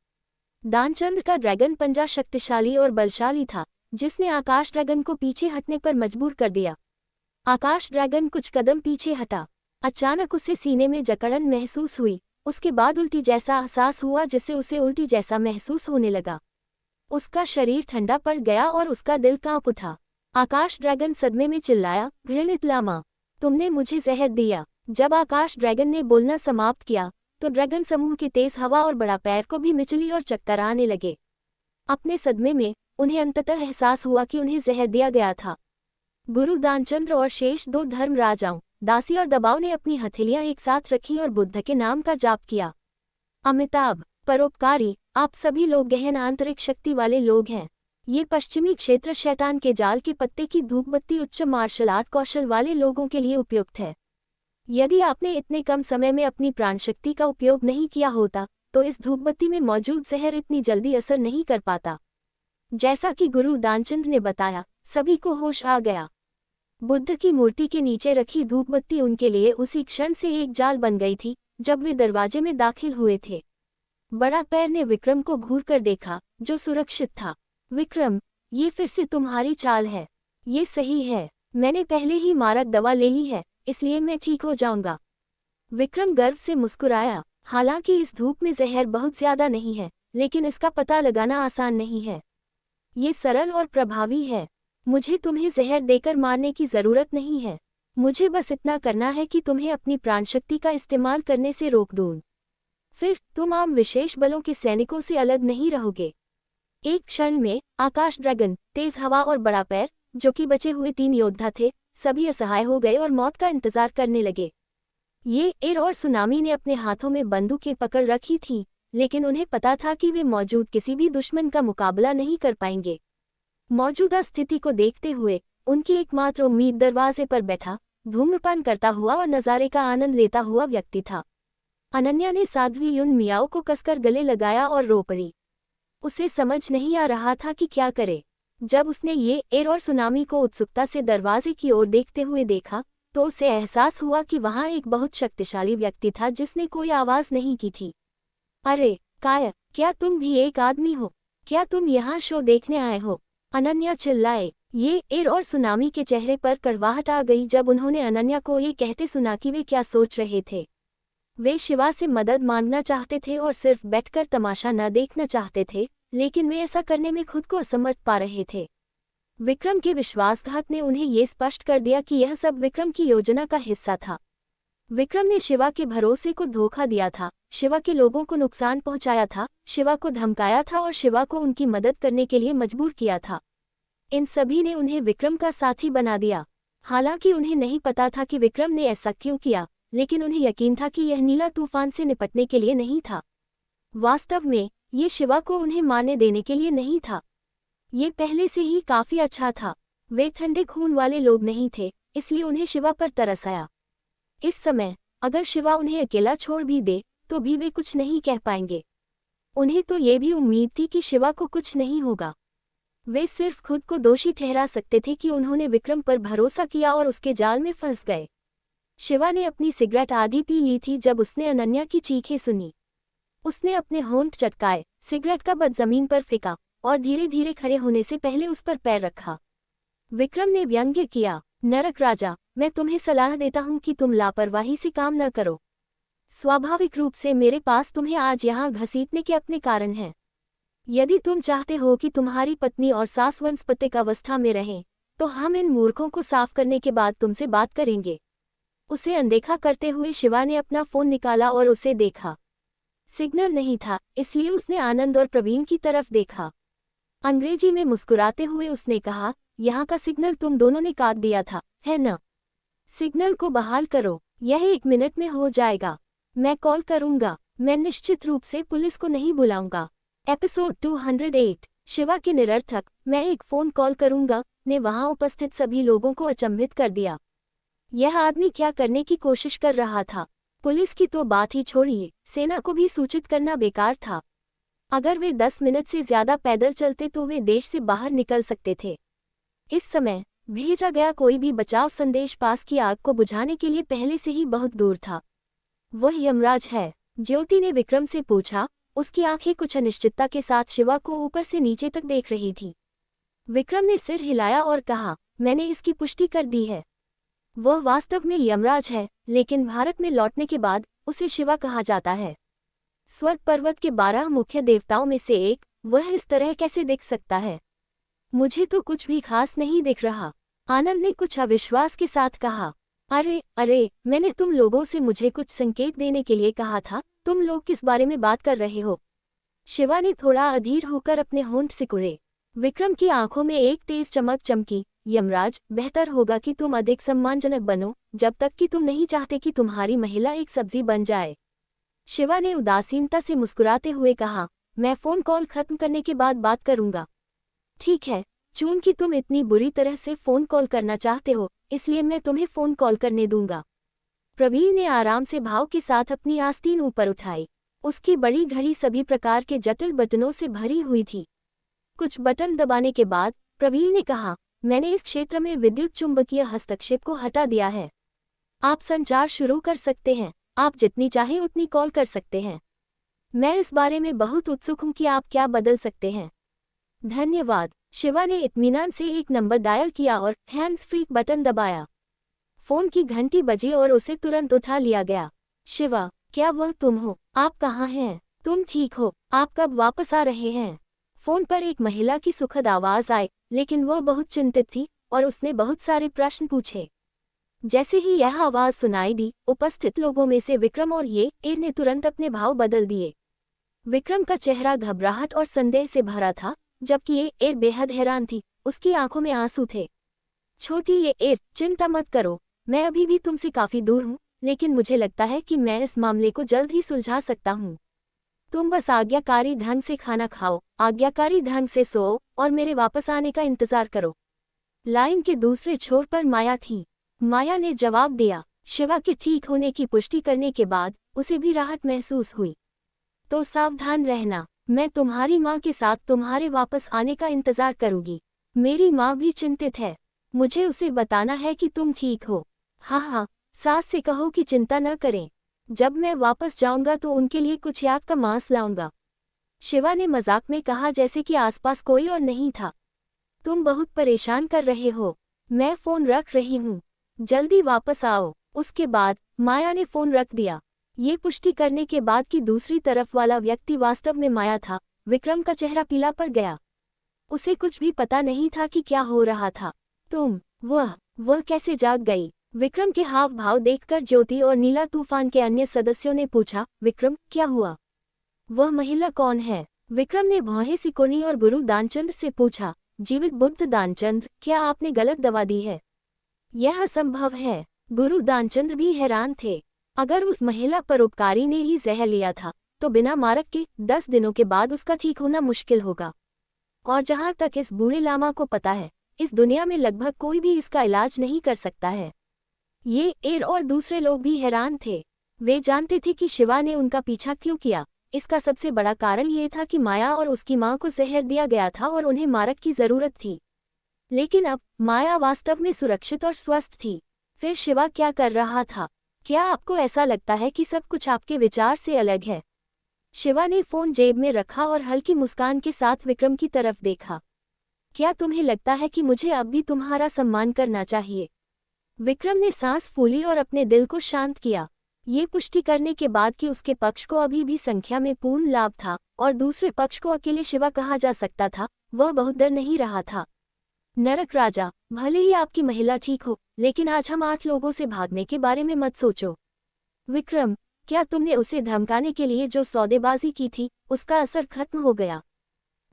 दानचंद्र का ड्रैगन पंजा शक्तिशाली और बलशाली था, जिसने आकाश ड्रैगन को पीछे हटने पर मजबूर कर दिया। आकाश ड्रैगन कुछ कदम पीछे हटा। अचानक उसे सीने में जकड़न महसूस हुई। उसके बाद उल्टी जैसा एहसास हुआ जिससे उसे उल्टी जैसा महसूस होने लगा। उसका शरीर ठंडा पड़ गया और उसका दिल कांप उठा। आकाश ड्रैगन सदमे में चिल्लाया, घृणित लामा, तुमने मुझे जहर दिया। जब आकाश ड्रैगन ने बोलना समाप्त किया तो ड्रैगन समूह की तेज हवा और बड़ा पैर को भी मिचली और चक्कर आने लगे। अपने सदमे में उन्हें अंततः एहसास हुआ कि उन्हें जहर दिया गया था। गुरु दानचंद्र और शेष 2 धर्म राजाओं, दासी और दबाव ने अपनी हथेलियां एक साथ रखी और बुद्ध के नाम का जाप किया। अमिताभ, परोपकारी, आप सभी लोग गहन आंतरिक शक्ति वाले लोग हैं। ये पश्चिमी क्षेत्र शैतान के जाल के पत्ते की धूपबत्ती उच्च मार्शल आर्ट कौशल वाले लोगों के लिए उपयुक्त है। यदि आपने इतने कम समय में अपनी प्राणशक्ति का उपयोग नहीं किया होता तो इस धूपबत्ती में मौजूद जहर इतनी जल्दी असर नहीं कर पाता। जैसा कि गुरु दानचंद्र ने बताया, सभी को होश आ गया। बुद्ध की मूर्ति के नीचे रखी धूपबत्ती उनके लिए उसी क्षण से एक जाल बन गई थी जब वे दरवाजे में दाखिल हुए थे। बड़ा पैर ने विक्रम को घूरकर देखा, जो सुरक्षित था। विक्रम, ये फिर से तुम्हारी चाल है। ये सही है, मैंने पहले ही मारक दवा ले ली है, इसलिए मैं ठीक हो जाऊंगा। विक्रम गर्व से मुस्कुराया। हालांकि इस धूप में जहर बहुत ज्यादा नहीं है, लेकिन इसका पता लगाना आसान नहीं है। ये सरल और प्रभावी है। मुझे तुम्हें जहर देकर मारने की जरूरत नहीं है। मुझे बस इतना करना है कि तुम्हें अपनी प्राणशक्ति का इस्तेमाल करने से रोक दूं। फिर तुम आम विशेष बलों के सैनिकों से अलग नहीं रहोगे। एक क्षण में आकाश ड्रैगन, तेज हवा और बड़ा पैर, जो कि बचे हुए 3 योद्धा थे, सभी असहाय हो गए और मौत का इंतजार करने लगे। ये एर और सुनामी ने अपने हाथों में बंदूकें पकड़ रखी थीं, लेकिन उन्हें पता था कि वे मौजूद किसी भी दुश्मन का मुकाबला नहीं कर पाएंगे। मौजूदा स्थिति को देखते हुए उनकी एकमात्र उम्मीद दरवाजे पर बैठा, धूम्रपान करता हुआ और नज़ारे का आनंद लेता हुआ व्यक्ति था। अनन्या ने साध्वी युन मियाओ को कसकर गले लगाया और रो पड़ी। उसे समझ नहीं आ रहा था कि क्या करे। जब उसने ये एर और सुनामी को उत्सुकता से दरवाजे की ओर देखते हुए देखा, तो उसे एहसास हुआ कि वहां एक बहुत शक्तिशाली व्यक्ति था जिसने कोई आवाज नहीं की थी। अरे काय, क्या तुम भी एक आदमी हो? क्या तुम यहाँ शो देखने आए हो? अनन्या चिल्लाए। ये एर और सुनामी के चेहरे पर कड़वाहट आ गई जब उन्होंने अनन्या को ये कहते सुना कि वे क्या सोच रहे थे। वे शिवा से मदद मांगना चाहते थे और सिर्फ बैठकर तमाशा न देखना चाहते थे, लेकिन वे ऐसा करने में खुद को असमर्थ पा रहे थे। विक्रम के विश्वासघात ने उन्हें ये स्पष्ट कर दिया कि यह सब विक्रम की योजना का हिस्सा था। विक्रम ने शिवा के भरोसे को धोखा दिया था, शिवा के लोगों को नुकसान पहुंचाया था, शिवा को धमकाया था और शिवा को उनकी मदद करने के लिए मजबूर किया था। इन सभी ने उन्हें विक्रम का साथी बना दिया। हालांकि उन्हें नहीं पता था कि विक्रम ने ऐसा क्यों किया, लेकिन उन्हें यकीन था कि यह नीला तूफान से निपटने के लिए नहीं था। वास्तव में ये शिवा को उन्हें मारने देने के लिए नहीं था। ये पहले से ही काफी अच्छा था। वे ठंडे खून वाले लोग नहीं थे, इसलिए उन्हें शिवा पर तरस आया। इस समय अगर शिवा उन्हें अकेला छोड़ भी दे तो भी वे कुछ नहीं कह पाएंगे। उन्हें तो ये भी उम्मीद थी कि शिवा को कुछ नहीं होगा। वे सिर्फ खुद को दोषी ठहरा सकते थे कि उन्होंने विक्रम पर भरोसा किया और उसके जाल में फंस गए। शिवा ने अपनी सिगरेट आधी पी ली थी जब उसने अनन्या की चीखें सुनी। उसने अपने होंठ चटकाए, सिगरेट का बद जमीन पर फेंका और धीरे धीरे खड़े होने से पहले उस पर पैर रखा। विक्रम ने व्यंग्य किया, नरक राजा, मैं तुम्हें सलाह देता हूं कि तुम लापरवाही से काम न करो। स्वाभाविक रूप से मेरे पास तुम्हें आज यहाँ घसीटने के अपने कारण हैं। यदि तुम चाहते हो कि तुम्हारी पत्नी और सास वंशपतिक अवस्था में रहें, तो हम इन मूर्खों को साफ करने के बाद तुमसे बात करेंगे। उसे अनदेखा करते हुए शिवा ने अपना फोन निकाला और उसे देखा। सिग्नल नहीं था, इसलिए उसने आनंद और प्रवीण की तरफ देखा। अंग्रेजी में मुस्कुराते हुए उसने कहा, यहाँ का सिग्नल तुम दोनों ने काट दिया था, है न? सिग्नल को बहाल करो, यह 1 मिनट में हो जाएगा। मैं कॉल करूंगा। मैं निश्चित रूप से पुलिस को नहीं बुलाऊंगा। एपिसोड 208, शिवा के निरर्थक मैं एक फोन कॉल करूंगा ने वहां उपस्थित सभी लोगों को अचंभित कर दिया। यह आदमी क्या करने की कोशिश कर रहा था? पुलिस की तो बात ही छोड़िए, सेना को भी सूचित करना बेकार था। अगर वे 10 मिनट से ज्यादा पैदल चलते तो वे देश से बाहर निकल सकते थे। इस समय भेजा गया कोई भी बचाव संदेश पास की आग को बुझाने के लिए पहले से ही बहुत दूर था। वह यमराज है? ज्योति ने विक्रम से पूछा। उसकी आंखें कुछ अनिश्चितता के साथ शिवा को ऊपर से नीचे तक देख रही थी। विक्रम ने सिर हिलाया और कहा, मैंने इसकी पुष्टि कर दी है। वह वास्तव में यमराज है, लेकिन भारत में लौटने के बाद उसे शिवा कहा जाता है। स्वर्ग पर्वत के 12 मुख्य देवताओं में से एक, वह इस तरह कैसे दिख सकता है? मुझे तो कुछ भी खास नहीं दिख रहा, आनंद ने कुछ अविश्वास के साथ कहा। अरे, मैंने तुम लोगों से मुझे कुछ संकेत देने के लिए कहा था। तुम लोग किस बारे में बात कर रहे हो? शिवा ने थोड़ा अधीर होकर अपने होंठ सिकुड़े। विक्रम की आंखों में एक तेज चमक चमकी। यमराज, बेहतर होगा कि तुम अधिक सम्मानजनक बनो, जब तक कि तुम नहीं चाहते कि तुम्हारी महिला एक सब्जी बन जाए। शिवा ने उदासीनता से मुस्कुराते हुए कहा, मैं फोन कॉल खत्म करने के बाद बात करूंगा। ठीक है, चूंकि तुम इतनी बुरी तरह से फोन कॉल करना चाहते हो, इसलिए मैं तुम्हें फोन कॉल करने दूंगा। प्रवीण ने आराम से भाव के साथ अपनी आस्तीन ऊपर उठाई। उसकी बड़ी घड़ी सभी प्रकार के जटिल बटनों से भरी हुई थी। कुछ बटन दबाने के बाद प्रवीण ने कहा, मैंने इस क्षेत्र में विद्युत चुंबकीय हस्तक्षेप को हटा दिया है। आप संचार शुरू कर सकते हैं। आप जितनी चाहे उतनी कॉल कर सकते हैं। मैं इस बारे में बहुत उत्सुक हूं कि आप क्या बदल सकते हैं। धन्यवाद। शिवा ने इत्मीनान से एक नंबर डायल किया और हैंड्स फ्री बटन दबाया। फोन की घंटी बजी और उसे तुरंत उठा लिया गया। शिवा, क्या वह तुम हो? आप कहाँ हैं? तुम ठीक हो? आप कब वापस आ रहे हैं? फोन पर एक महिला की सुखद आवाज आई, लेकिन वह बहुत चिंतित थी और उसने बहुत सारे प्रश्न पूछे। जैसे ही यह आवाज सुनाई दी, उपस्थित लोगों में से विक्रम और ये एर ने तुरंत अपने भाव बदल दिए। विक्रम का चेहरा घबराहट और संदेह से भरा था, जबकि ये एर बेहद हैरान थी। उसकी आंखों में आंसू थे। छोटी ये एर, चिंता मत करो, मैं अभी भी तुमसे काफी दूर हूँ, लेकिन मुझे लगता है कि मैं इस मामले को जल्द ही सुलझा सकता हूँ। तुम बस आज्ञाकारी ढंग से खाना खाओ, आज्ञाकारी ढंग से सोओ और मेरे वापस आने का इंतजार करो। लाइन के दूसरे छोर पर माया थी। माया ने जवाब दिया। शिवा के ठीक होने की पुष्टि करने के बाद उसे भी राहत महसूस हुई। तो सावधान रहना, मैं तुम्हारी माँ के साथ तुम्हारे वापस आने का इंतजार करूंगी। मेरी माँ भी चिंतित है, मुझे उसे बताना है कि तुम ठीक हो। हाँ हाँ, सास से कहो कि चिंता न करें, जब मैं वापस जाऊंगा तो उनके लिए कुछ याक का मांस लाऊंगा। शिवा ने मजाक में कहा, जैसे कि आसपास कोई और नहीं था। तुम बहुत परेशान कर रहे हो, मैं फोन रख रही हूँ, जल्दी वापस आओ। उसके बाद माया ने फोन रख दिया। ये पुष्टि करने के बाद कि दूसरी तरफ वाला व्यक्ति वास्तव में माया था, विक्रम का चेहरा पीला पड़ गया। उसे कुछ भी पता नहीं था कि क्या हो रहा था। वह कैसे जाग गई? विक्रम के हाव भाव देखकर ज्योति और नीला तूफान के अन्य सदस्यों ने पूछा, विक्रम क्या हुआ? वह महिला कौन है? विक्रम ने भौहें सिकोड़ी और गुरु दानचंद्र से पूछा, जीवित बुद्ध दानचंद्र, क्या आपने गलत दवा दी है? यह असंभव है। गुरु दानचंद्र भी हैरान थे। अगर उस महिला परोपकारी ने ही जहर लिया था, तो बिना मारक के 10 दिनों के बाद उसका ठीक होना मुश्किल होगा। और जहां तक इस बूढ़े लामा को पता है, इस दुनिया में लगभग कोई भी इसका इलाज नहीं कर सकता है। ये एर और दूसरे लोग भी हैरान थे। वे जानते थे कि शिवा ने उनका पीछा क्यों किया। इसका सबसे बड़ा कारण ये था कि माया और उसकी मां को जहर दिया गया था और उन्हें मारक की जरूरत थी। लेकिन अब माया वास्तव में सुरक्षित और स्वस्थ थी। फिर शिवा क्या कर रहा था? क्या आपको ऐसा लगता है कि सब कुछ आपके विचार से अलग है? शिवा ने फोन जेब में रखा और हल्की मुस्कान के साथ विक्रम की तरफ देखा। क्या तुम्हें लगता है कि मुझे अब भी तुम्हारा सम्मान करना चाहिए? विक्रम ने सांस फूली और अपने दिल को शांत किया। ये पुष्टि करने के बाद कि उसके पक्ष को अभी भी संख्या में पूर्ण लाभ था और दूसरे पक्ष को अकेले शिवा कहा जा सकता था, वह बहुत डर नहीं रहा था। नरक राजा, भले ही आपकी महिला ठीक हो, लेकिन आज हम 8 लोगों से भागने के बारे में मत सोचो। विक्रम, क्या तुमने उसे धमकाने के लिए जो सौदेबाजी की थी, उसका असर खत्म हो गया?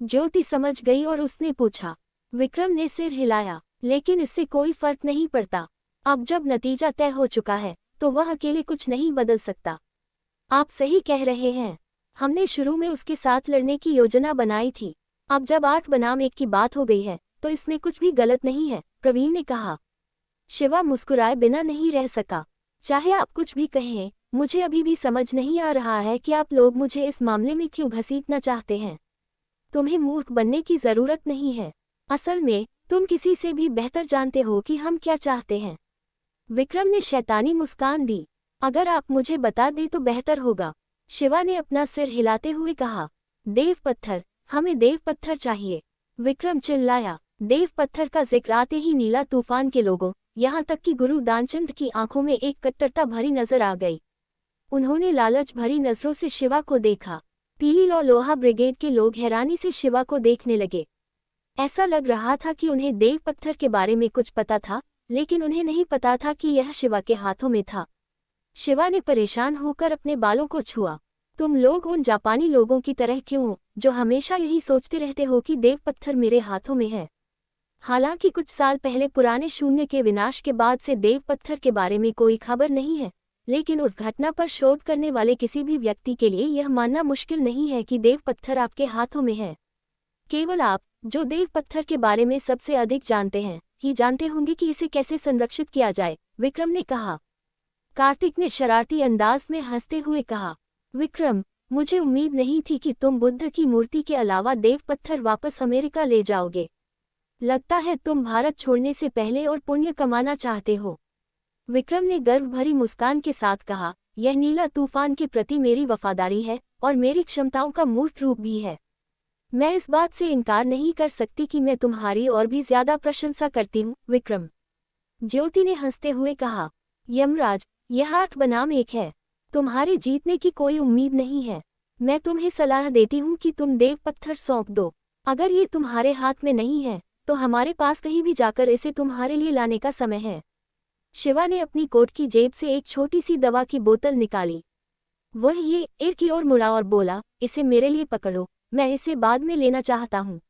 ज्योति समझ गई और उसने पूछा। विक्रम ने सिर हिलाया, लेकिन इससे कोई फर्क नहीं पड़ता। अब जब नतीजा तय हो चुका है, तो वह अकेले कुछ नहीं बदल सकता। आप सही कह रहे हैं, हमने शुरू में उसके साथ लड़ने की योजना बनाई थी। अब जब 8 बनाम 1 की बात हो गई है, तो इसमें कुछ भी गलत नहीं है, प्रवीण ने कहा। शिवा मुस्कुराए बिना नहीं रह सका। चाहे आप कुछ भी कहें, मुझे अभी भी समझ नहीं आ रहा है कि आप लोग मुझे इस मामले में क्यों घसीटना चाहते हैं। तुम्हें मूर्ख बनने की जरूरत नहीं है। असल में तुम किसी से भी बेहतर जानते हो कि हम क्या चाहते हैं। विक्रम ने शैतानी मुस्कान दी। अगर आप मुझे बता दें तो बेहतर होगा, शिवा ने अपना सिर हिलाते हुए कहा। देव पत्थर, हमें देव पत्थर चाहिए, विक्रम चिल्लाया। देव पत्थर का जिक्र आते ही नीला तूफान के लोगों, यहाँ तक कि गुरु दानचंद्र की आंखों में एक कट्टरता भरी नजर आ गई। उन्होंने लालच भरी नजरों से शिवा को देखा। पीली और लोहा ब्रिगेड के लोग हैरानी से शिवा को देखने लगे। ऐसा लग रहा था कि उन्हें देव पत्थर के बारे में कुछ पता था, लेकिन उन्हें नहीं पता था कि यह शिवा के हाथों में था। शिवा ने परेशान होकर अपने बालों को छुआ। तुम लोग उन जापानी लोगों की तरह क्यों हो, जो हमेशा यही सोचते रहते हो कि देव पत्थर मेरे हाथों में है? हालांकि कुछ साल पहले पुराने शून्य के विनाश के बाद से देव पत्थर के बारे में कोई खबर नहीं है, लेकिन उस घटना पर शोध करने वाले किसी भी व्यक्ति के लिए यह मानना मुश्किल नहीं है कि देव पत्थर आपके हाथों में है। केवल आप, जो देव पत्थर के बारे में सबसे अधिक जानते हैं, ही जानते होंगे कि इसे कैसे संरक्षित किया जाए, विक्रम ने कहा। कार्तिक ने शरारती अंदाज में हंसते हुए कहा, विक्रम, मुझे उम्मीद नहीं थी कि तुम बुद्ध की मूर्ति के अलावा देव पत्थर वापस अमेरिका ले जाओगे। लगता है तुम भारत छोड़ने से पहले और पुण्य कमाना चाहते हो। विक्रम ने गर्व भरी मुस्कान के साथ कहा, यह नीला तूफान के प्रति मेरी वफादारी है और मेरी क्षमताओं का मूर्त रूप भी है। मैं इस बात से इनकार नहीं कर सकती कि मैं तुम्हारी और भी ज्यादा प्रशंसा करती हूँ, विक्रम। ज्योति ने हंसते हुए कहा, यमराज, यह 8 बनाम 1 है। तुम्हारे जीतने की कोई उम्मीद नहीं है। मैं तुम्हें सलाह देती हूँ कि तुम देव पत्थर सौंप दो। अगर ये तुम्हारे हाथ में नहीं है तो हमारे पास कहीं भी जाकर इसे तुम्हारे लिए लाने का समय है। शिवा ने अपनी कोट की जेब से एक छोटी सी दवा की बोतल निकाली। वह ये ईर की ओर मुड़ा और बोला, इसे मेरे लिए पकड़ो, मैं इसे बाद में लेना चाहता हूँ।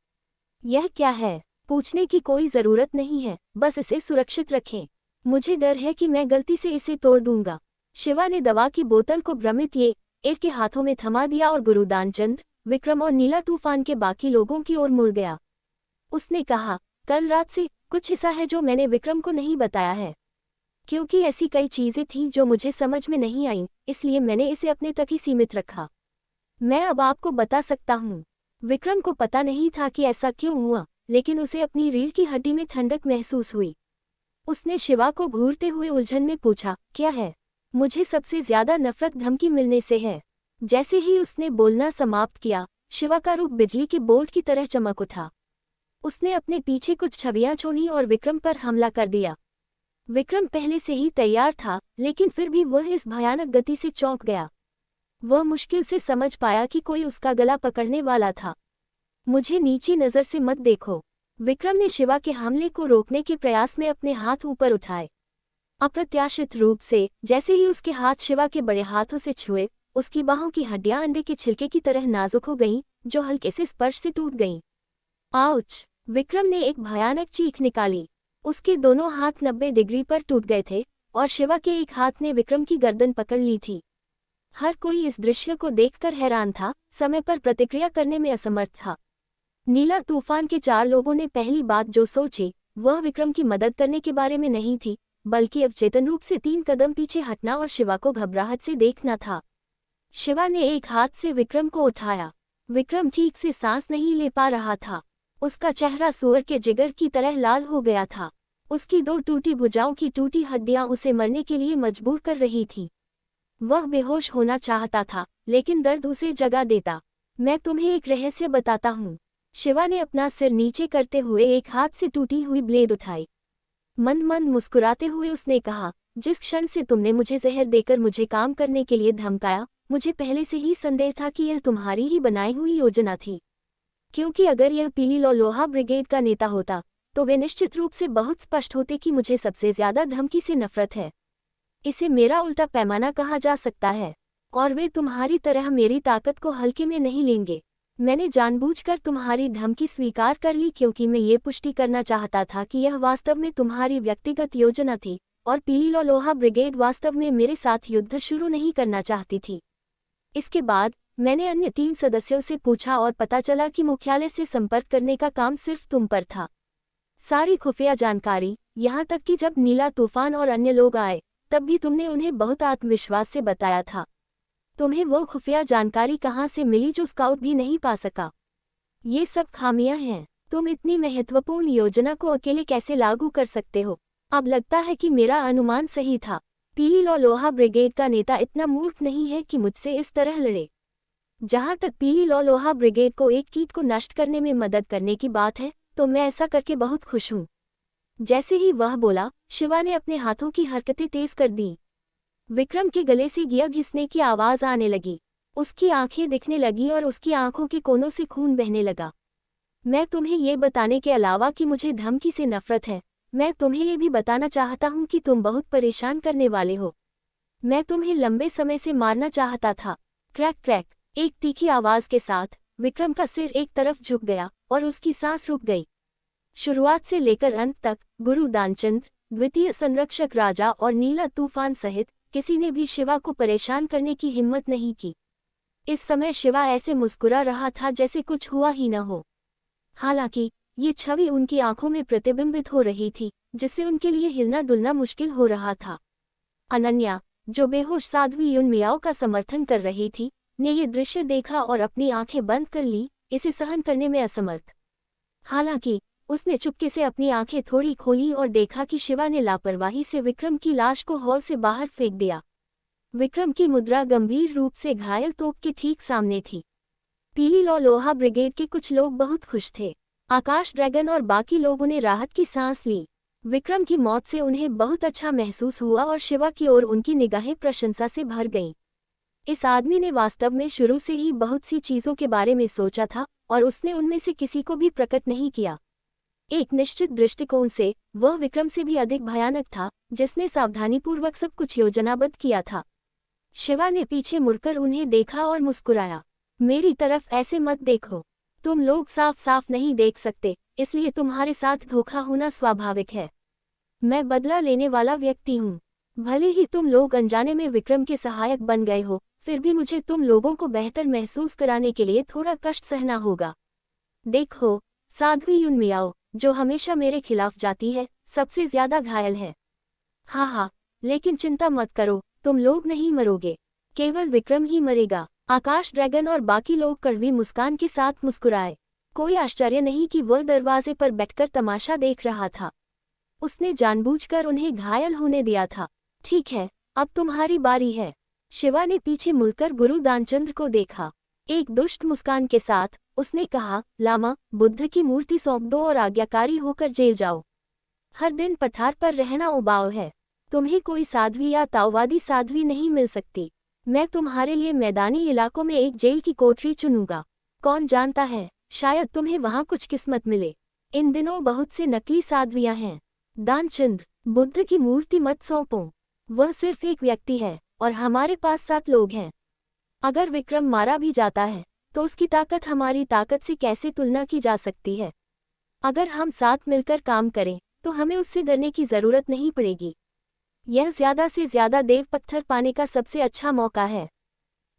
यह क्या है? पूछने की कोई ज़रूरत नहीं है, बस इसे सुरक्षित रखें। मुझे डर है कि मैं गलती से इसे तोड़ दूंगा। शिवा ने दवा की बोतल को भ्रमित ये ईर के हाथों में थमा दिया और गुरु दानचंद, विक्रम और नीला तूफान के बाकी लोगों की ओर मुड़ गया। उसने कहा, कल रात से कुछ हिस्सा है जो मैंने विक्रम को नहीं बताया है, क्योंकि ऐसी कई चीज़ें थीं जो मुझे समझ में नहीं आईं, इसलिए मैंने इसे अपने तक ही सीमित रखा। मैं अब आपको बता सकता हूँ। विक्रम को पता नहीं था कि ऐसा क्यों हुआ, लेकिन उसे अपनी रीढ़ की हड्डी में ठंडक महसूस हुई। उसने शिवा को घूरते हुए उलझन में पूछा, क्या है? मुझे सबसे ज्यादा नफरत धमकी मिलने से है। जैसे ही उसने बोलना समाप्त किया, शिवा का रूप बिजली के बोल्ट की तरह चमक उठा। उसने अपने पीछे कुछ छवियां छोड़ी और विक्रम पर हमला कर दिया। विक्रम पहले से ही तैयार था, लेकिन फिर भी वह इस भयानक गति से चौंक गया। वह मुश्किल से समझ पाया कि कोई उसका गला पकड़ने वाला था। मुझे नीची नज़र से मत देखो। विक्रम ने शिवा के हमले को रोकने के प्रयास में अपने हाथ ऊपर उठाए। अप्रत्याशित रूप से जैसे ही उसके हाथ शिवा के बड़े हाथों से छुए, उसकी बाहों की हड्डियां अंडे के छिलके की तरह नाजुक हो गईं, जो हल्के से स्पर्श से टूट गईं। आउच! विक्रम ने एक भयानक चीख निकाली। उसके दोनों हाथ 90 डिग्री पर टूट गए थे और शिवा के एक हाथ ने विक्रम की गर्दन पकड़ ली थी। हर कोई इस दृश्य को देखकर हैरान था, समय पर प्रतिक्रिया करने में असमर्थ था। नीला तूफान के 4 लोगों ने पहली बात जो सोची, वह विक्रम की मदद करने के बारे में नहीं थी, बल्कि अवचेतन रूप से 3 कदम पीछे हटना और शिवा को घबराहट से देखना था। शिवा ने एक हाथ से विक्रम को उठाया। विक्रम ठीक से सांस नहीं ले पा रहा था। उसका चेहरा सूअर के जिगर की तरह लाल हो गया था। उसकी 2 टूटी भुजाओं की टूटी हड्डियां उसे मरने के लिए मजबूर कर रही थीं। वह बेहोश होना चाहता था, लेकिन दर्द उसे जगा देता। मैं तुम्हें एक रहस्य बताता हूँ। शिवा ने अपना सिर नीचे करते हुए एक हाथ से टूटी हुई ब्लेड उठाई। मंद मंद मुस्कुराते हुए उसने कहा, जिस क्षण से तुमने मुझे जहर देकर मुझे काम करने के लिए धमकाया, मुझे पहले से ही संदेह था कि यह तुम्हारी ही बनाई हुई योजना थी। क्योंकि अगर यह पीली लोहा ब्रिगेड का नेता होता, तो वे निश्चित रूप से बहुत स्पष्ट होते कि मुझे सबसे ज्यादा धमकी से नफरत है। इसे मेरा उल्टा पैमाना कहा जा सकता है, और वे तुम्हारी तरह मेरी ताकत को हल्के में नहीं लेंगे। मैंने जानबूझकर तुम्हारी धमकी स्वीकार कर ली क्योंकि मैं ये पुष्टि करना चाहता था कि यह वास्तव में तुम्हारी व्यक्तिगत योजना थी, और पीली लोहा ब्रिगेड वास्तव में मेरे साथ युद्ध शुरू नहीं करना चाहती थी। इसके बाद मैंने अन्य 3 सदस्यों से पूछा और पता चला कि मुख्यालय से संपर्क करने का काम सिर्फ तुम पर था। सारी खुफिया जानकारी, यहाँ तक कि जब नीला तूफान और अन्य लोग आए, तब भी तुमने उन्हें बहुत आत्मविश्वास से बताया था। तुम्हें वो खुफिया जानकारी कहाँ से मिली जो स्काउट भी नहीं पा सका? ये सब खामियां हैं। तुम इतनी महत्वपूर्ण योजना को अकेले कैसे लागू कर सकते हो? अब लगता है कि मेरा अनुमान सही था। पीली लोहा ब्रिगेड का नेता इतना मूर्ख नहीं है कि मुझसे इस तरह लड़े। जहाँ तक पीली लोहा ब्रिगेड को एक कीट को नष्ट करने में मदद करने की बात है, तो मैं ऐसा करके बहुत खुश हूँ। जैसे ही वह बोला, शिवा ने अपने हाथों की हरकतें तेज कर दी। विक्रम के गले से गिया घिसने की आवाज आने लगी। उसकी आंखें दिखने लगी और उसकी आंखों के कोनों से खून बहने लगा। मैं तुम्हें ये बताने के अलावा कि मुझे धमकी से नफरत है, मैं तुम्हें ये भी बताना चाहता हूँ कि तुम बहुत परेशान करने वाले हो। मैं तुम्हें लंबे समय से मारना चाहता था। क्रैक क्रैक, एक तीखी आवाज के साथ विक्रम का सिर एक तरफ झुक गया और उसकी सांस रुक गई। शुरुआत से लेकर अंत तक गुरु दानचंद, द्वितीय संरक्षक राजा और नीला तूफान सहित किसी ने भी शिवा को परेशान करने की हिम्मत नहीं की। इस समय शिवा ऐसे मुस्कुरा रहा था जैसे कुछ हुआ ही न हो। हालांकि ये छवि उनकी आंखों में प्रतिबिंबित हो रही थी, जिससे उनके लिए हिलना डुलना मुश्किल हो रहा था। अनन्या, जो बेहोश साध्वी युन मियाओ का समर्थन कर रही थी, ने ये दृश्य देखा और अपनी आंखें बंद कर ली, इसे सहन करने में असमर्थ। हालांकि उसने चुपके से अपनी आंखें थोड़ी खोली और देखा कि शिवा ने लापरवाही से विक्रम की लाश को हॉल से बाहर फेंक दिया। विक्रम की मुद्रा गंभीर रूप से घायल तोप के ठीक सामने थी। पीली लोहा ब्रिगेड के कुछ लोग बहुत खुश थे। आकाश ड्रैगन और बाकी लोगों ने राहत की सांस ली। विक्रम की मौत से उन्हें बहुत अच्छा महसूस हुआ और शिवा की ओर उनकी निगाहें प्रशंसा से भर गईं। इस आदमी ने वास्तव में शुरू से ही बहुत सी चीजों के बारे में सोचा था और उसने उनमें से किसी को भी प्रकट नहीं किया। एक निश्चित दृष्टिकोण से वह विक्रम से भी अधिक भयानक था, जिसने सावधानीपूर्वक सब कुछ योजनाबद्ध किया था। शिवा ने पीछे मुड़कर उन्हें देखा और मुस्कुराया। मेरी तरफ ऐसे मत देखो, तुम लोग साफ साफ नहीं देख सकते, इसलिए तुम्हारे साथ धोखा होना स्वाभाविक है। मैं बदला लेने वाला व्यक्ति हूँ। भले ही तुम लोग अनजाने में विक्रम के सहायक बन गए हो, फिर भी मुझे तुम लोगों को बेहतर महसूस कराने के लिए थोड़ा कष्ट सहना होगा। देखो, साध्वी युन मियाओ, जो हमेशा मेरे खिलाफ जाती है, सबसे ज्यादा घायल है। हाँ, लेकिन चिंता मत करो, तुम लोग नहीं मरोगे, केवल विक्रम ही मरेगा। आकाश ड्रैगन और बाकी लोग कड़वी मुस्कान के साथ मुस्कुराए। कोई आश्चर्य नहीं कि वह दरवाजे पर बैठकर तमाशा देख रहा था। उसने जानबूझकर उन्हें घायल होने दिया था। ठीक है, अब तुम्हारी बारी है। शिवा ने पीछे मुड़कर गुरु दानचंद्र को देखा। एक दुष्ट मुस्कान के साथ उसने कहा, लामा, बुद्ध की मूर्ति सौंप दो और आज्ञाकारी होकर जेल जाओ। हर दिन पठार पर रहना उबाऊ है। तुम्हें कोई साध्वी या ताओवादी साध्वी नहीं मिल सकती। मैं तुम्हारे लिए मैदानी इलाकों में एक जेल की कोठरी चुनूंगा। कौन जानता है, शायद तुम्हें वहां कुछ किस्मत मिले। इन दिनों बहुत से नकली साध्वियां हैं। दानचंद्र, बुद्ध की मूर्ति मत सौंपो। वह सिर्फ एक व्यक्ति है और हमारे पास 7 लोग हैं। अगर विक्रम मारा भी जाता है तो उसकी ताकत हमारी ताकत से कैसे तुलना की जा सकती है। अगर हम साथ मिलकर काम करें तो हमें उससे डरने की जरूरत नहीं पड़ेगी। यह ज्यादा से ज्यादा देव पत्थर पाने का सबसे अच्छा मौका है।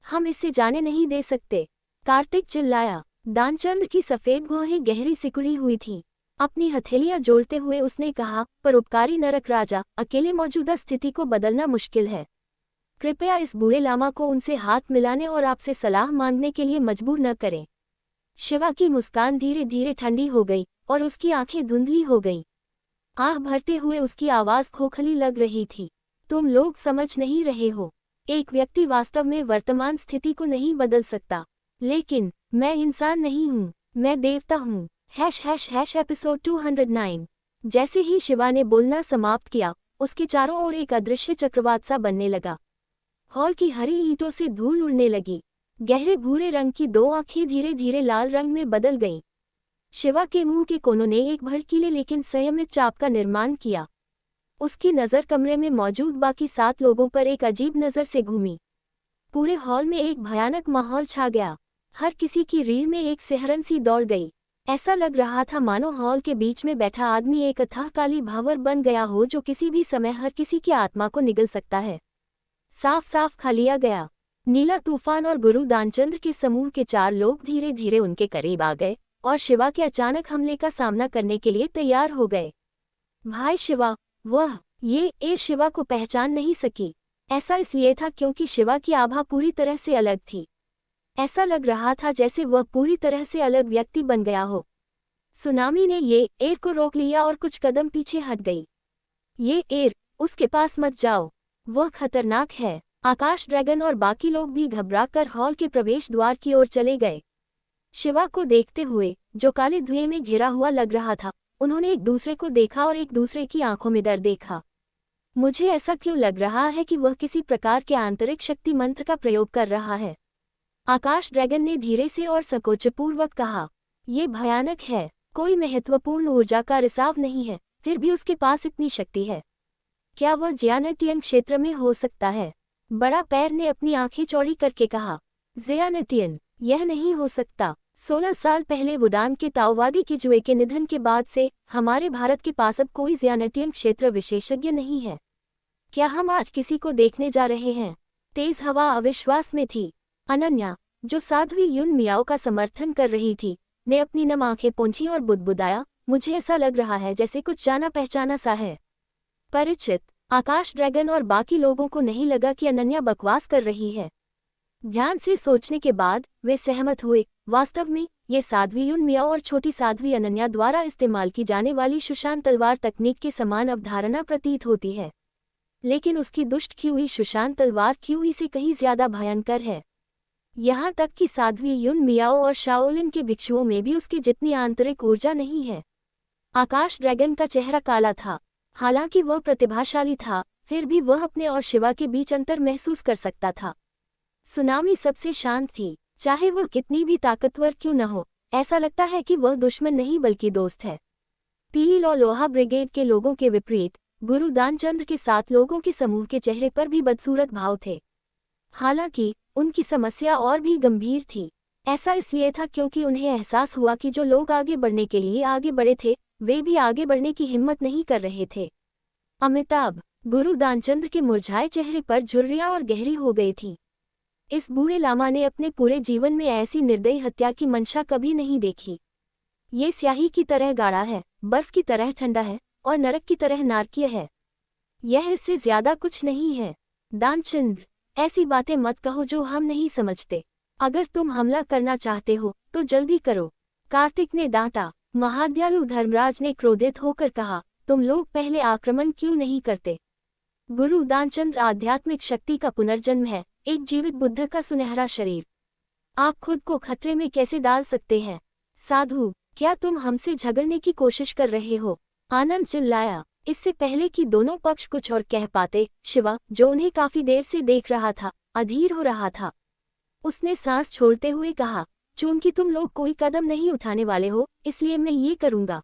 हम इसे जाने नहीं दे सकते। कार्तिक चिल्लाया। दानचंद्र की सफेद भौहें गहरी सिकुड़ी हुई थीं। अपनी हथेलियां जोड़ते हुए उसने कहा, परोपकारी नरक राजा, अकेले मौजूदा स्थिति को बदलना मुश्किल है। कृपया इस बूढ़े लामा को उनसे हाथ मिलाने और आपसे सलाह मांगने के लिए मजबूर न करें। शिवा की मुस्कान धीरे धीरे ठंडी हो गई और उसकी आंखें धुंधली हो गईं। आह भरते हुए उसकी आवाज खोखली लग रही थी। तुम लोग समझ नहीं रहे हो। एक व्यक्ति वास्तव में वर्तमान स्थिति को नहीं बदल सकता, लेकिन मैं इंसान नहीं हूँ, मैं देवता हूँ। एपिसोड 209। जैसे ही शिवा ने बोलना समाप्त किया, उसके चारों ओर एक अदृश्य चक्रवात सा बनने लगा। हॉल की हरी ईंटों से धूल उड़ने लगी। गहरे भूरे रंग की 2 आंखें धीरे धीरे लाल रंग में बदल गईं। शिवा के मुंह के कोनों ने एक भड़कीले लेकिन संयमित चाप का निर्माण किया। उसकी नज़र कमरे में मौजूद बाकी 7 लोगों पर एक अजीब नज़र से घूमी। पूरे हॉल में एक भयानक माहौल छा गया। हर किसी की रीढ़ में एक सिहरन सी दौड़ गई। ऐसा लग रहा था मानो हॉल के बीच में बैठा आदमी एक अथाह काली भावर बन गया हो जो किसी भी समय हर किसी की आत्मा को निगल सकता है। साफ साफ खा लिया गया। नीला तूफान और गुरु दानचंद्र के समूह के 4 लोग धीरे धीरे उनके करीब आ गए और शिवा के अचानक हमले का सामना करने के लिए तैयार हो गए। भाई शिवा, ये शिवा को पहचान नहीं सकी। ऐसा इसलिए था क्योंकि शिवा की आभा पूरी तरह से अलग थी। ऐसा लग रहा था जैसे वह पूरी तरह से अलग व्यक्ति बन गया हो। सुनामी ने ये एर को रोक लिया और कुछ कदम पीछे हट गई। ये एर, उसके पास मत जाओ, वह खतरनाक है। आकाश ड्रैगन और बाकी लोग भी घबराकर हॉल के प्रवेश द्वार की ओर चले गए। शिवा को देखते हुए, जो काले धुएं में घिरा हुआ लग रहा था, उन्होंने एक दूसरे को देखा और एक दूसरे की आंखों में डर देखा। मुझे ऐसा क्यों लग रहा है कि वह किसी प्रकार के आंतरिक शक्ति मंत्र का प्रयोग कर रहा है। आकाश ड्रैगन ने धीरे से और संकोचपूर्वक कहा, ये भयानक है। कोई महत्वपूर्ण ऊर्जा का रिसाव नहीं है, फिर भी उसके पास इतनी शक्ति है। क्या वह जियानटियन क्षेत्र में हो सकता है? बड़ा पैर ने अपनी आंखें चौड़ी करके कहा, जियानटियन, यह नहीं हो सकता। 16 साल पहले वुडान के ताओवादी के जुए के निधन के बाद से हमारे भारत के पास अब कोई जियानटियन क्षेत्र विशेषज्ञ नहीं है। क्या हम आज किसी को देखने जा रहे हैं? तेज हवा अविश्वास में थी। अनन्या, जो साध्वी युन मियाओ का समर्थन कर रही थी, ने अपनी नम आंखें पोंछी और बुदबुदाया, मुझे ऐसा लग रहा है जैसे कुछ जाना पहचाना सा है। परिचित। आकाश ड्रैगन और बाकी लोगों को नहीं लगा कि अनन्या बकवास कर रही है। ध्यान से सोचने के बाद वे सहमत हुए। वास्तव में ये साध्वी युन मियाओ और छोटी साध्वी अनन्या द्वारा इस्तेमाल की जाने वाली सुशांत तलवार तकनीक के समान अवधारणा प्रतीत होती है, लेकिन उसकी दुष्ट की हुई सुशांत तलवार की हुई से कहीं ज्यादा भयंकर है। यहाँ तक कि साध्वी युन मियाओ और शाओलिन के भिक्षुओं में भी उसकी जितनी आंतरिक ऊर्जा नहीं है। आकाश ड्रैगन का चेहरा काला था। हालांकि वह प्रतिभाशाली था, फिर भी वह अपने और शिवा के बीच अंतर महसूस कर सकता था। सुनामी सबसे शांत थी, चाहे वह कितनी भी ताकतवर क्यों न हो। ऐसा लगता है कि वह दुश्मन नहीं बल्कि दोस्त है। पीली लौ लोहा ब्रिगेड के लोगों के विपरीत गुरु दानचंद्र के 7 लोगों के समूह के चेहरे पर भी बदसूरत भाव थे। हालांकि उनकी समस्या और भी गंभीर थी। ऐसा इसलिए था क्योंकि उन्हें एहसास हुआ कि जो लोग आगे बढ़ने के लिए आगे बढ़े थे, वे भी आगे बढ़ने की हिम्मत नहीं कर रहे थे। अमिताभ, गुरु दानचंद्र के मुरझाए चेहरे पर झुर्रियां और गहरी हो गई थी। इस बूढ़े लामा ने अपने पूरे जीवन में ऐसी निर्दयी हत्या की मंशा कभी नहीं देखी। ये स्याही की तरह गाढ़ा है, बर्फ की तरह ठंडा है और नरक की तरह नारकीय है। यह इससे ज्यादा कुछ नहीं है। दानचंद्र, ऐसी बातें मत कहो जो हम नहीं समझते। अगर तुम हमला करना चाहते हो तो जल्दी करो, कार्तिक ने डांटा। महादयालु धर्मराज ने क्रोधित होकर कहा, तुम लोग पहले आक्रमण क्यों नहीं करते? गुरु दानचंद्र आध्यात्मिक शक्ति का पुनर्जन्म है, एक जीवित बुद्ध का सुनहरा शरीर। आप खुद को खतरे में कैसे डाल सकते हैं? साधु, क्या तुम हमसे झगड़ने की कोशिश कर रहे हो? आनंद चिल्लाया। इससे पहले कि दोनों पक्ष कुछ और कह पाते, शिवा, जो उन्हें काफी देर से देख रहा था, अधीर हो रहा था। उसने सांस छोड़ते हुए कहा, चूंकि तुम लोग कोई कदम नहीं उठाने वाले हो, इसलिए मैं ये करूंगा।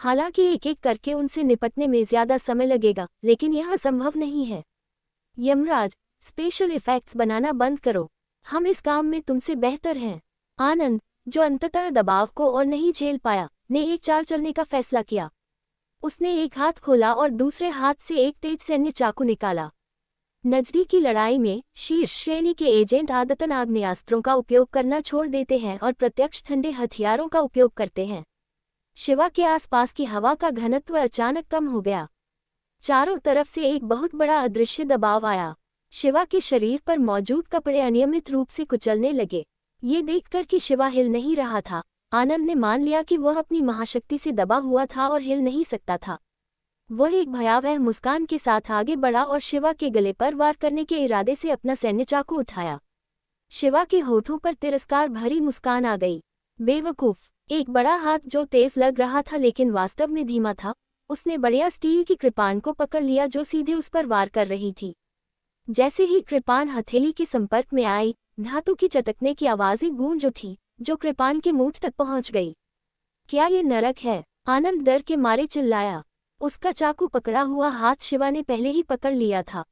हालांकि एक एक करके उनसे निपटने में ज्यादा समय लगेगा, लेकिन यह संभव नहीं है। यमराज, स्पेशल इफेक्ट्स बनाना बंद करो, हम इस काम में तुमसे बेहतर हैं। आनंद, जो अंततः दबाव को और नहीं झेल पाया, ने एक चाल चलने का फैसला किया। उसने एक हाथ खोला और दूसरे हाथ से एक तेज सैन्य चाकू निकाला। नजदीकी लड़ाई में शीर्ष श्रेणी के एजेंट आदतन आग्नेयास्त्रों का उपयोग करना छोड़ देते हैं और प्रत्यक्ष ठंडे हथियारों का उपयोग करते हैं। शिवा के आसपास की हवा का घनत्व अचानक कम हो गया। चारों तरफ से एक बहुत बड़ा अदृश्य दबाव आया। शिवा के शरीर पर मौजूद कपड़े अनियमित रूप से कुचलने लगे। ये देखकर कि शिवा हिल नहीं रहा था, आनंद ने मान लिया कि वह अपनी महाशक्ति से दबा हुआ था और हिल नहीं सकता था। वह एक भयावह मुस्कान के साथ आगे बढ़ा और शिवा के गले पर वार करने के इरादे से अपना सैन्य चाकू उठाया। शिवा के होठों पर तिरस्कार भरी मुस्कान आ गई। बेवकूफ, एक बड़ा हाथ जो तेज लग रहा था लेकिन वास्तव में धीमा था, उसने बढ़िया स्टील की कृपान को पकड़ लिया जो सीधे उस पर वार कर रही थी। जैसे ही कृपान हथेली के संपर्क में आई, धातु की चटकने की आवाजें गूंज उठी, जो कृपान के मूठ तक पहुंच गई। क्या ये नरक है? आनंद डर के मारे चिल्लाया। उसका चाकू पकड़ा हुआ हाथ शिवा ने पहले ही पकड़ लिया था।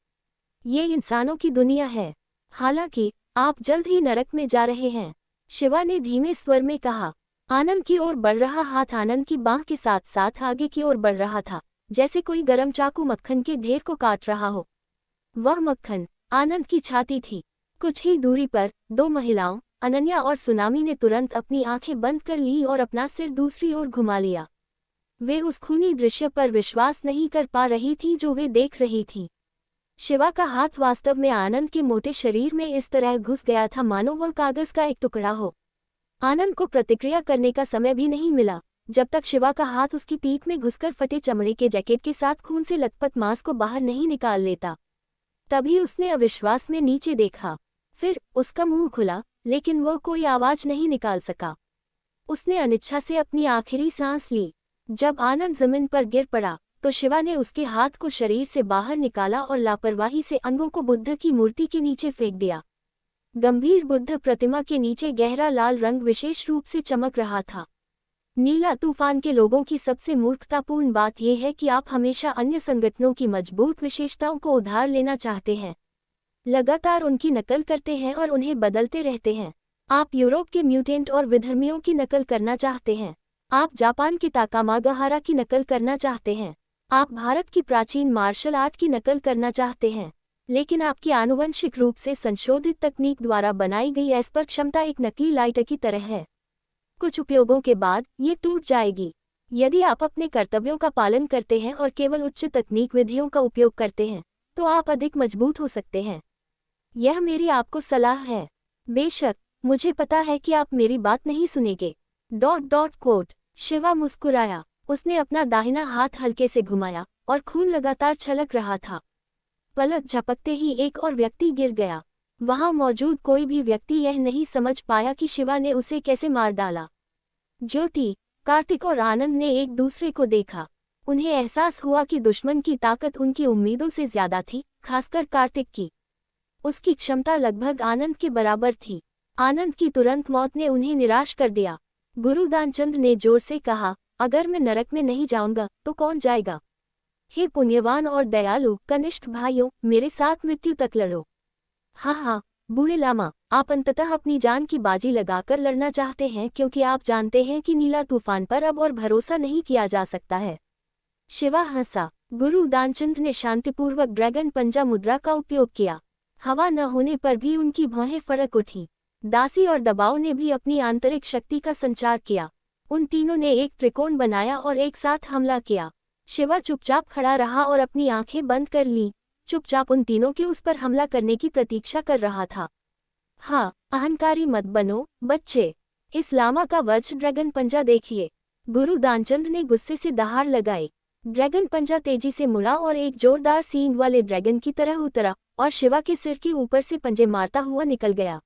ये इंसानों की दुनिया है, हालांकि आप जल्द ही नरक में जा रहे हैं, शिवा ने धीमे स्वर में कहा। आनंद की ओर बढ़ रहा हाथ आनंद की बांह के साथ साथ आगे की ओर बढ़ रहा था, जैसे कोई गर्म चाकू मक्खन के ढेर को काट रहा हो। वह मक्खन आनंद की छाती थी। कुछ ही दूरी पर 2 महिलाओं, अनन्या और सुनामी ने तुरंत अपनी आंखें बंद कर ली और अपना सिर दूसरी ओर घुमा लिया। वे उस खूनी दृश्य पर विश्वास नहीं कर पा रही थी जो वे देख रही थी। शिवा का हाथ वास्तव में आनंद के मोटे शरीर में इस तरह घुस गया था मानो वह कागज का एक टुकड़ा हो। आनंद को प्रतिक्रिया करने का समय भी नहीं मिला, जब तक शिवा का हाथ उसकी पीठ में घुसकर फटे चमड़े के जैकेट के साथ खून से लथपथ मांस को बाहर नहीं निकाल लेता। तभी उसने अविश्वास में नीचे देखा। फिर उसका मुंह खुला, लेकिन वह कोई आवाज नहीं निकाल सका। उसने अनिच्छा से अपनी आखिरी सांस ली। जब आनंद जमीन पर गिर पड़ा तो शिवा ने उसके हाथ को शरीर से बाहर निकाला और लापरवाही से अंगों को बुद्ध की मूर्ति के नीचे फेंक दिया। गंभीर बुद्ध प्रतिमा के नीचे गहरा लाल रंग विशेष रूप से चमक रहा था। नीला तूफान के लोगों की सबसे मूर्खतापूर्ण बात यह है कि आप हमेशा अन्य संगठनों की मजबूत विशेषताओं को उधार लेना चाहते हैं, लगातार उनकी नकल करते हैं और उन्हें बदलते रहते हैं। आप यूरोप के म्यूटेंट और विधर्मियों की नकल करना चाहते हैं। आप जापान के ताकामागाहारा की नकल करना चाहते हैं। आप भारत की प्राचीन मार्शल आर्ट की नकल करना चाहते हैं। लेकिन आपकी आनुवंशिक रूप से संशोधित तकनीक द्वारा बनाई गई एस्पर क्षमता एक नकली लाइटर की तरह है। कुछ उपयोगों के बाद ये टूट जाएगी। यदि आप अपने कर्तव्यों का पालन करते हैं और केवल उच्च तकनीक विधियों का उपयोग करते हैं, तो आप अधिक मजबूत हो सकते हैं। यह मेरी आपको सलाह है। बेशक, मुझे पता है कि आप मेरी बात नहीं सुनेंगे। ... शिवा मुस्कुराया। उसने अपना दाहिना हाथ हल्के से घुमाया और खून लगातार छलक रहा था। पलक झपकते ही एक और व्यक्ति गिर गया। वहां मौजूद कोई भी व्यक्ति यह नहीं समझ पाया कि शिवा ने उसे कैसे मार डाला। ज्योति, कार्तिक और आनंद ने एक दूसरे को देखा। उन्हें एहसास हुआ कि दुश्मन की ताकत उनकी उम्मीदों से ज्यादा थी, खासकर कार्तिक की। उसकी क्षमता लगभग आनंद के बराबर थी। आनंद की तुरंत मौत ने उन्हें निराश कर दिया। गुरु दानचंद ने जोर से कहा, अगर मैं नरक में नहीं जाऊंगा तो कौन जाएगा? हे पुण्यवान और दयालु कनिष्ठ भाइयों, मेरे साथ मृत्यु तक लड़ो। हाँ, बूढ़े लामा, आप अंततः अपनी जान की बाजी लगाकर लड़ना चाहते हैं क्योंकि आप जानते हैं कि नीला तूफान पर अब और भरोसा नहीं किया जा सकता है। शिवा हंसा। गुरु दानचंद ने शांतिपूर्वक ड्रैगन पंजा मुद्रा का उपयोग किया। हवा न होने पर भी उनकी भौहें फड़क उठी। दासी और दबाव ने भी अपनी आंतरिक शक्ति का संचार किया। उन तीनों ने एक त्रिकोण बनाया और एक साथ हमला किया। शिवा चुपचाप खड़ा रहा और अपनी आंखें बंद कर लीं, चुपचाप उन तीनों के उस पर हमला करने की प्रतीक्षा कर रहा था। हाँ, अहंकारी मत बनो बच्चे, इस लामा का वज्र ड्रैगन पंजा देखिए। गुरु दानचंद ने गुस्से से दहाड़ लगाई। ड्रैगन पंजा तेजी से मुड़ा और एक जोरदार सींग वाले ड्रैगन की तरह उतरा और शिवा के सिर के ऊपर से पंजे मारता हुआ निकल गया।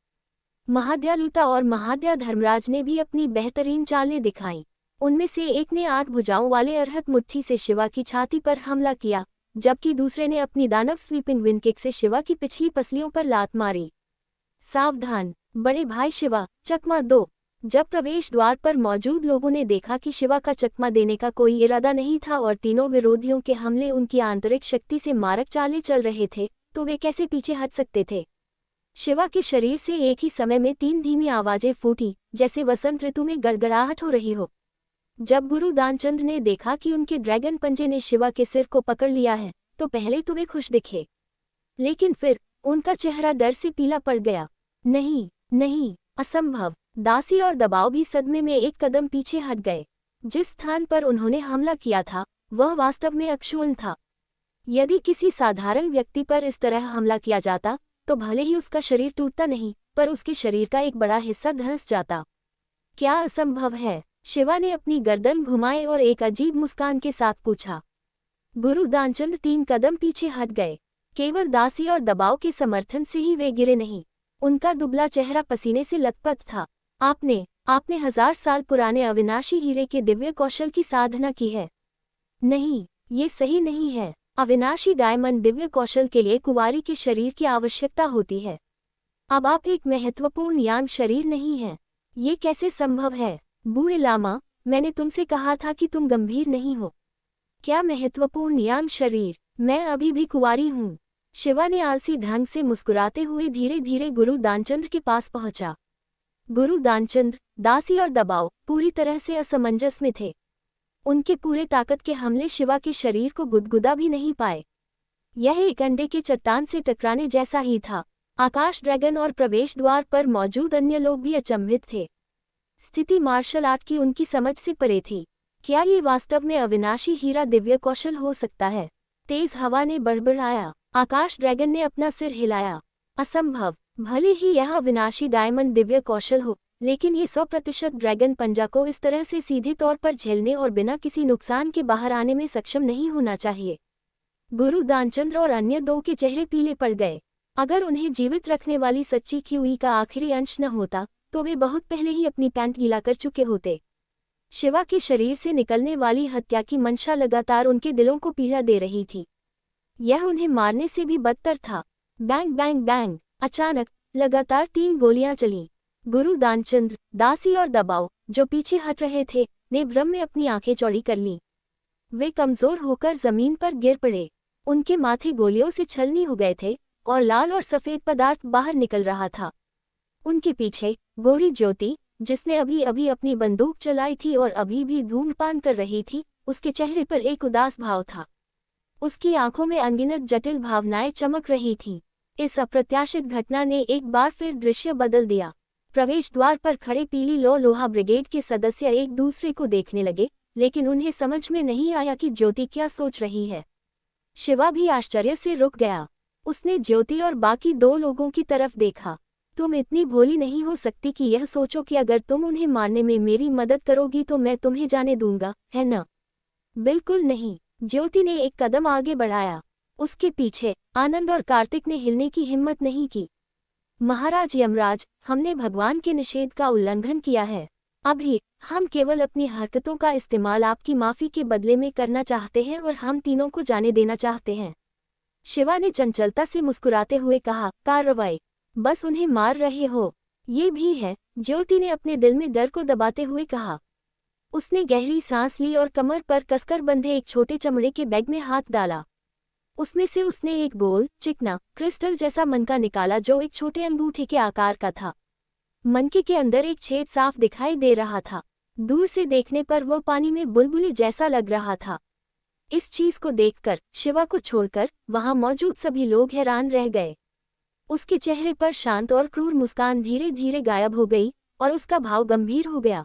महादयालुता और महादया धर्मराज ने भी अपनी बेहतरीन चालें दिखाईं। उनमें से एक ने 8 भुजाओं वाले अरहत मुट्ठी से शिवा की छाती पर हमला किया, जबकि दूसरे ने अपनी दानव स्वीपिंग विंड किक से शिवा की पिछली पसलियों पर लात मारी। सावधान बड़े भाई शिवा, चकमा दो। जब प्रवेश द्वार पर मौजूद लोगों ने देखा कि शिवा का चकमा देने का कोई इरादा नहीं था और तीनों विरोधियों के हमले उनकी आंतरिक शक्ति से मारक चालें चल रहे थे, तो वे कैसे पीछे हट सकते थे। शिवा के शरीर से एक ही समय में 3 धीमी आवाजें फूटी, जैसे वसंत ऋतु में गड़गड़ाहट हो रही हो। जब गुरु दानचंद ने देखा कि उनके ड्रैगन पंजे ने शिवा के सिर को पकड़ लिया है, तो पहले तो वे खुश दिखे, लेकिन फिर उनका चेहरा डर से पीला पड़ गया। नहीं, असंभव। दासी और दबाव भी सदमे में एक कदम पीछे हट गए। जिस स्थान पर उन्होंने हमला किया था वह वास्तव में अक्षुण्ण था। यदि किसी साधारण व्यक्ति पर इस तरह हमला किया जाता तो भले ही उसका शरीर टूटता नहीं, पर उसके शरीर का एक बड़ा हिस्सा धंस जाता। क्या असंभव है? शिवा ने अपनी गर्दन घुमाई और एक अजीब मुस्कान के साथ पूछा। गुरु दानचंद 3 कदम पीछे हट गए। केवल दासी और दबाव के समर्थन से ही वे गिरे नहीं। उनका दुबला चेहरा पसीने से लथपथ था। आपने 1000 साल पुराने अविनाशी हीरे के दिव्य कौशल की साधना की है। नहीं, ये सही नहीं है। अविनाशी डायमंड दिव्य कौशल के लिए कुंवारी के शरीर की आवश्यकता होती है। अब आप एक महत्वपूर्ण यांग शरीर नहीं हैं। ये कैसे संभव है? बूढ़े लामा, मैंने तुमसे कहा था कि तुम गंभीर नहीं हो। क्या महत्वपूर्ण यांग शरीर? मैं अभी भी कुंवारी हूँ। शिवा ने आलसी ढंग से मुस्कुराते हुए धीरे धीरे गुरु दानचंद के पास पहुंचा। गुरु दानचंद, दासी और दबाव पूरी तरह से असमंजस में थे। उनके पूरे ताकत के हमले शिवा के शरीर को गुदगुदा भी नहीं पाए। यह एक अंडे के चट्टान से टकराने जैसा ही था। आकाश ड्रैगन और प्रवेश द्वार पर मौजूद अन्य लोग भी अचंभित थे। स्थिति मार्शल आर्ट की उनकी समझ से परे थी। क्या ये वास्तव में अविनाशी हीरा दिव्य कौशल हो सकता है? तेज हवा ने बड़बड़ाया। आकाश ड्रैगन ने अपना सिर हिलाया। असंभव। भले ही यह अविनाशी डायमंड दिव्य कौशल हो, लेकिन ये 100% ड्रैगन पंजा को इस तरह से सीधे तौर पर झेलने और बिना किसी नुकसान के बाहर आने में सक्षम नहीं होना चाहिए। गुरु दानचंद्र और अन्य 2 के चेहरे पीले पड़ गए। अगर उन्हें जीवित रखने वाली सच्ची क्यूई का आखिरी अंश न होता तो वे बहुत पहले ही अपनी पैंट गीला कर चुके होते। शिवा के शरीर से निकलने वाली हत्या की मंशा लगातार उनके दिलों को पीड़ा दे रही थी। यह उन्हें मारने से भी बदतर था। Bang bang bang. अचानक लगातार 3 गोलियां चलीं। गुरु दानचंद्र, दासी और दबाव, जो पीछे हट रहे थे, ने भ्रम में अपनी आंखें चौड़ी कर लीं। वे कमजोर होकर जमीन पर गिर पड़े। उनके माथे गोलियों से छलनी हो गए थे और लाल और सफेद पदार्थ बाहर निकल रहा था। उनके पीछे गोरी ज्योति, जिसने अभी अभी अपनी बंदूक चलाई थी और अभी भी धूम्रपान कर रही थी, उसके चेहरे पर एक उदास भाव था। उसकी आंखों में अनगिनत जटिल भावनाएं चमक रही थीं। इस अप्रत्याशित घटना ने एक बार फिर दृश्य बदल दिया। प्रवेश द्वार पर खड़े पीली लोहा ब्रिगेड के सदस्य एक दूसरे को देखने लगे, लेकिन उन्हें समझ में नहीं आया कि ज्योति क्या सोच रही है। शिवा भी आश्चर्य से रुक गया। उसने ज्योति और बाकी 2 लोगों की तरफ देखा। तुम इतनी भोली नहीं हो सकती कि यह सोचो कि अगर तुम उन्हें मारने में मेरी मदद करोगी तो मैं तुम्हें जाने दूंगा, है ना? बिल्कुल नहीं। ज्योति ने एक कदम आगे बढ़ाया। उसके पीछे आनंद और कार्तिक ने हिलने की हिम्मत नहीं की। महाराज यमराज, हमने भगवान के निषेध का उल्लंघन किया है। अभी हम केवल अपनी हरकतों का इस्तेमाल आपकी माफी के बदले में करना चाहते हैं और हम तीनों को जाने देना चाहते हैं। शिवा ने चंचलता से मुस्कुराते हुए कहा, कार्रवाई, बस उन्हें मार रहे हो? ये भी है, ज्योति ने अपने दिल में डर को दबाते हुए कहा। उसने गहरी सांस ली और कमर पर कसकर बंधे एक छोटे चमड़े के बैग में हाथ डाला। उसमें से उसने एक गोल, चिकना, क्रिस्टल जैसा मनका निकाला जो एक छोटे अंगूठे के आकार का था। मनके के अंदर एक छेद साफ दिखाई दे रहा था। दूर से देखने पर वह पानी में बुलबुली जैसा लग रहा था। इस चीज को देखकर शिवा को छोड़कर वहां मौजूद सभी लोग हैरान रह गए। उसके चेहरे पर शांत और क्रूर मुस्कान धीरे धीरे गायब हो गई और उसका भाव गंभीर हो गया।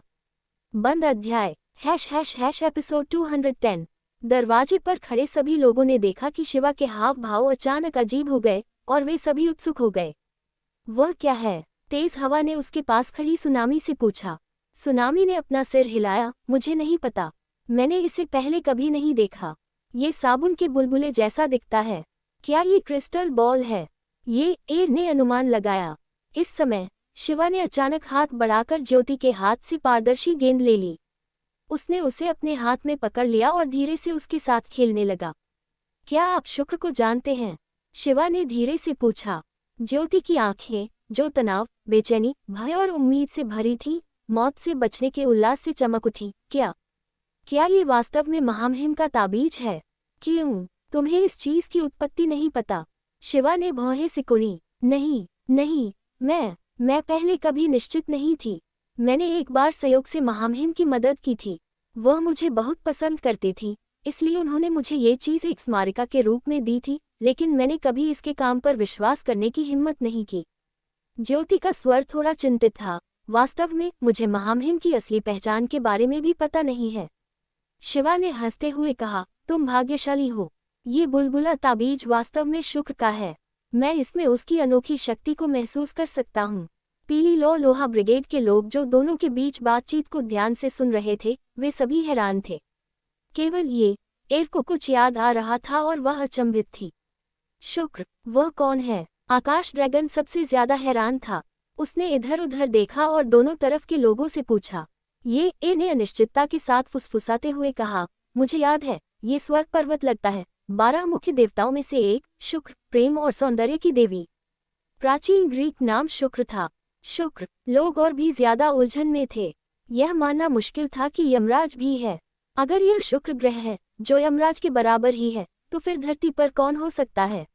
बंद अध्याय # एपिसोड 210। दरवाजे पर खड़े सभी लोगों ने देखा कि शिवा के हाव भाव अचानक अजीब हो गए और वे सभी उत्सुक हो गए। वह क्या है? तेज हवा ने उसके पास खड़ी सुनामी से पूछा। सुनामी ने अपना सिर हिलाया, मुझे नहीं पता, मैंने इसे पहले कभी नहीं देखा। ये साबुन के बुलबुले जैसा दिखता है। क्या ये क्रिस्टल बॉल है? ए ने अनुमान लगाया। इस समय शिवा ने अचानक हाथ बढ़ाकर ज्योति के हाथ से पारदर्शी गेंद ले ली। उसने उसे अपने हाथ में पकड़ लिया और धीरे से उसके साथ खेलने लगा। क्या आप शुक्र को जानते हैं? शिवा ने धीरे से पूछा। ज्योति की आंखें, जो तनाव, बेचैनी, भय और उम्मीद से भरी थी, मौत से बचने के उल्लास से चमक उठी। क्या ये वास्तव में महामहिम का ताबीज है? क्यों तुम्हें इस चीज की उत्पत्ति नहीं पता? शिवा ने भौहें सिकुड़ी। नहीं, मैं पहले कभी निश्चित नहीं थी। मैंने एक बार संयोग से महामहिम की मदद की थी। वह मुझे बहुत पसंद करती थी, इसलिए उन्होंने मुझे ये चीज़ एक स्मारिका के रूप में दी थी, लेकिन मैंने कभी इसके काम पर विश्वास करने की हिम्मत नहीं की। ज्योति का स्वर थोड़ा चिंतित था। वास्तव में मुझे महामहिम की असली पहचान के बारे में भी पता नहीं है। शिवा ने हंसते हुए कहा, तुम भाग्यशाली हो। ये बुलबुला ताबीज वास्तव में शुक्र का है। मैं इसमें उसकी अनोखी शक्ति को महसूस कर सकता हूँ। पीली लोहा ब्रिगेड के लोग जो दोनों के बीच बातचीत को ध्यान से सुन रहे थे, वे सभी हैरान थे। केवल एर को कुछ याद आ रहा था और वह अचंभित थी। शुक्र, वह कौन है? आकाश ड्रैगन सबसे ज्यादा हैरान था। उसने इधर उधर देखा और दोनों तरफ के लोगों से पूछा। एर ने अनिश्चितता के साथ फुसफुसाते हुए कहा, मुझे याद है, ये स्वर्ग पर्वत लगता है। 12 मुख्य देवताओं में से एक, शुक्र, प्रेम और सौंदर्य की देवी। प्राचीन ग्रीक नाम शुक्र था। शुक्र, लोग और भी ज्यादा उलझन में थे। यह मानना मुश्किल था कि यमराज भी है। अगर यह शुक्र ग्रह है, जो यमराज के बराबर ही है, तो फिर धरती पर कौन हो सकता है?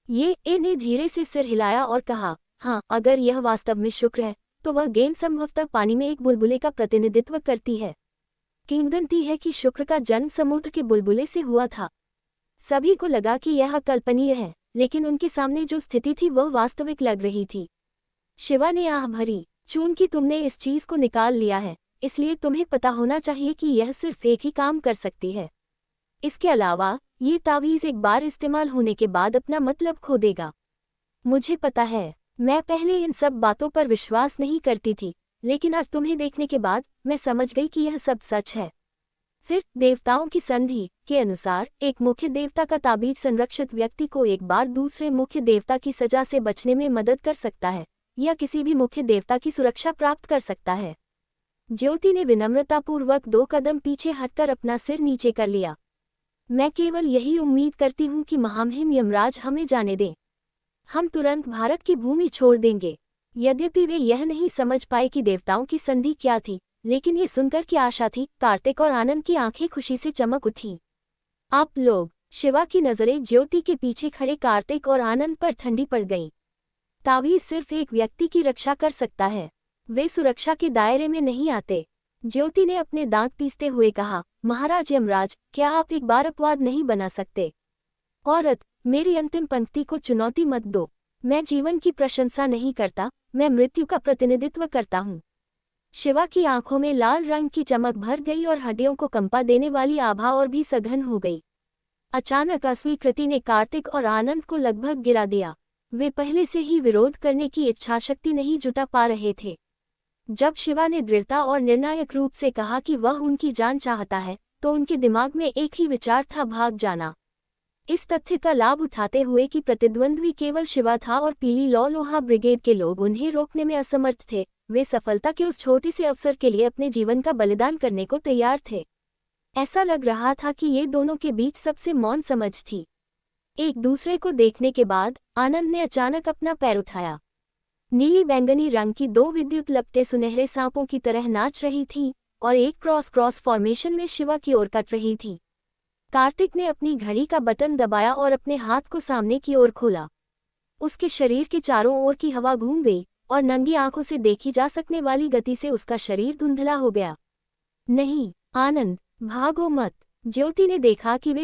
एर ने धीरे से सिर हिलाया और कहा, हाँ, अगर यह वास्तव में शुक्र है, तो वह गेंद संभवतः पानी में एक बुलबुले का प्रतिनिधित्व करती है। किंवदंती है कि शुक्र का जन्म समुद्र के बुलबुले से हुआ था। सभी को लगा कि यह कल्पनीय है, लेकिन उनके सामने जो स्थिति थी वह वास्तविक लग रही थी। शिवा ने आह भरी, चूंकि तुमने इस चीज को निकाल लिया है, इसलिए तुम्हें पता होना चाहिए कि यह सिर्फ एक ही काम कर सकती है। इसके अलावा ये तावीज एक बार इस्तेमाल होने के बाद अपना मतलब खो देगा। मुझे पता है, मैं पहले इन सब बातों पर विश्वास नहीं करती थी, लेकिन आज तुम्हें देखने के बाद मैं समझ गई कि यह सब सच है। फिर देवताओं की संधि के अनुसार एक मुख्य देवता का ताबीज संरक्षित व्यक्ति को एक बार दूसरे मुख्य देवता की सजा से बचने में मदद कर सकता है, या किसी भी मुख्य देवता की सुरक्षा प्राप्त कर सकता है। ज्योति ने विनम्रतापूर्वक 2 कदम पीछे हटकर अपना सिर नीचे कर लिया। मैं केवल यही उम्मीद करती हूँ कि महामहिम यमराज हमें जाने दें। हम तुरंत भारत की भूमि छोड़ देंगे। यद्यपि वे यह नहीं समझ पाए कि देवताओं की संधि क्या थी, लेकिन ये सुनकर की आशा थी। कार्तिक और आनंद की आंखें खुशी से चमक उठी। आप लोग, शिवा की नजरें ज्योति के पीछे खड़े कार्तिक और आनंद पर ठंडी पड़ गईं। तावीज सिर्फ एक व्यक्ति की रक्षा कर सकता है, वे सुरक्षा के दायरे में नहीं आते। ज्योति ने अपने दांत पीसते हुए कहा, महाराज यमराज, क्या आप एक बार अपवाद नहीं बना सकते? औरत, मेरी अंतिम पंक्ति को चुनौती मत दो। मैं जीवन की प्रशंसा नहीं करता, मैं मृत्यु का प्रतिनिधित्व करता हूँ। शिवा की आंखों में लाल रंग की चमक भर गई और हड्डियों को कंपा देने वाली आभा और भी सघन हो गई। अचानक अस्वीकृति ने कार्तिक और आनंद को लगभग गिरा दिया। वे पहले से ही विरोध करने की इच्छाशक्ति नहीं जुटा पा रहे थे। जब शिवा ने दृढ़ता और निर्णायक रूप से कहा कि वह उनकी जान चाहता है, तो उनके दिमाग में एक ही विचार था, भाग जाना। इस तथ्य का लाभ उठाते हुए कि प्रतिद्वंद्वी केवल शिवा था और पीली लोहा ब्रिगेड के लोग उन्हें रोकने में असमर्थ थे, वे सफलता के उस छोटे से अवसर के लिए अपने जीवन का बलिदान करने को तैयार थे। ऐसा लग रहा था कि ये दोनों के बीच सबसे मौन समझ थी। एक दूसरे को देखने के बाद आनंद ने अचानक अपना पैर उठाया। नीली बैंगनी रंग की दो विद्युत लपटें सुनहरे सांपों की तरह नाच रही थीं और एक क्रॉस क्रॉस फॉर्मेशन में शिवा की ओर कट रही थी। कार्तिक ने अपनी घड़ी का बटन दबाया और अपने हाथ को सामने की ओर खोला। उसके शरीर के चारों ओर की हवा घूम गई और नंगी आंखों से देखी जा सकने वाली गति से उसका शरीर धुंधला हो गया। नहीं आनंद, भागो मत। ज्योति ने देखा कि वे